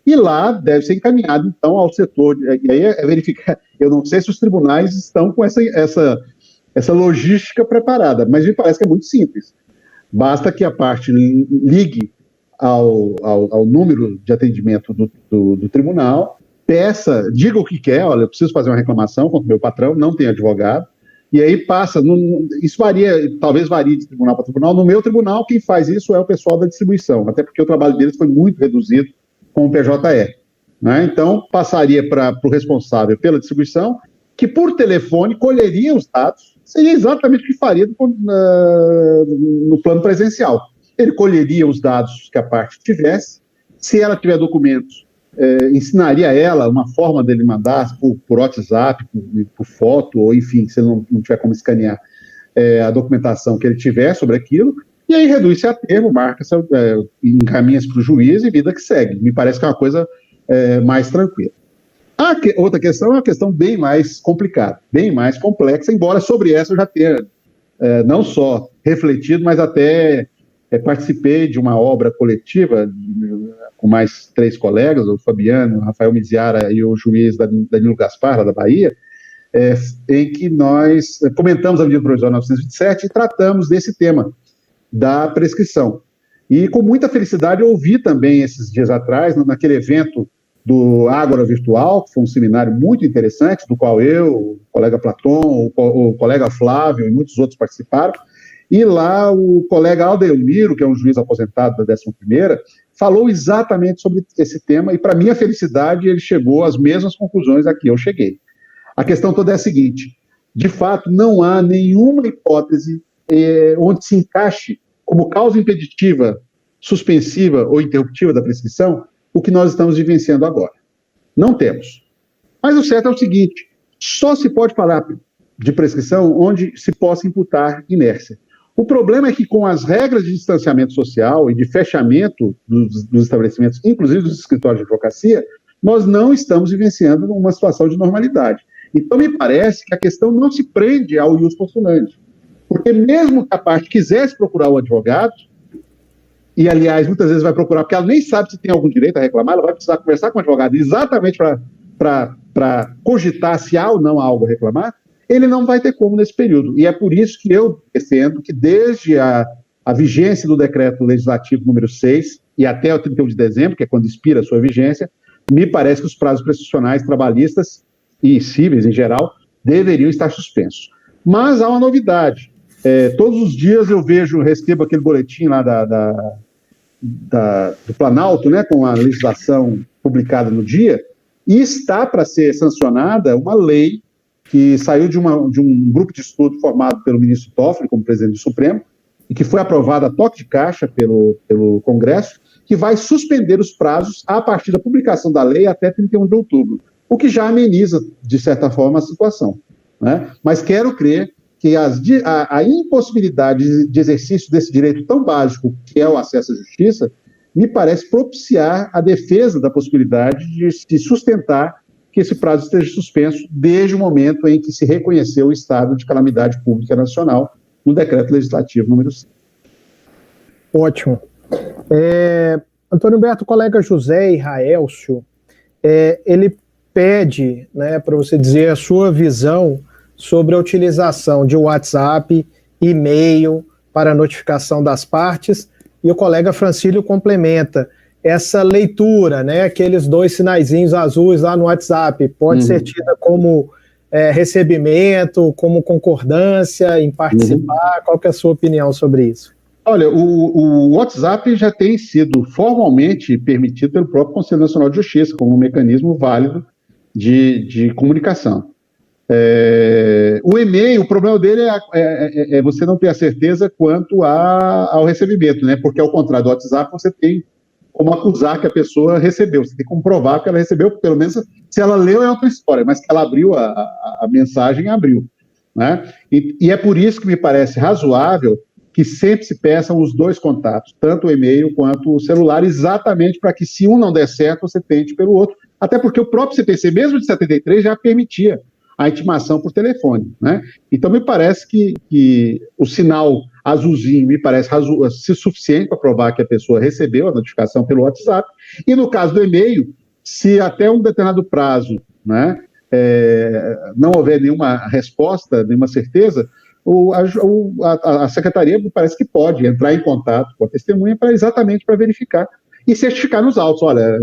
e lá deve ser encaminhado, então, ao setor. E aí é verificar. Eu não sei se os tribunais estão com essa logística preparada, mas me parece que é muito simples. Basta que a parte ligue ao número de atendimento do tribunal, peça, diga o que quer, olha, eu preciso fazer uma reclamação contra o meu patrão, não tem advogado, e aí passa, isso varia, talvez varie de tribunal para tribunal. No meu tribunal, quem faz isso é o pessoal da distribuição, até porque o trabalho deles foi muito reduzido com o PJE, né? Então, passaria para o responsável pela distribuição, que por telefone colheria os dados, seria exatamente o que faria no plano presencial. Ele colheria os dados que a parte tivesse, se ela tiver documentos, ensinaria a ela uma forma dele mandar por WhatsApp, por foto, ou enfim, se ele não tiver como escanear a documentação que ele tiver sobre aquilo, e aí reduz-se a termo, marca-se, encaminha-se para o juiz e vida que segue. Me parece que é uma coisa mais tranquila. Outra questão é uma questão bem mais complicada, bem mais complexa, embora sobre essa eu já tenha não só refletido, mas até participei de uma obra coletiva com mais 3 colegas, o Fabiano, o Rafael Miziara e o juiz Danilo Gaspar, lá da Bahia, em que nós comentamos a medida provisória 927 e tratamos desse tema, da prescrição. E com muita felicidade eu ouvi também esses dias atrás, naquele evento do Ágora Virtual, que foi um seminário muito interessante, do qual eu, o colega Platão, o colega Flávio e muitos outros participaram, e lá o colega Aldelmiro, que é um juiz aposentado da 11ª, falou exatamente sobre esse tema, e para minha felicidade ele chegou às mesmas conclusões a que eu cheguei. A questão toda é a seguinte: de fato, não há nenhuma hipótese onde se encaixe como causa impeditiva, suspensiva ou interruptiva da prescrição o que nós estamos vivenciando agora. Não temos. Mas o certo é o seguinte: só se pode falar de prescrição onde se possa imputar inércia. O problema é que, com as regras de distanciamento social e de fechamento dos estabelecimentos, inclusive dos escritórios de advocacia, nós não estamos vivenciando uma situação de normalidade. Então, me parece que a questão não se prende ao ius postulandi. Porque mesmo que a parte quisesse procurar o advogado, e, aliás, muitas vezes vai procurar, porque ela nem sabe se tem algum direito a reclamar, ela vai precisar conversar com o advogado exatamente para cogitar se há ou não algo a reclamar, ele não vai ter como nesse período. E é por isso que eu defendo que, desde a vigência do decreto legislativo número 6 e até o 31 de dezembro, que é quando expira a sua vigência, me parece que os prazos prescricionais trabalhistas e cíveis, em geral, deveriam estar suspensos. Mas há uma novidade. Todos os dias eu recebo aquele boletim lá do Planalto, né, com a legislação publicada no dia, e está para ser sancionada uma lei que saiu de um grupo de estudo formado pelo ministro Toffoli, como presidente do Supremo, e que foi aprovado a toque de caixa pelo Congresso, que vai suspender os prazos a partir da publicação da lei até 31 de outubro, o que já ameniza, de certa forma, a situação, né? Mas quero crer que a impossibilidade de exercício desse direito tão básico, que é o acesso à justiça, me parece propiciar a defesa da possibilidade de se sustentar que esse prazo esteja suspenso desde o momento em que se reconheceu o estado de calamidade pública nacional no decreto legislativo número 5. Ótimo. Antônio Humberto, o colega José Israelcio, ele pede, né, para você dizer a sua visão sobre a utilização de WhatsApp, e-mail para notificação das partes, e o colega Francílio complementa essa leitura, né, aqueles 2 sinaizinhos azuis lá no WhatsApp, pode ser tida como recebimento, como concordância em participar. Qual que é a sua opinião sobre isso? Olha, o WhatsApp já tem sido formalmente permitido pelo próprio Conselho Nacional de Justiça como um mecanismo válido de comunicação. O e-mail, o problema dele é você não ter a certeza quanto ao recebimento, né? Porque, ao contrário do WhatsApp, você tem como acusar que a pessoa recebeu, você tem como provar que ela recebeu, pelo menos se ela leu é outra história, mas que ela abriu a mensagem, abriu, né? E é por isso que me parece razoável que sempre se peçam os 2 contatos, tanto o e-mail quanto o celular, exatamente para que, se um não der certo, você tente pelo outro. Até porque o próprio CPC, mesmo de 73, já permitia a intimação por telefone, né? Então, me parece que o sinal azulzinho me parece suficiente para provar que a pessoa recebeu a notificação pelo WhatsApp. E, no caso do e-mail, se até um determinado prazo, né, não houver nenhuma resposta, nenhuma certeza, a secretaria me parece que pode entrar em contato com a testemunha exatamente para verificar e certificar nos autos. Olha,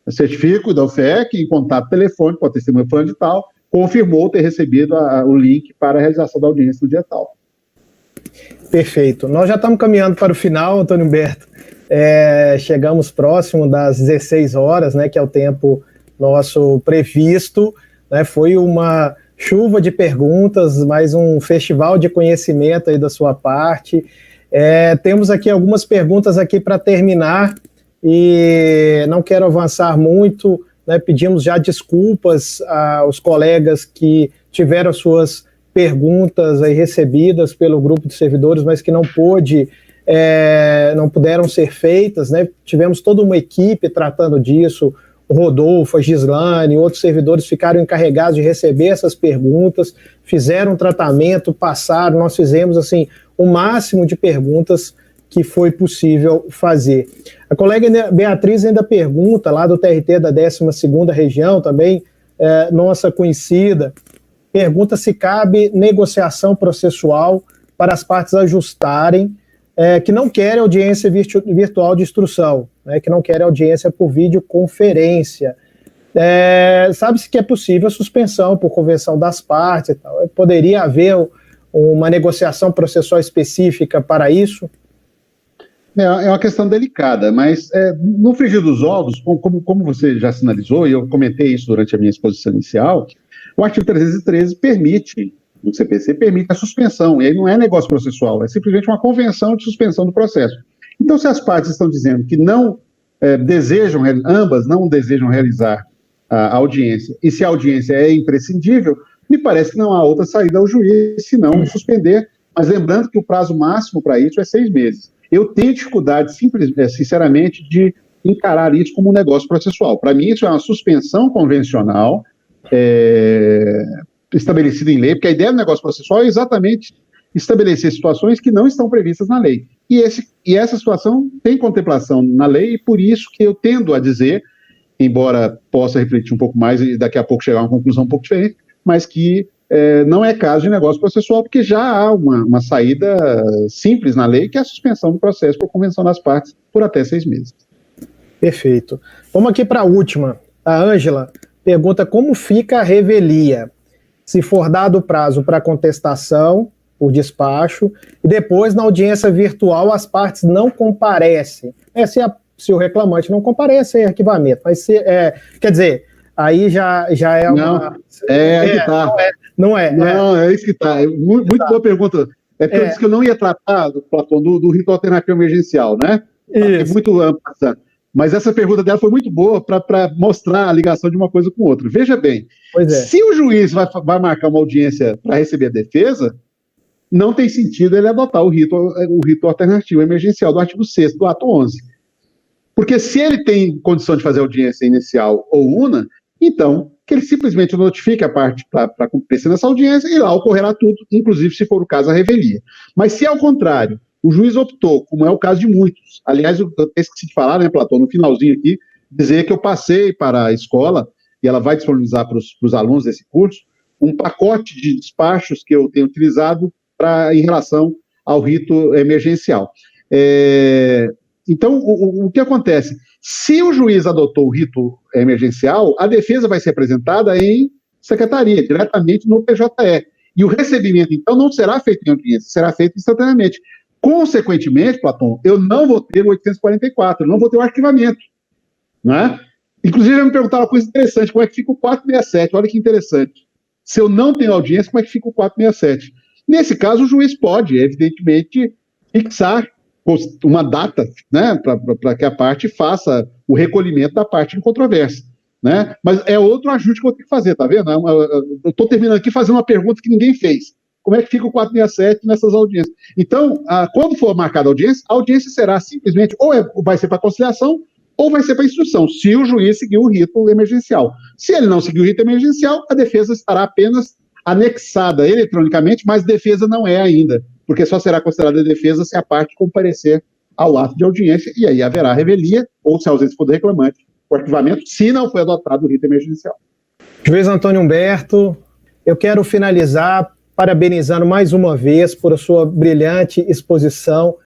certifico da UFE que em contato telefônico com a testemunha fulano de tal, confirmou ter recebido o link para a realização da audiência no dia tal. Perfeito. Nós já estamos caminhando para o final, Antônio Humberto. Chegamos próximo das 16 horas, né, que é o tempo nosso previsto, né? Foi uma chuva de perguntas, mais um festival de conhecimento aí da sua parte. Temos aqui algumas perguntas aqui para terminar e não quero avançar muito, né? Pedimos já desculpas aos colegas que tiveram suas perguntas aí recebidas pelo grupo de servidores, mas que não puderam ser feitas, né? Tivemos toda uma equipe tratando disso. O Rodolfo, a Gislane, outros servidores ficaram encarregados de receber essas perguntas, fizeram um tratamento, passaram, nós fizemos assim o máximo de perguntas que foi possível fazer. A colega Beatriz ainda pergunta, lá do TRT da 12ª Região, também nossa conhecida, pergunta se cabe negociação processual para as partes ajustarem, que não querem audiência virtual de instrução, né, que não querem audiência por videoconferência. Sabe-se que é possível a suspensão por convenção das partes e tal. Poderia haver uma negociação processual específica para isso? É uma questão delicada, mas no frigir dos ovos, como você já sinalizou, e eu comentei isso durante a minha exposição inicial, o artigo 313 permite, o CPC permite a suspensão, e aí não é negócio processual, é simplesmente uma convenção de suspensão do processo. Então, se as partes estão dizendo que ambas não desejam realizar a audiência, e se a audiência é imprescindível, me parece que não há outra saída ao juiz, senão suspender, mas lembrando que o prazo máximo para isso é 6 meses. Eu tenho dificuldade, sinceramente, de encarar isso como um negócio processual. Para mim, isso é uma suspensão convencional, estabelecida em lei, porque a ideia do negócio processual é exatamente estabelecer situações que não estão previstas na lei. E essa situação tem contemplação na lei, e por isso que eu tendo a dizer, embora possa refletir um pouco mais e daqui a pouco chegar a uma conclusão um pouco diferente, mas que não é caso de negócio processual, porque já há uma saída simples na lei, que é a suspensão do processo por convenção das partes por até 6 meses. Perfeito. Vamos aqui para a última. A Ângela pergunta como fica a revelia, se for dado prazo para contestação por despacho, e depois na audiência virtual as partes não comparecem. Se o reclamante não comparece, é arquivamento. Mas quer dizer, aí já é uma... Não, aí que tá. Não é. Não, é isso que tá. Muito boa pergunta. É porque eu disse que eu não ia tratar, Platão, do rito alternativo emergencial, né? É muito amplo. Mas essa pergunta dela foi muito boa para mostrar a ligação de uma coisa com outra. Veja bem, se o juiz vai marcar uma audiência para receber a defesa, não tem sentido ele adotar o rito alternativo emergencial do artigo 6º do ato 11. Porque se ele tem condição de fazer audiência inicial ou una, então que ele simplesmente notifique a parte para comparecer nessa audiência e lá ocorrerá tudo, inclusive se for o caso a revelia. Mas se ao contrário, o juiz optou, como é o caso de muitos, aliás, eu esqueci de falar, né, Platão, no finalzinho aqui, dizer que eu passei para a escola, e ela vai disponibilizar para os alunos desse curso, um pacote de despachos que eu tenho utilizado em relação ao rito emergencial. Então, o que acontece? Se o juiz adotou o rito emergencial, a defesa vai ser apresentada em secretaria, diretamente no PJE. E o recebimento, então, não será feito em audiência, será feito instantaneamente. Consequentemente, Platão, eu não vou ter o 844, eu não vou ter o arquivamento. Né? Inclusive, me perguntaram uma coisa interessante, como é que fica o 467? Olha que interessante. Se eu não tenho audiência, como é que fica o 467? Nesse caso, o juiz pode, evidentemente, fixar uma data, né, para que a parte faça o recolhimento da parte em controvérsia, né? Mas é outro ajuste que eu tenho que fazer, tá vendo? Eu estou terminando aqui fazendo uma pergunta que ninguém fez. Como é que fica o 467 nessas audiências? Então, quando for marcada a audiência será simplesmente, ou vai ser para conciliação, ou vai ser para instrução, se o juiz seguir o rito emergencial. Se ele não seguir o rito emergencial, a defesa estará apenas anexada eletronicamente, mas defesa não é ainda, porque só será considerada defesa se a parte comparecer ao ato de audiência, e aí haverá revelia, ou se a ausência for do reclamante, o arquivamento, se não foi adotado o rito emergencial. Juiz Antônio Humberto, eu quero finalizar parabenizando mais uma vez por a sua brilhante exposição